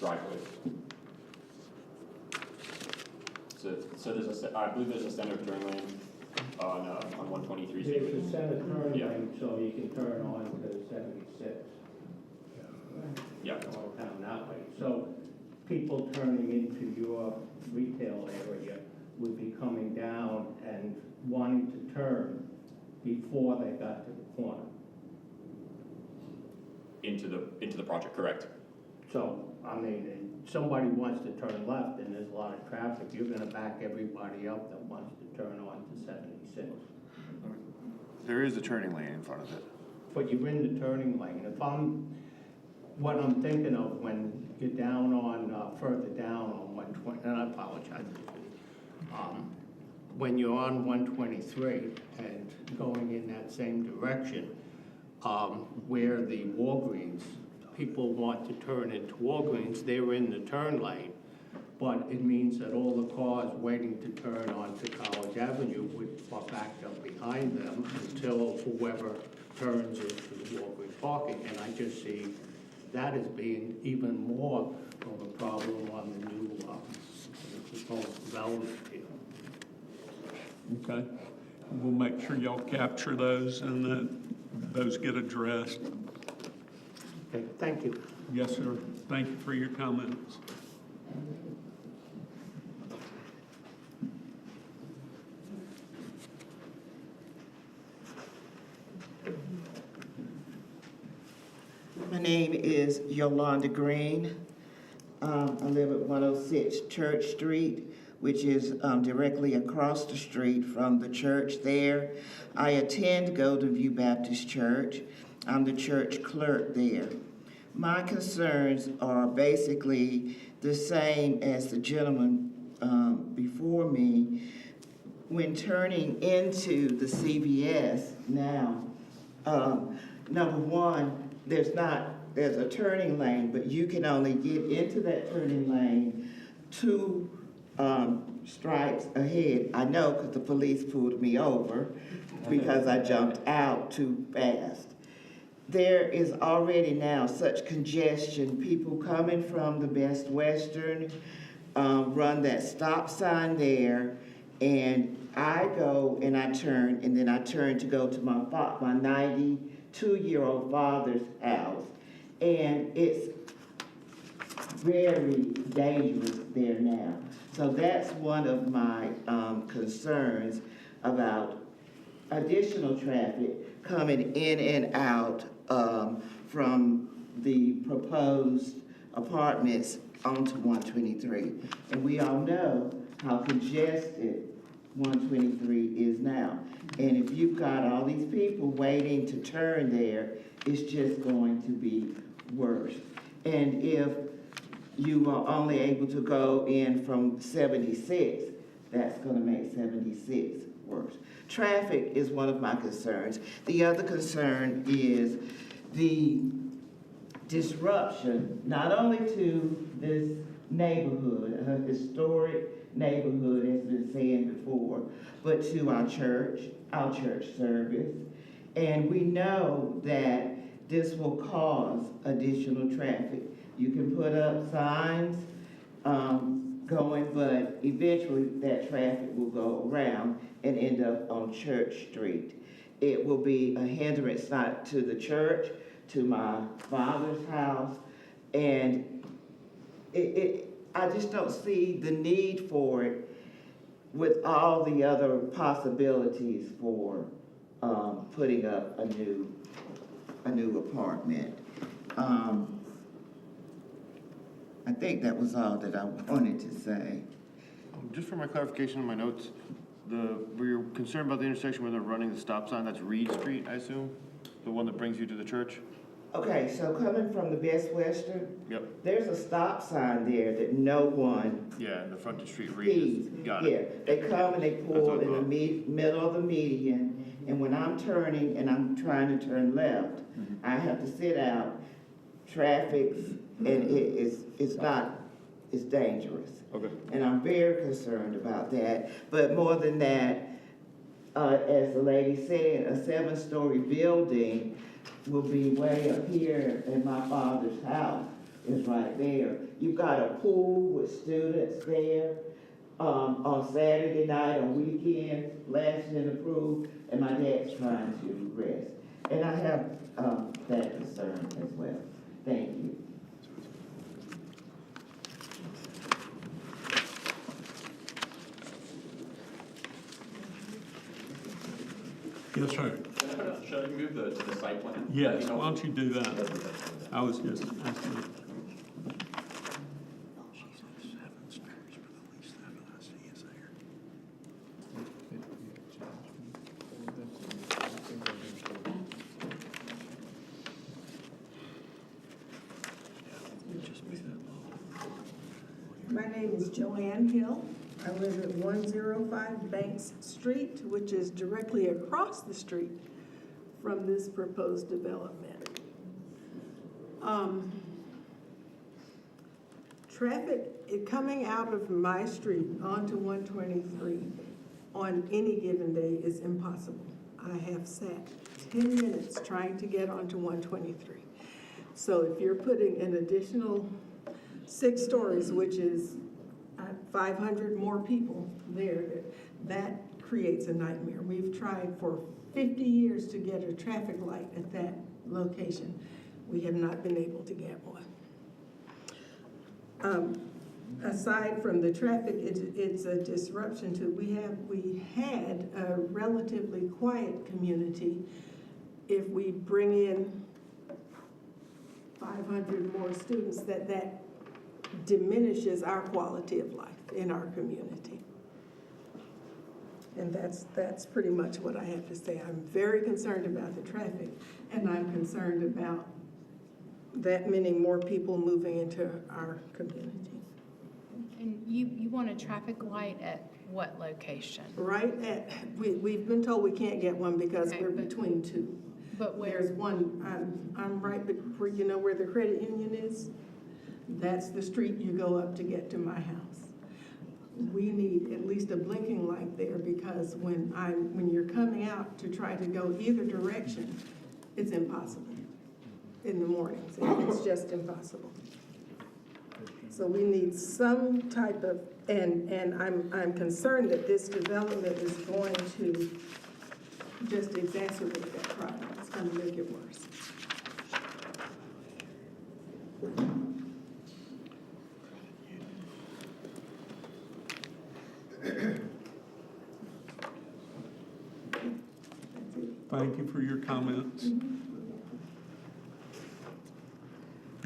Speaker 22: driveways. So there's I believe there's a center turn lane on 123.
Speaker 4: There's a center turn lane, so you can turn on to 76.
Speaker 22: Yeah.
Speaker 4: All down that way. So people turning into your retail area would be coming down and wanting to turn before they got to the corner.
Speaker 22: Into the project, correct.
Speaker 4: So, I mean, if somebody wants to turn left and there's a lot of traffic, you're gonna back everybody up that wants to turn on to 76.
Speaker 6: There is a turning lane in front of it.
Speaker 4: But you're in the turning lane. What I'm thinking of when you're down on, further down on 120, and I apologize, when you're on 123 and going in that same direction, where the Walgreens, people want to turn into Walgreens, they're in the turn lane, but it means that all the cars waiting to turn onto College Avenue are backed up behind them until whoever turns into the Walgreens parking, and I just see that as being even more of a problem on the new proposed development here.
Speaker 1: Okay. We'll make sure y'all capture those and that those get addressed.
Speaker 4: Okay, thank you.
Speaker 1: Yes, sir. Thank you for your comments.
Speaker 14: My name is Yolanda Green. I live at 106 Church Street, which is directly across the street from the church there. I attend Golden View Baptist Church. I'm the church clerk there. My concerns are basically the same as the gentleman before me. When turning into the CVS now, number one, there's a turning lane, but you can only get into that turning lane 2 stripes ahead. I know because the police pulled me over because I jumped out too fast. There is already now such congestion. People coming from the Best Western run that stop sign there, and I go and I turn, and then I turn to go to my 92-year-old father's house, and it's very dangerous there now. So that's one of my concerns about additional traffic coming in and out from the proposed apartments onto 123. And we all know how congested 123 is now. And if you've got all these people waiting to turn there, it's just going to be worse. And if you are only able to go in from 76, that's going to make 76 worse. Traffic is one of my concerns. The other concern is the disruption, not only to this neighborhood, a historic neighborhood, as been said before, but to our church service. And we know that this will cause additional traffic. You can put up signs going, but eventually that traffic will go around and end up on Church Street. It will be a hindrance not to the church, to my father's house, and I just don't see the need for it with all the other possibilities for putting up a new apartment. I think that was all that I wanted to say.
Speaker 6: Just for my clarification in my notes, were you concerned about the intersection where they're running the stop sign? That's Reed Street, I assume? The one that brings you to the church?
Speaker 14: Okay, so coming from the Best Western,
Speaker 6: Yep.
Speaker 14: there's a stop sign there that no one
Speaker 6: Yeah, in the frontage street,
Speaker 14: sees.
Speaker 6: Reed. Got it.
Speaker 14: Yeah, they come and they
Speaker 6: That's
Speaker 14: pull
Speaker 6: what I
Speaker 14: in the
Speaker 6: thought.
Speaker 14: middle of the median, and when I'm turning and I'm trying to turn left,
Speaker 6: Mm-hmm.
Speaker 14: I have to sit out, traffic's, and it's dangerous.
Speaker 6: Okay.
Speaker 14: And I'm very concerned about that. But more than that, as the lady said, a 7-story building will be way up here, and my father's house is right there. You've got a pool with students there on Saturday night, on weekends, flashing in the pool, and my dad's trying to rest. And I have that concern as well. Thank you.
Speaker 22: to the site plan?
Speaker 1: Yes, why don't you do that? I was just asking.
Speaker 15: My name is Joanne Hill. I live at 105 Banks Street, which is directly across the street from this proposed development. Traffic coming out of my street onto 123 on any given day is impossible. I have sat 10 minutes trying to get onto 123. So if you're putting an additional 6 stories, which is 500 more people there, that creates a nightmare. We've tried for 50 years to get a traffic light at that location. We have not been able to get one. Aside from the traffic, it's a disruption to, we had a relatively quiet community. If we bring in 500 more students, that diminishes our quality of life in our community. And that's pretty much what I have to say. I'm very concerned about the traffic, and I'm concerned about that many more people moving into our community.
Speaker 2: And you want a traffic light at what location?
Speaker 15: Right at, we've been told we can't get one because we're between two.
Speaker 2: But where?
Speaker 15: There's one, I'm right where, you know where the credit union is? That's the street you go up to get to my house. We need at least a blinking light there because when you're coming out to try to go either direction, it's impossible in the mornings. It's just impossible. So we need some type of, and I'm concerned that this development is going to just exacerbate that problem. It's going to make it worse.
Speaker 1: Thank you for your comments.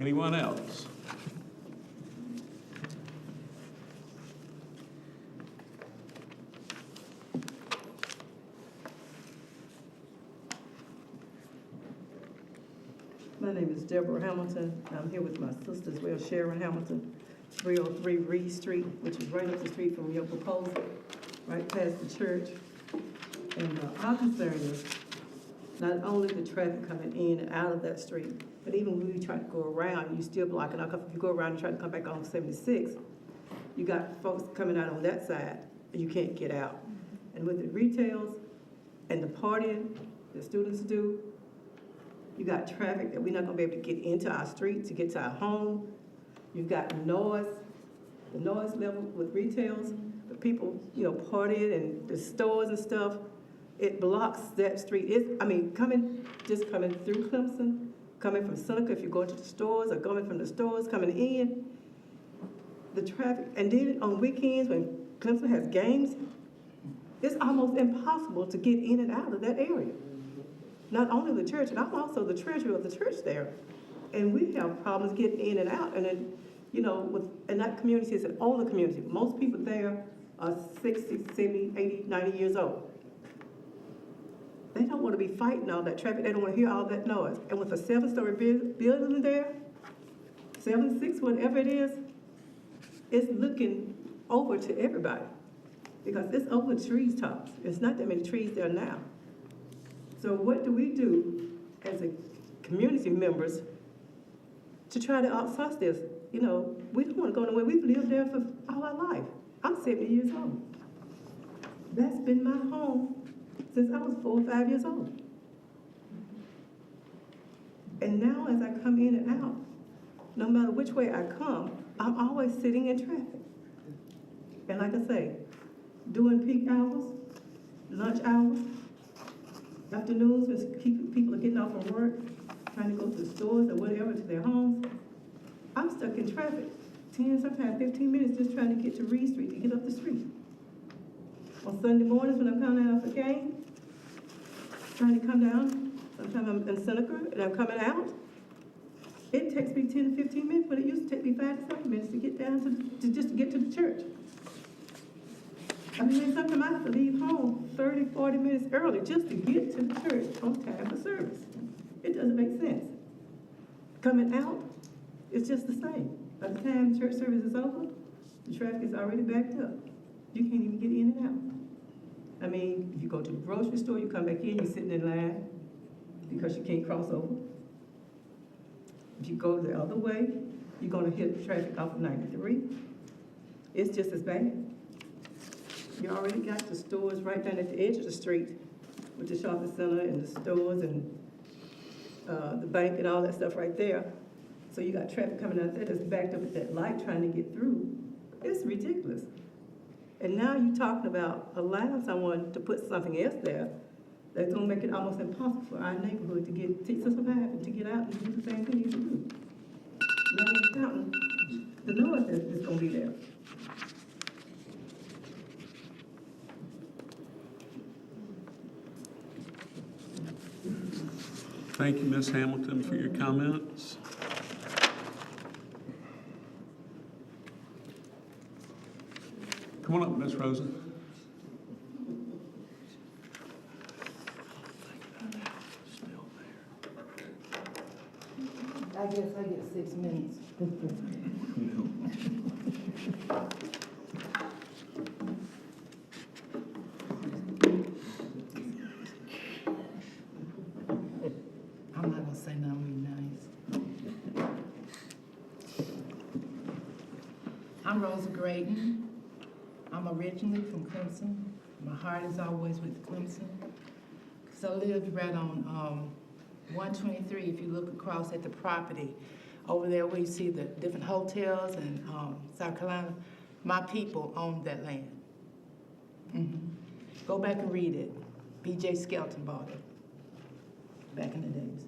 Speaker 1: Anyone else?
Speaker 16: My name is Deborah Hamilton. I'm here with my sister as well, Sharon Hamilton, 303 Reed Street, which is right up the street from your proposal, right past the church. And our concern is not only the traffic coming in and out of that street, but even when you try to go around, you still blocking out. If you go around and try to come back on 76, you got folks coming out on that side, and you can't get out. And with the retails and the partying that students do, you got traffic that we're not gonna be able to get into our street to get to our home. You've got noise, the noise level with retails, the people, you know, partying and the stores and stuff. It blocks that street. Coming through Clemson, coming from Seneca, if you're going to the stores or coming from the stores, coming in, the traffic. And then on weekends when Clemson has games, it's almost impossible to get in and out of that area. Not only the church, and I'm also the treasurer of the church there. And we have problems getting in and out. And then, you know, and that community is an older community. Most people there are 60, 70, 80, 90 years old. They don't want to be fighting all that traffic. They don't want to hear all that noise. And with a 7-story building there, 7, 6, whatever it is, it's looking over to everybody. Because it's over the trees tops. It's not that many trees there now. So what do we do as a community members to try to outsource this? You know, we don't want to go nowhere. We've lived there for all our life. I'm 70 years old. That's been my home since I was 4 or 5 years old. And now as I come in and out, no matter which way I come, I'm always sitting in traffic. And like I say, during peak hours, lunch hours, afternoons when people are getting off from work, trying to go to the stores or whatever, to their homes, I'm stuck in traffic. 10, sometimes 15 minutes just trying to get to Reed Street, to get up the street. On Sunday mornings when I'm coming out of a game, trying to come down Sometimes I'm in Seneca and I'm coming out. It takes me 10 to 15 minutes, but it used to take me 5 to 7 minutes to get down to just to get to the church. I mean, sometimes I have to leave home 30, 40 minutes early just to get to the church on time for service. It doesn't make sense. Coming out, it's just the same. By the time church service is over, the traffic is already backed up. You can't even get in and out. I mean, if you go to the grocery store, you come back in, you're sitting in line because you can't cross over. If you go the other way, you're gonna hit the traffic off of 93. It's just as bad. You already got the stores right down at the edge of the street with the shopping center and the stores and the bank and all that stuff right there. So you got traffic coming out there that's backed up at that light trying to get through. It's ridiculous. And now you're talking about allowing someone to put something else there that's gonna make it almost impossible for our neighborhood to survive and to get out and do the things we need to do. Not even counting the noise that's gonna be there.
Speaker 1: Thank you, Ms. Hamilton, for your comments. Come on up, Ms. Rosen.
Speaker 5: I guess I get 6 minutes. I'm not gonna say nothing really nice. I'm Rosa Graydon. I'm originally from Clemson. My heart is always with Clemson. So I lived right on 123, if you look across at the property, over there where you see the different hotels in South Carolina, my people owned that land. Go back and read it. B.J. Skelton bought it back in the days.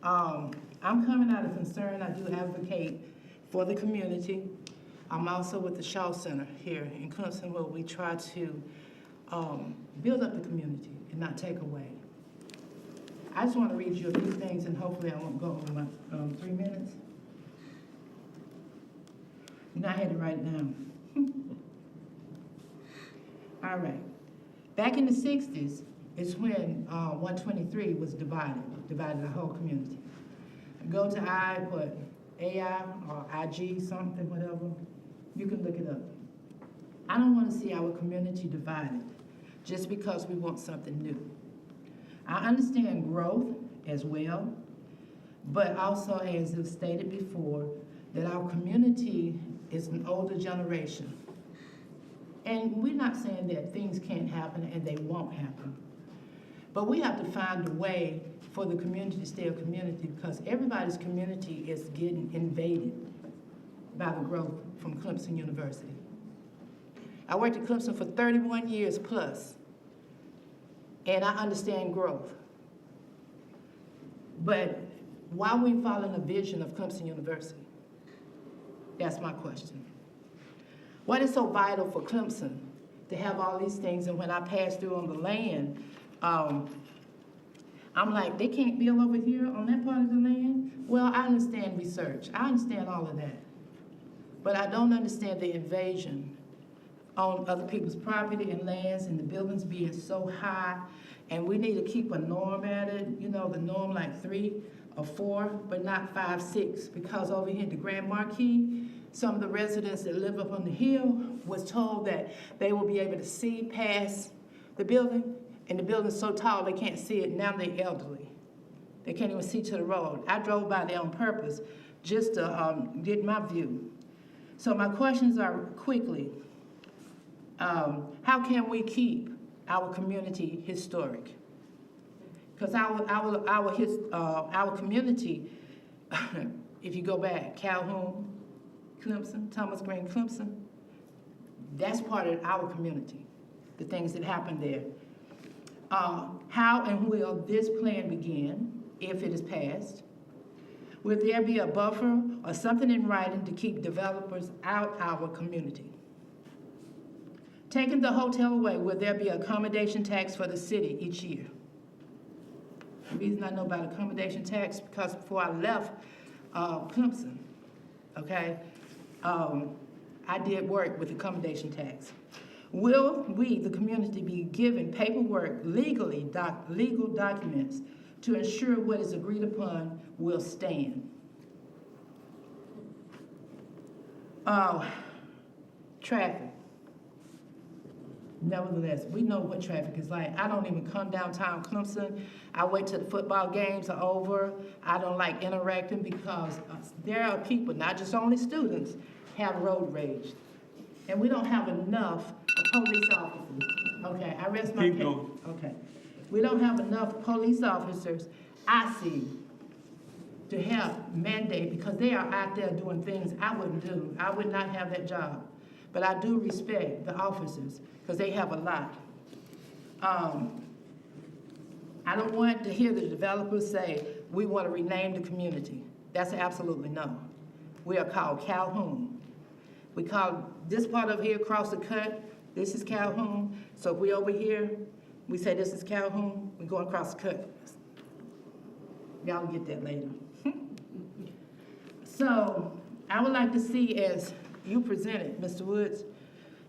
Speaker 5: I'm coming out of concern. I do advocate for the community. I'm also with the Shaw Center here in Clemson, where we try to build up the community and not take away. I just want to read you a few things, and hopefully I won't go over my 3 minutes. You know, I had to write it down. All right. Back in the 60s is when 123 was divided the whole community. Go to AI or IG something, whatever. You can look it up. I don't want to see our community divided just because we want something new. I understand growth as well, but also, as I've stated before, that our community is an older generation. And we're not saying that things can't happen and they won't happen. But we have to find a way for the community to stay a community, because everybody's community is getting invaded by the growth from Clemson University. I worked at Clemson for 31 years plus, and I understand growth. But why are we following a vision of Clemson University? That's my question. What is so vital for Clemson to have all these things, and when I pass through on the land, I'm like, they can't build over here on that part of the land? Well, I understand research. I understand all of that. But I don't understand the invasion on other people's property and lands, and the buildings being so high. And we need to keep a norm at it, you know, the norm like 3 or 4, but not 5, 6. Because over here in the Grand Marquis, some of the residents that live up on the hill was told that they will be able to see past the building, and the building's so tall they can't see it. Now they're elderly. They can't even see to the road. I drove by there on purpose just to get my view. So my questions are quickly, how can we keep our community historic? Because our community, if you go back, Calhoun, Clemson, Thomas Green, Clemson, that's part of our community, the things that happened there. How and will this plan begin, if it is passed? Will there be a buffer or something in writing to keep developers out our community? Taking the hotel away, will there be accommodation tax for the city each year? The reason I know about accommodation tax, because before I left Clemson, okay, I did work with accommodation tax. Will we, the community, be given paperwork, legal documents to ensure what is agreed upon will stand? Traffic. Nevertheless, we know what traffic is like. I don't even come downtown Clemson. I wait till the football games are over. I don't like interacting because there are people, not just only students, have road rage. And we don't have enough police officers. Okay, I rest my case.
Speaker 1: Keep going.
Speaker 5: Okay. We don't have enough police officers, I see, to help mandate, because they are out there doing things I wouldn't do. I would not have that job. But I do respect the officers, because they have a lot. I don't want to hear the developers say, we want to rename the community. That's absolutely no. We are called Calhoun. We call this part of here across the cut, this is Calhoun. So if we over here, we say this is Calhoun, we go across the cut. Y'all will get that later. So I would like to see, as you presented, Mr. Woods,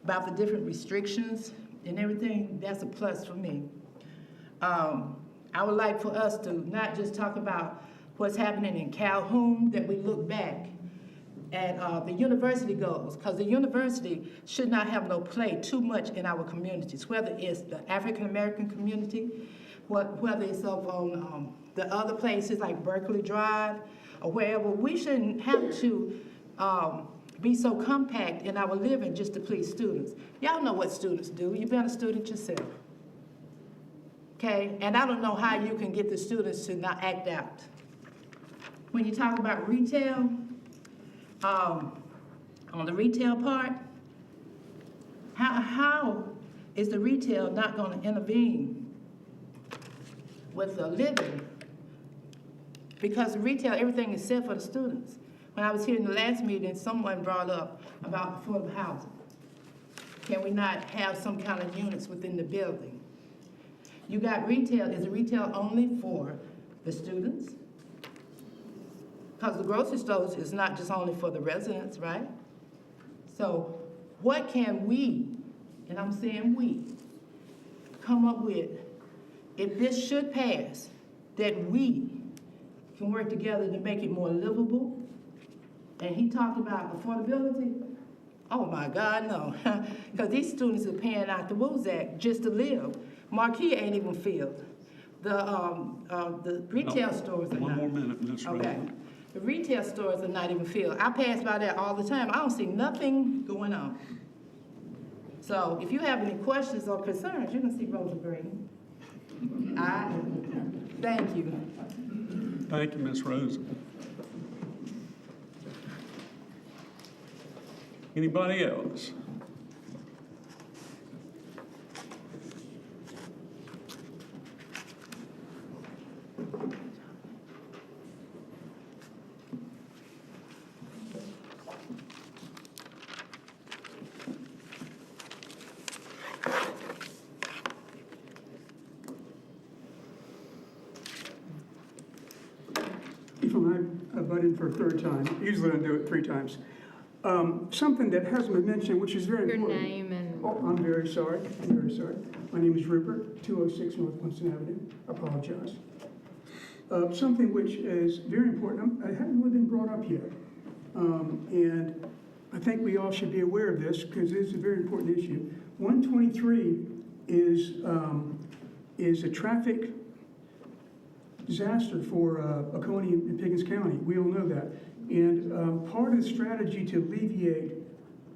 Speaker 5: about the different restrictions and everything, that's a plus for me. I would like for us to not just talk about what's happening in Calhoun, that we look back at the university goals, because the university should not have no play too much in our communities, whether it's the African-American community, whether it's up on the other places like Berkeley Drive or wherever. We shouldn't have to be so compact in our living just to please students. Y'all know what students do. You've been a student yourself. Okay? And I don't know how you can get the students to not act out. When you talk about retail, on the retail part, how is the retail not going to intervene with the living? Because retail, everything is set for the students. When I was here in the last meeting, someone brought up about affordable housing. Can we not have some kind of units within the building? You got retail. Is the retail only for the students? Because the grocery stores is not just only for the residents, right? So what can we, and I'm saying we, come up with, if this should pass, that we can work together to make it more livable? And he talked about affordability. Oh my God, no. Because these students are paying out the WOZAC just to live. Marquis ain't even filled. The retail stores are not.
Speaker 1: One more minute, Ms.
Speaker 5: Okay.
Speaker 1: Rowland.
Speaker 5: The retail stores are not even filled. I pass by there all the time. I don't see nothing going on. So if you have any questions or concerns, you can see Rosa Green. Thank you.
Speaker 1: Thank you, Ms. Rose. Anybody else?
Speaker 9: I butt in for a third time. Usually I do it 3 times. Something that hasn't been mentioned, which is very important.
Speaker 2: Your name and...
Speaker 9: Oh, I'm very sorry. I'm very sorry. My name is Rupert, 206 North Clemson Avenue. I apologize. Something which is very important. I haven't really been brought up yet. And I think we all should be aware of this because it is a very important issue. 123 is a traffic disaster for Oconee and Pickens County. We all know that. And part of the strategy to alleviate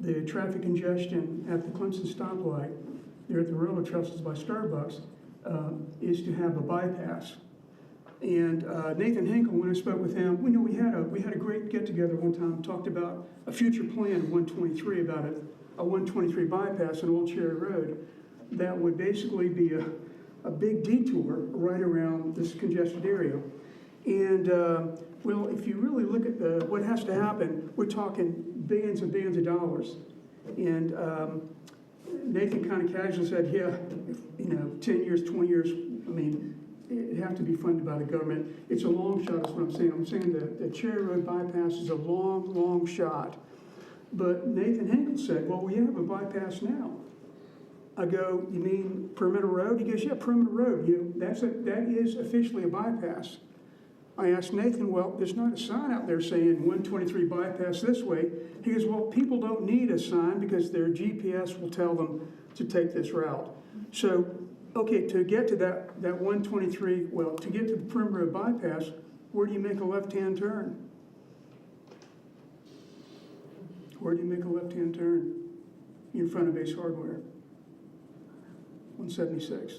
Speaker 9: the traffic congestion at the Clemson stoplight there at the railroad trestles by Starbucks is to have a bypass. And Nathan Hinkle, when I spoke with him, we had a great get-together one time, talked about a future plan of 123, about a 123 bypass on Old Cherry Road that would basically be a big detour right around this congested area. And well, if you really look at what has to happen, we're talking billions and billions of dollars. And Nathan kind of casually said, yeah, 10 years, 20 years, I mean, it have to be funded by the government. It's a long shot, is what I'm saying. I'm saying that the Cherry Road bypass is a long, long shot. But Nathan Hinkle said, well, we have a bypass now. I go, you mean Perimeter Road? He goes, yeah, Perimeter Road. That is officially a bypass. I asked Nathan, well, there's not a sign out there saying 123 bypass this way. He goes, well, people don't need a sign because their GPS will tell them to take this route. So, okay, to get to that 123, well, to get to the Perimeter Road bypass, where do you make a left-hand turn? Where do you make a left-hand turn? In front of Ace Hardware. 176.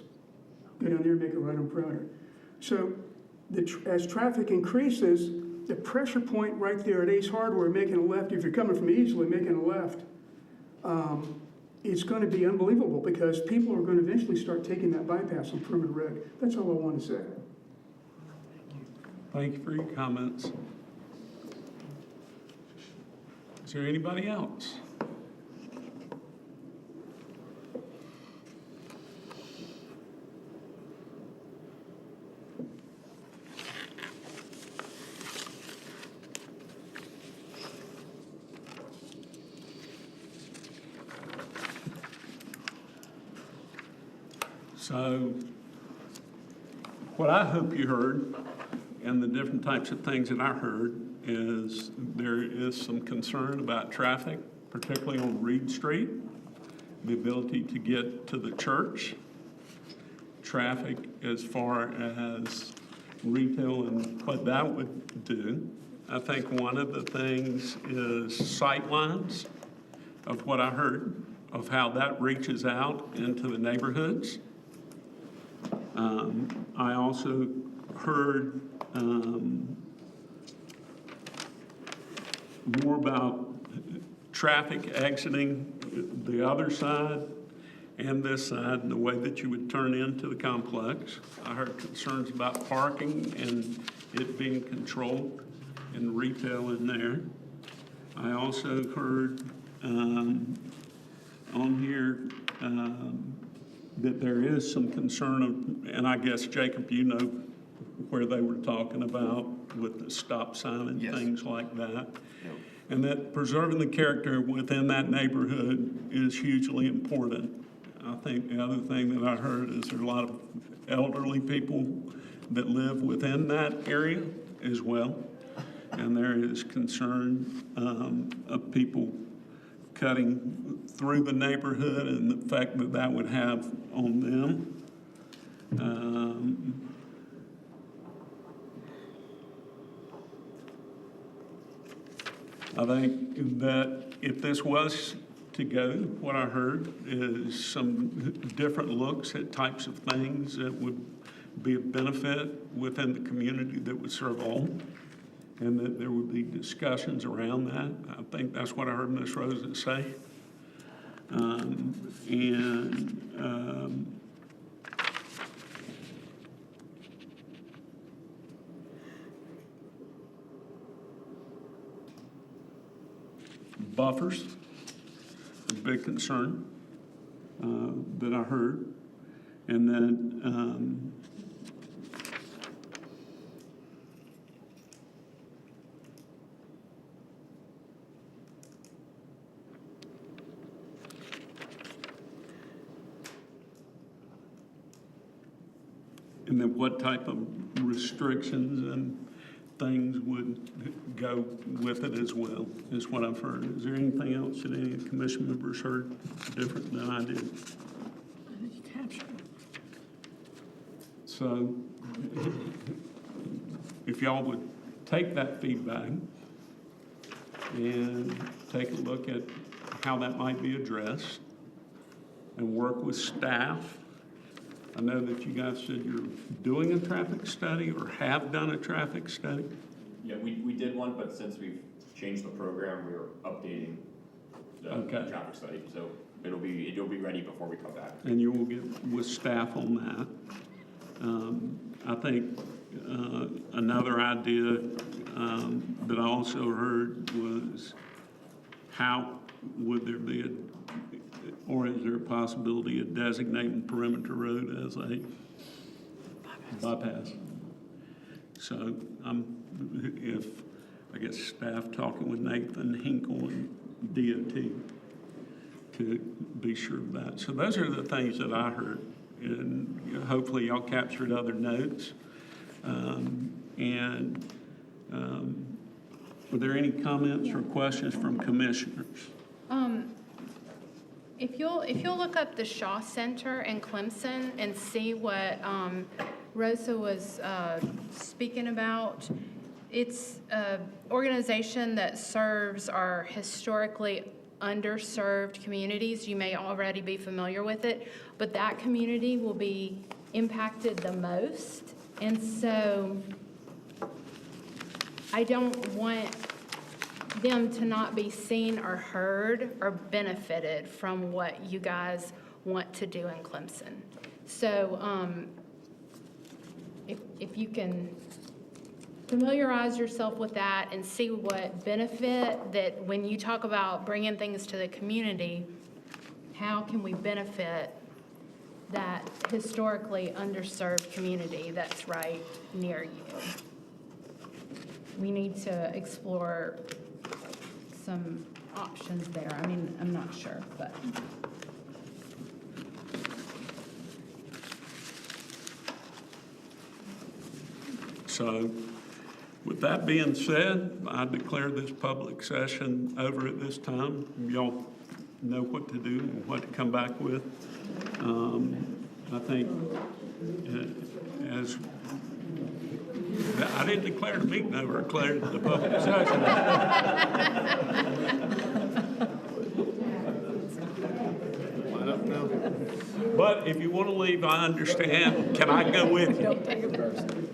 Speaker 9: Go down there and make a right on Perimeter. So as traffic increases, the pressure point right there at Ace Hardware making a left, if you're coming from Easley making a left, it's going to be unbelievable because people are going to eventually start taking that bypass on Perimeter Road. That's all I want to say.
Speaker 1: Thank you for your comments. Is there anybody else? So what I hope you heard, and the different types of things that I heard, is there is some concern about traffic, particularly on Reed Street, the ability to get to the church, traffic as far as retail and what that would do. I think one of the things is sight lines of what I heard, of how that reaches out into the neighborhoods. I also heard more about traffic exiting the other side and this side and the way that you would turn into the complex. I heard concerns about parking and it being controlled and retail in there. I also heard on here that there is some concern of, and I guess, Jacob, you know where they were talking about with the stop sign and things like that. And that preserving the character within that neighborhood is hugely important. I think the other thing that I heard is there are a lot of elderly people that live within that area as well. And there is concern of people cutting through the neighborhood and the effect that that would have on them. I think that if this was to go, what I heard is some different looks at types of things that would be a benefit within the community that would serve all, and that there would be discussions around that. I think that's what I heard Ms. Rosen say. Buffers, a big concern that I heard. And then what type of restrictions and things would go with it as well, is what I've heard. Is there anything else that any commission members heard different than I did?
Speaker 20: I think you captured it.
Speaker 1: So if y'all would take that feedback and take a look at how that might be addressed and work with staff. I know that you guys said you're doing a traffic study or have done a traffic study.
Speaker 22: Yeah, we did one, but since we've changed the program, we're updating the traffic study. So it'll be ready before we come back.
Speaker 1: And you will get with staff on that. I think another idea that I also heard was how would there be or is there a possibility of designating Perimeter Road as a bypass. So I guess staff talking with Nathan Hinkle and DOT to be sure of that. So those are the things that I heard, and hopefully y'all captured other notes. Were there any comments or questions from commissioners?
Speaker 2: If you'll look up the Shaw Center in Clemson and see what Rosa was speaking about, it's an organization that serves our historically underserved communities. You may already be familiar with it, but that community will be impacted the most. And so I don't want them to not be seen or heard or benefited from what you guys want to do in Clemson. So if you can familiarize yourself with that and see what benefit that when you talk about bringing things to the community, how can we benefit that historically underserved community that's right near you? We need to explore some options there. I mean, I'm not sure, but.
Speaker 1: So with that being said, I declare this public session over at this time. Y'all know what to do and what to come back with. I think as I didn't declare the meeting over, I declared the public session. But if you want to leave, I understand. Can I go with you?
Speaker 2: Don't take it personally.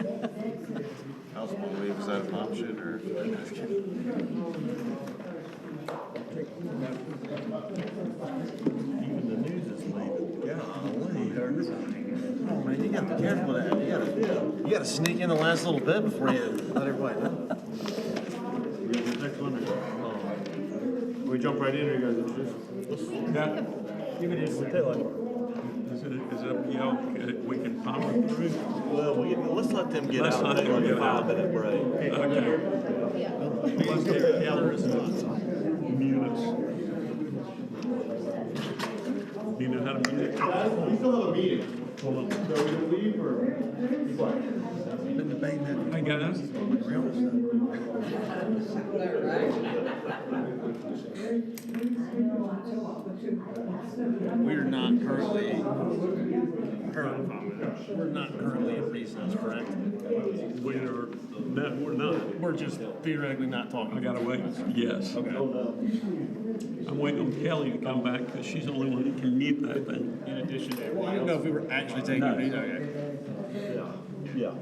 Speaker 3: I was going to leave, is that an option, or? Even the news is leaving. Golly. Oh, man, you got to be careful with that. You got to sneak in the last little bit before you let everybody know. Next one. We jump right in, or you guys introduce?
Speaker 1: Yeah.
Speaker 3: Give it his tail.
Speaker 1: Is it up to y'all? We can power through?
Speaker 3: Well, let's let them get
Speaker 1: Let's
Speaker 3: out.
Speaker 1: let them get out.
Speaker 3: 5-minute break.
Speaker 1: Okay.
Speaker 3: Let's take Keller's thoughts.
Speaker 1: Mute us. Do you know how to mute it?
Speaker 3: We still have a meeting.
Speaker 1: Hold on.
Speaker 3: So we can leave or be quiet?
Speaker 1: Been debating that. Hey, guys.
Speaker 3: We're not currently, we're not currently in recess, correct?
Speaker 1: No, we're not.
Speaker 3: We're just theoretically not talking.
Speaker 1: I gotta wait. Yes.
Speaker 3: Okay.
Speaker 1: I'm waiting on Kelly to come back because she's the only one that can mute that thing.
Speaker 3: In addition to everything else. I didn't know if we were actually taking a meeting. Okay. Yeah.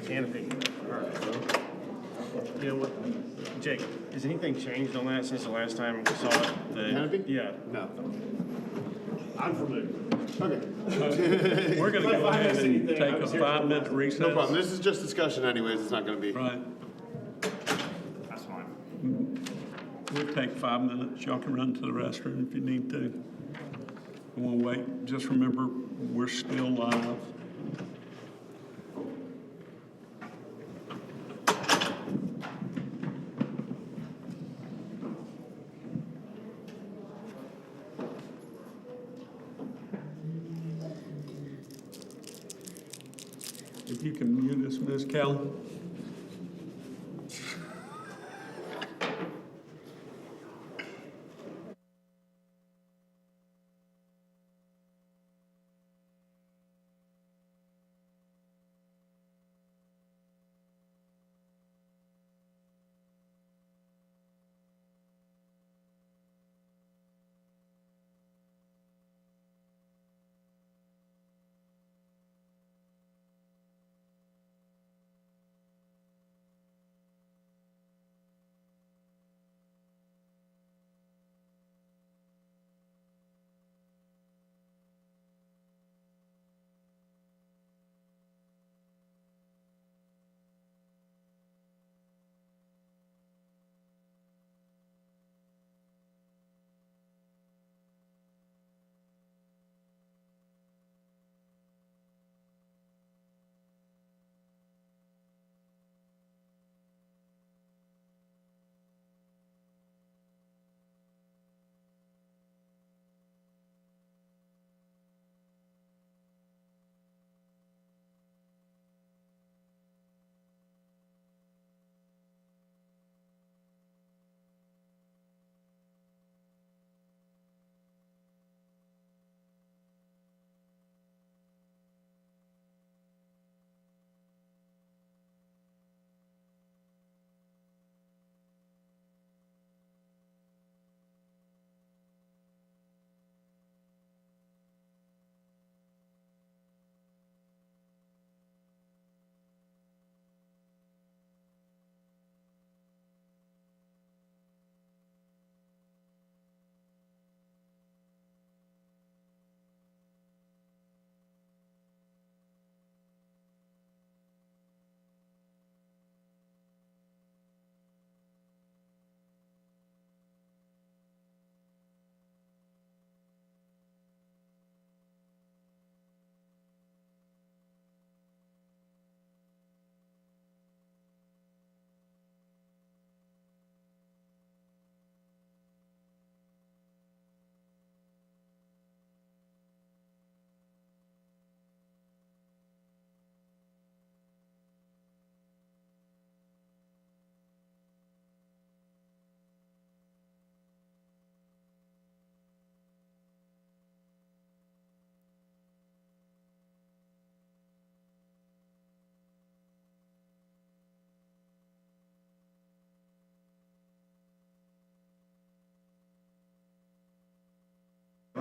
Speaker 3: Canopy. All right. You know what, Jake, has anything changed on that since the last time we saw it?
Speaker 6: Canopy?
Speaker 3: Yeah.
Speaker 6: No.
Speaker 3: I'm familiar.
Speaker 6: Okay.
Speaker 1: We're gonna go ahead and take a 5-minute recess.
Speaker 6: No problem. This is just discussion anyways. It's not going to be.
Speaker 1: Right.
Speaker 3: That's fine.
Speaker 1: We'll take 5 minutes. Y'all can run to the restroom if you need to. And we'll wait. Just remember, we're still live. If you can mute us, Ms. Kelly.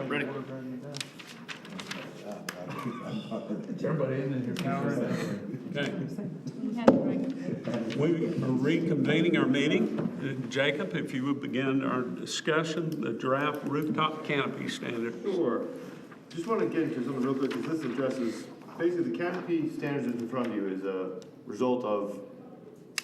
Speaker 6: Ready?
Speaker 10: Everybody in there.
Speaker 1: Okay. We are reconvening our meeting. Jacob, if you would begin our discussion, the draft rooftop canopy standard.
Speaker 6: Sure. Just want to get into something real quick, because this addresses, basically the canopy standards that's in front of you is a result of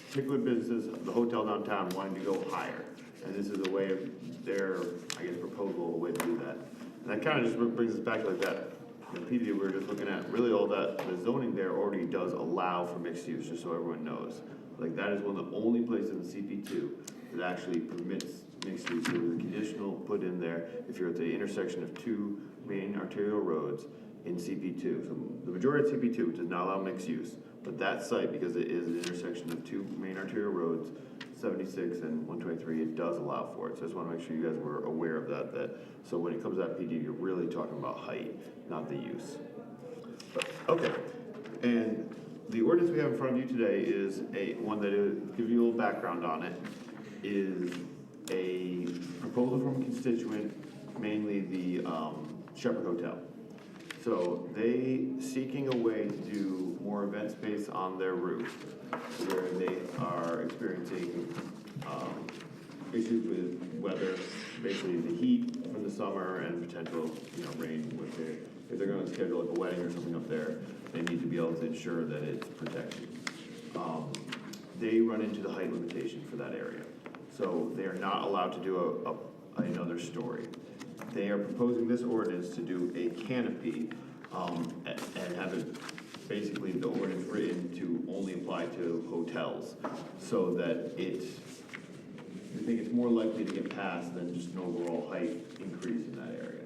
Speaker 6: particular businesses, the hotel downtown wanting to go higher. And this is a way of their, I guess, proposal, a way to do that. And that kind of just brings us back to like that, the PD we were just looking at, really all that, the zoning there already does allow for mixed use, just so everyone knows. Like that is one of the only places in the CP2 that actually permits mixed use. There was a conditional put in there if you're at the intersection of two main arterial roads in CP2. So the majority of CP2 does not allow mixed use, but that site, because it is an intersection of two main arterial roads, 76 and 123, it does allow for it. So I just want to make sure you guys were aware of that. So when it comes to that PD, you're really talking about height, not the use. But, okay, and the ordinance we have in front of you today is one that will give you a little background on it, is a proposal from a constituent, mainly the Shepherd Hotel. So they seeking a way to do more event space on their roof, where they are experiencing issues with weather, basically the heat from the summer and potential, rain. If they're going to schedule like a wedding or something up there, they need to be able to ensure that it's protected. They run into the height limitation for that area, so they are not allowed to do another story. They are proposing this ordinance to do a canopy and have it, basically the ordinance written to only apply to hotels, so that I think it's more likely to get passed than just an overall height increase in that area.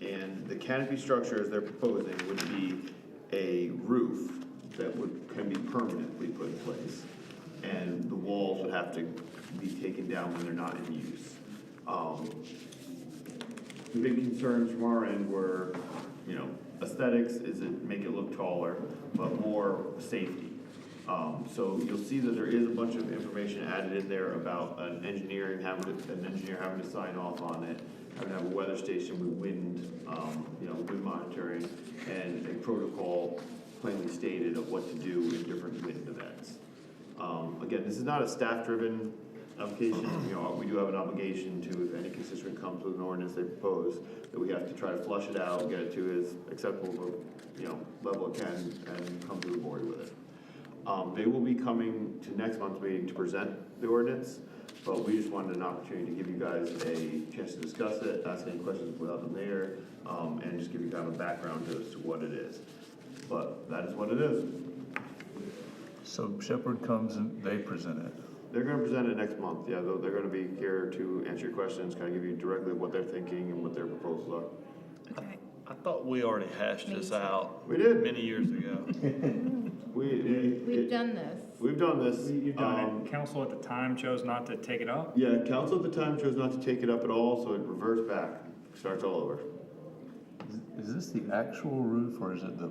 Speaker 6: And the canopy structure as they're proposing would be a roof that can be permanently put in place, and the walls would have to be taken down when they're not in use. The big concerns from our end were, aesthetics, is it make it look taller, but more safety. So you'll see that there is a bunch of information added in there about an engineer having to sign off on it, having to have a weather station with wind, wind monitoring, and a protocol plainly stated of what to do in different wind events. Again, this is not a staff-driven application. We do have an obligation to, if any constituent comes with an ordinance they propose, that we have to try to flush it out, get it to as acceptable, level it can, and come to the board with it. They will be coming to next month's meeting to present the ordinance, but we just wanted an opportunity to give you guys a chance to discuss it, ask any questions without them there, and just give you kind of a background as to what it is. But that is what it is.
Speaker 18: So Shepherd comes and they present it.
Speaker 6: They're going to present it next month. Yeah, they're going to be here to answer your questions, kind of give you directly what they're thinking and what their proposals are.
Speaker 2: Okay.
Speaker 17: I thought we already hashed this out.
Speaker 6: We did.
Speaker 17: Many years ago.
Speaker 2: We've done this.
Speaker 6: We've done this.
Speaker 7: You've done it. Council at the time chose not to take it up?
Speaker 6: Yeah, council at the time chose not to take it up at all, so it reverts back, starts all over.
Speaker 18: Is this the actual roof or is it the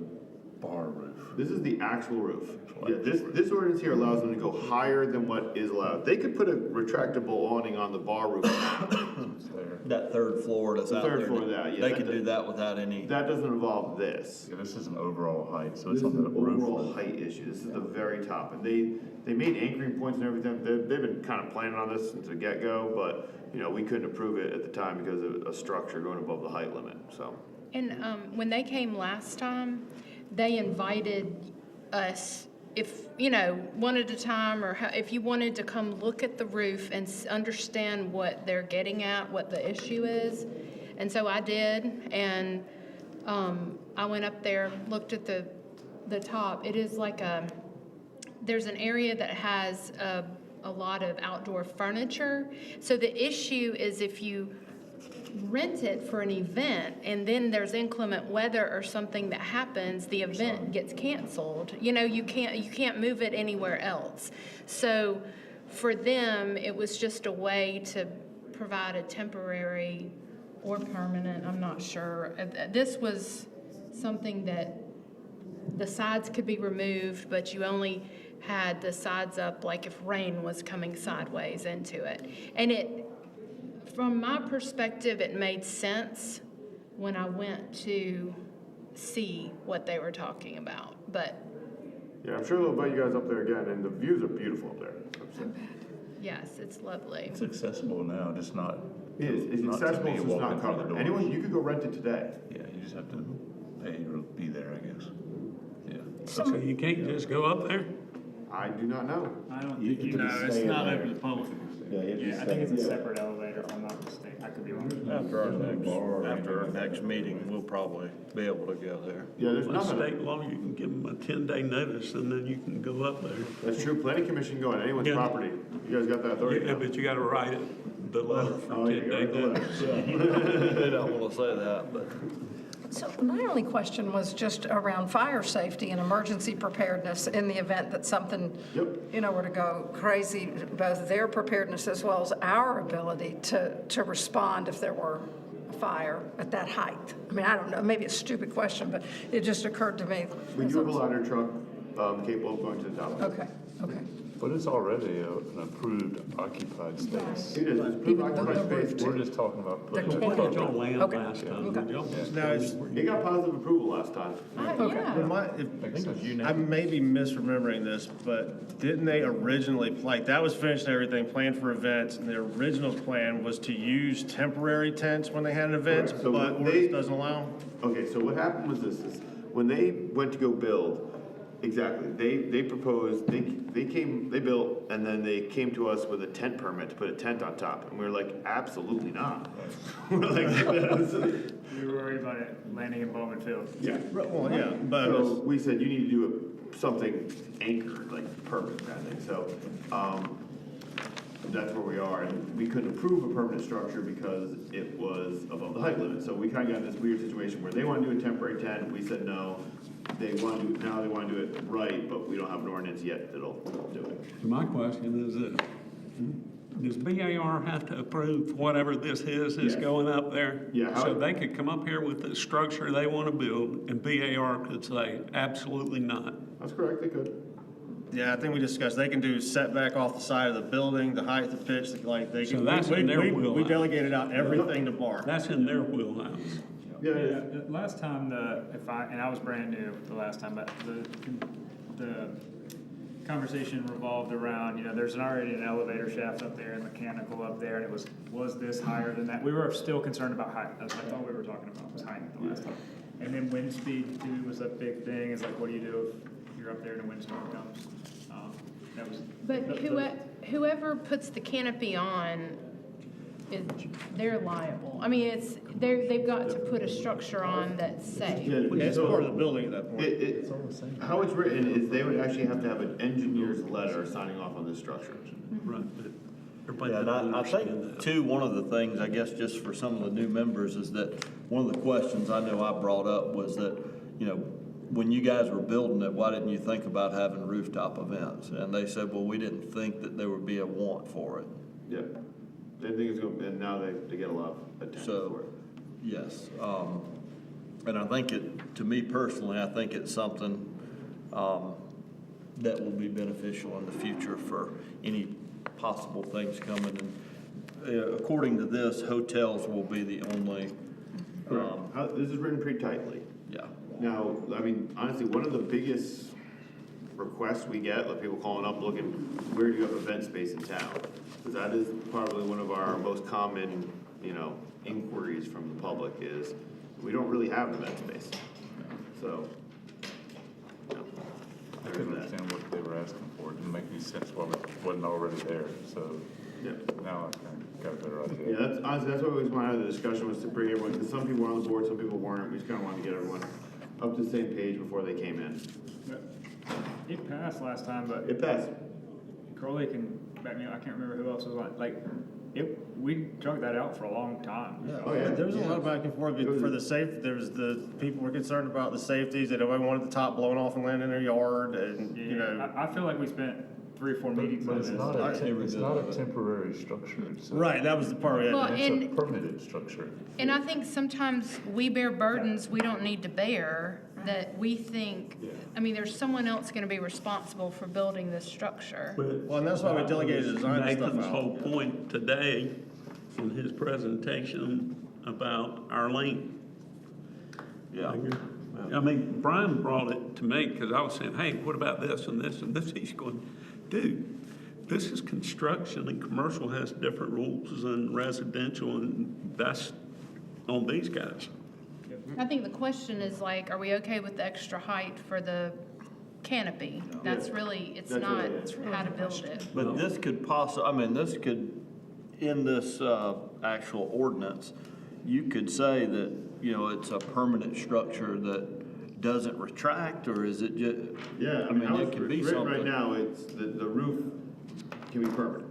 Speaker 18: bar roof?
Speaker 6: This is the actual roof. Yeah, this ordinance here allows them to go higher than what is allowed. They could put a retractable awning on the bar roof.
Speaker 17: That third floor that's
Speaker 6: The
Speaker 17: out there.
Speaker 6: third floor, yeah.
Speaker 17: They could do that without any.
Speaker 6: That doesn't involve this.
Speaker 18: Yeah, this is an overall height, so
Speaker 6: This
Speaker 18: it's
Speaker 6: is
Speaker 18: on the
Speaker 6: an
Speaker 18: roof.
Speaker 6: overall height issue. This is the very top. And they made anchoring points and everything. They've been kind of planning on this since the get-go, but, we couldn't approve it at the time because of a structure going above the height limit, so.
Speaker 2: And when they came last time, they invited us, if, one at a time, or if you wanted to come look at the roof and understand what they're getting at, what the issue is. And so I did, and I went up there, looked at the top. It is like there's an area that has a lot of outdoor furniture. So the issue is if you rent it for an event and then there's inclement weather or something that happens, the event gets canceled. You can't move it anywhere else. So for them, it was just a way to provide a temporary or permanent, I'm not sure. This was something that the sides could be removed, but you only had the sides up like if rain was coming sideways into it. And from my perspective, it made sense when I went to see what they were talking about, but
Speaker 6: Yeah, I'm sure they'll invite you guys up there again, and the views are beautiful up there.
Speaker 2: yes, it's lovely.
Speaker 18: It's accessible now, just not.
Speaker 6: It is, it's
Speaker 18: not to
Speaker 6: accessible,
Speaker 18: me
Speaker 6: so it's
Speaker 18: walking
Speaker 6: not
Speaker 18: through the
Speaker 6: covered.
Speaker 18: doors.
Speaker 6: Anyone, you could go rent it today.
Speaker 18: Yeah, you just have to pay to be there, I guess. Yeah.
Speaker 1: So you can't just go up there?
Speaker 6: I do not know.
Speaker 7: I don't
Speaker 10: You
Speaker 7: think,
Speaker 10: could
Speaker 7: no,
Speaker 10: just
Speaker 7: it's
Speaker 10: stay
Speaker 7: not
Speaker 10: in
Speaker 7: open
Speaker 10: there.
Speaker 7: to the public.
Speaker 10: Yeah, you
Speaker 7: Yeah,
Speaker 10: just
Speaker 7: I think it's a
Speaker 10: stay-
Speaker 7: separate elevator, if I'm not mistaken. I could be wrong.
Speaker 17: After our next meeting, we'll probably be able to go there.
Speaker 6: Yeah, there's
Speaker 1: By
Speaker 6: nothing.
Speaker 1: state law, you can give them a 10-day notice and then you can go up there.
Speaker 6: That's true. Planning commission go on anyone's
Speaker 1: Yeah.
Speaker 6: property. You guys got that authority?
Speaker 1: Yeah, but you gotta write it, the letter for
Speaker 6: Oh, yeah,
Speaker 1: 10-day
Speaker 6: go ahead.
Speaker 1: notice.
Speaker 17: They don't want to say that, but.
Speaker 20: So my only question was just around fire safety and emergency preparedness in the event that something, were to go crazy, both their preparedness as well as our ability to respond if there were a fire at that height. I mean, I don't know, maybe a stupid question, but it just occurred to me.
Speaker 6: We do have a ladder truck, capable of going to the top.
Speaker 20: Okay.
Speaker 18: But it's already an approved occupied space.
Speaker 6: It is, it's approved occupied space.
Speaker 18: We're just talking about putting it
Speaker 1: What did y'all
Speaker 18: across.
Speaker 1: land
Speaker 20: Okay.
Speaker 1: last time? Did y'all just-
Speaker 3: Now,
Speaker 6: It got positive approval last time.
Speaker 3: I may be misremembering this, but didn't they originally, like, that was finished and everything, planned for events, and the original plan was to use temporary tents when they had events,
Speaker 6: Correct. So
Speaker 3: but
Speaker 6: they-
Speaker 3: ordinance doesn't allow?
Speaker 6: Okay, so what happened was this, is when they went to go build, exactly, they proposed, they built, and then they came to us with a tent permit to put a tent on top, and we were like, absolutely not. We're like,
Speaker 7: We were worried about it landing in Bowman Field.
Speaker 6: yeah.
Speaker 3: Well, yeah, but
Speaker 6: So we said, you need to do something anchored, like permanent kind of thing, so, that's where we are, and we couldn't approve a permanent structure because it was above the height limit, so we kind of got in this weird situation where they want to do a temporary tent, we said no. They want to do, now they want to do it right, but we don't have an ordinance yet that'll do it.
Speaker 1: My question is this, does BAR have to approve whatever this is
Speaker 6: Yes.
Speaker 1: going up there?
Speaker 6: Yeah, how-
Speaker 1: So they could come up here with the structure they want to build and BAR could say, absolutely not.
Speaker 6: That's correct, they could.
Speaker 3: yeah, I think we discussed, they can do setback off the side of the building, the height, the pitch, like, they
Speaker 1: So
Speaker 3: can.
Speaker 1: that's in their
Speaker 3: We
Speaker 1: wheelhouse.
Speaker 3: delegated out everything to Bar.
Speaker 1: That's in their wheelhouse.
Speaker 6: Yeah,
Speaker 7: Yeah, the last time and I was brand new the last time, but the conversation revolved around, there's already an elevator shaft up there and mechanical up there, and it was this higher than that? We were still concerned about height. That's what I thought we were talking about, was height the last time. And then wind speed too was a big thing. It's like, what do you do if you're up there and a windstorm comes? That was.
Speaker 2: But whoever puts the canopy on, they're liable. I mean, they've got to put a structure on that's safe.
Speaker 6: Yeah,
Speaker 3: It's
Speaker 6: so
Speaker 3: part of the building at that point.
Speaker 6: How it's written is they would actually have to have an engineer's letter signing off on this structure.
Speaker 1: Right. Everybody
Speaker 17: Yeah, and
Speaker 1: doesn't
Speaker 17: I
Speaker 1: understand
Speaker 17: think,
Speaker 1: that.
Speaker 17: too, one of the things, I guess, just for some of the new members, is that one of the questions I know I brought up was that, when you guys were building it, why didn't you think about having rooftop events? And they said, well, we didn't think that there would be a want for it.
Speaker 6: Yeah. They think it's going, and now they get a lot of attention
Speaker 17: So,
Speaker 6: for it.
Speaker 17: yes, and I think to me personally, I think it's something, that will be beneficial in the future for any possible things coming. And according to this, hotels will be the only,
Speaker 6: This is written pretty tightly.
Speaker 17: yeah.
Speaker 6: Now, I mean, honestly, one of the biggest requests we get, like people calling up looking, where do you have event space in town? Because that is probably one of our most common, inquiries from the public is, we don't really have an event space. So,
Speaker 18: I couldn't understand what they were asking for. It didn't make any sense why it wasn't already there, so
Speaker 6: yeah.
Speaker 18: now I kind of got a better idea.
Speaker 6: Yeah, that's, honestly, that's what we wanted to have the discussion, was to bring everyone, because some people were on the board, some people weren't. We just kind of wanted to get everyone up to the same page before they came in.
Speaker 7: It passed last time, but
Speaker 6: It passed.
Speaker 7: Crowley can back me up. I can't remember who else was on. We drug that out for a long time.
Speaker 6: Oh, yeah.
Speaker 3: There was a lot of back and forth for the safe, there was people were concerned about the safeties, that nobody wanted the top blown off and land in their yard, and,
Speaker 7: I feel like we spent 3 or 4 meetings
Speaker 18: But
Speaker 7: on
Speaker 18: it's
Speaker 7: this.
Speaker 18: not a temporary structure. It's a-
Speaker 3: Right, that was the part we had.
Speaker 2: Well,
Speaker 18: It's a permitted structure.
Speaker 2: And I think sometimes we bear burdens we don't need to bear, that we think, there's someone else gonna be responsible for building this structure.
Speaker 1: But
Speaker 3: Well, and that's why we delegated the design stuff
Speaker 1: Nathan's
Speaker 3: out.
Speaker 1: whole point today in his presentation about Arlene.
Speaker 17: Yeah.
Speaker 1: I mean, Brian brought it to me because I was saying, hey, what about this and this and this? He's going, dude, this is construction, and commercial has different rules than residential, and that's on these guys.
Speaker 2: I think the question is like, are we okay with the extra height for the canopy? That's really, it's
Speaker 17: That's
Speaker 2: not
Speaker 17: really
Speaker 2: how to build it.
Speaker 17: But this could this could, in this actual ordinance, you could say that, you know, it's a permanent structure that doesn't retract, or is it just?
Speaker 3: Yeah,
Speaker 17: I mean, it could be
Speaker 3: written
Speaker 17: something.
Speaker 3: right now, it's, the roof can be permanent.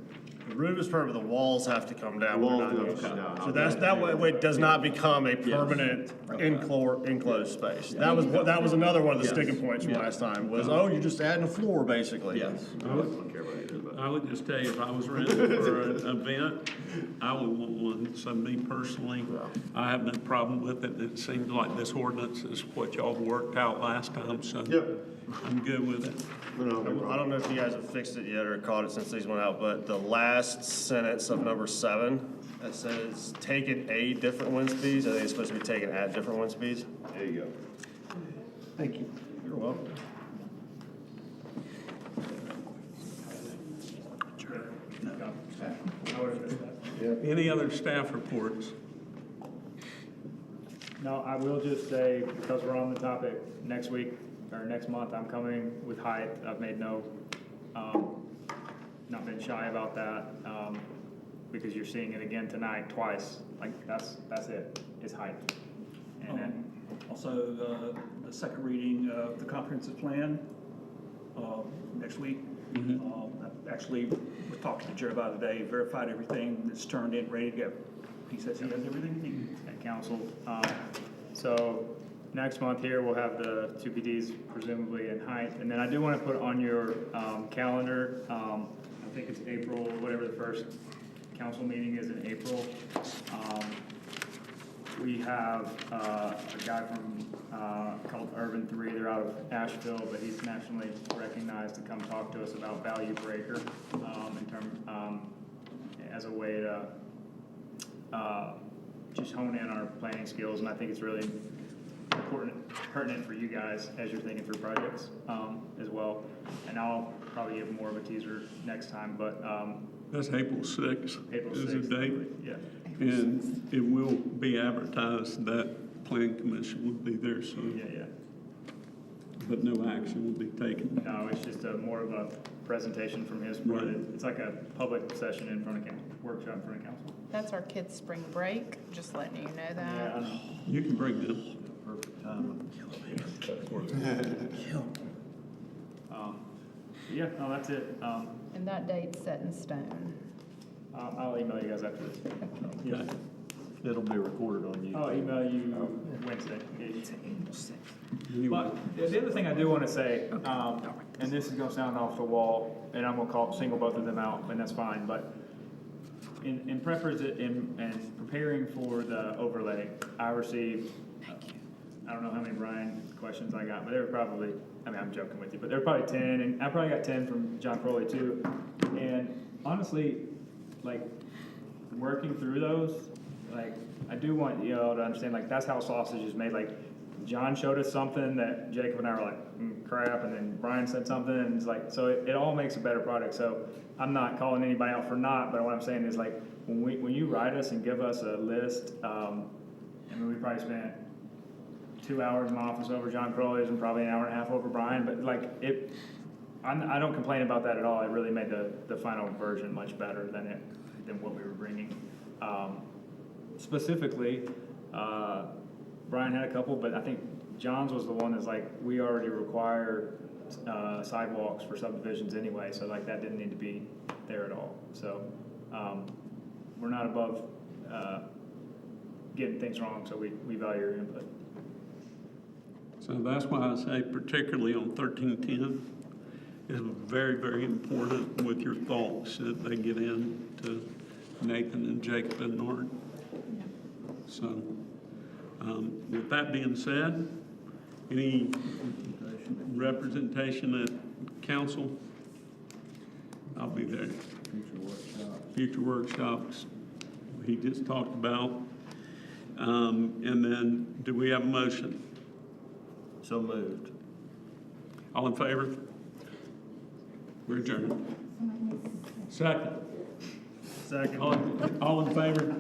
Speaker 3: The roof is permanent, the walls have to come down.
Speaker 17: The walls
Speaker 3: We're not
Speaker 17: do have
Speaker 3: gonna-
Speaker 17: to come down.
Speaker 3: So that's, that way it does not become a permanent enclosed space. That was another one of the
Speaker 17: Yes.
Speaker 3: sticking points from last time, was, oh, you're just adding a floor, basically.
Speaker 17: Yes.
Speaker 1: I would just tell you, if I was renting for an event, I would want one. So me personally, I have no problem with it. It seems like this ordinance is what y'all worked out last time, so I'm good with it.
Speaker 3: I don't know if you guys have fixed it yet or caught it since these went out, but the last sentence of number 7, that says taken a different wind speeds, I think it's supposed to be taken at different wind speeds.
Speaker 17: There you go.
Speaker 3: Thank you. You're welcome.
Speaker 1: Any other staff reports?
Speaker 7: No, I will just say, because we're on the topic, next week, or next month, I'm coming with height. I've made not been shy about that, because you're seeing it again tonight, twice. Like, that's it, is height. And then,
Speaker 12: Also, the second reading of the comprehensive plan next week. I actually was talking to Jerry about it today, verified everything that's turned in, ready to go. He says he has everything he needs.
Speaker 7: and council. So next month here, we'll have the 2 PDs presumably in height. And then I do want to put on your calendar, I think it's April, whatever the first council meeting is in April. We have a guy from called Urban 3. They're out of Asheville, but he's nationally recognized to come talk to us about value per acre as a way to just hone in our planning skills. And I think it's really pertinent for you guys as you're thinking through projects as well. And I'll probably give more of a teaser next time, but
Speaker 1: That's April 6th.
Speaker 7: April
Speaker 1: Is the
Speaker 7: 6th,
Speaker 1: date.
Speaker 7: yeah.
Speaker 1: And it will be advertised that planning commission will be there soon.
Speaker 7: Yeah.
Speaker 1: But no action will be taken.
Speaker 7: No, it's just more of a presentation from his part.
Speaker 1: Right.
Speaker 7: It's like a public session in front of council, workshop in front of council.
Speaker 2: That's our kids' spring break, just letting you know
Speaker 7: Yeah, I
Speaker 2: that.
Speaker 7: know.
Speaker 1: You can bring them.
Speaker 17: Perfect time.
Speaker 7: Yeah, no, that's it.
Speaker 2: And that date's set in stone.
Speaker 7: I'll email you guys after this.
Speaker 1: Okay.
Speaker 17: It'll be recorded on you.
Speaker 7: I'll email you Wednesday.
Speaker 1: Anyway.
Speaker 7: But the other thing I do want to say, and this is going to sound off the wall, and I'm going to single both of them out, and that's fine, but in preparing for the overlay, I received, I don't know how many Brian questions I got, but there were probably, I mean, I'm joking with you, but there were probably 10, and I probably got 10 from John Crowley too. And honestly, like, working through those, like, I do want you all to understand, like, that's how sausage is made. Like, John showed us something that Jacob and I were like, crap, and then Brian said something, and it's like, so it all makes a better product. So I'm not calling anybody out for not, but what I'm saying is, like, when you write us and give us a list, I mean, we probably spent 2 hours in my office over John Crowley's and probably an hour and a half over Brian, but like I don't complain about that at all. It really made the final version much better than what we were bringing. Specifically, Brian had a couple, but I think John's was the one that's like, we already require sidewalks for subdivisions anyway, so like that didn't need to be there at all. So we're not above getting things wrong, so we value your input.
Speaker 1: So that's why I say particularly on 1310, it's very, very important with your thoughts that they get in to Nathan and Jacob and Art. So with that being said, any representation at council? I'll be there. Future workshops. he just talked about. And then, do we have a motion?
Speaker 3: So moved.
Speaker 1: All in favor? We're adjourned. Second.
Speaker 7: Second.
Speaker 1: All in favor?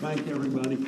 Speaker 1: Thank you, everybody.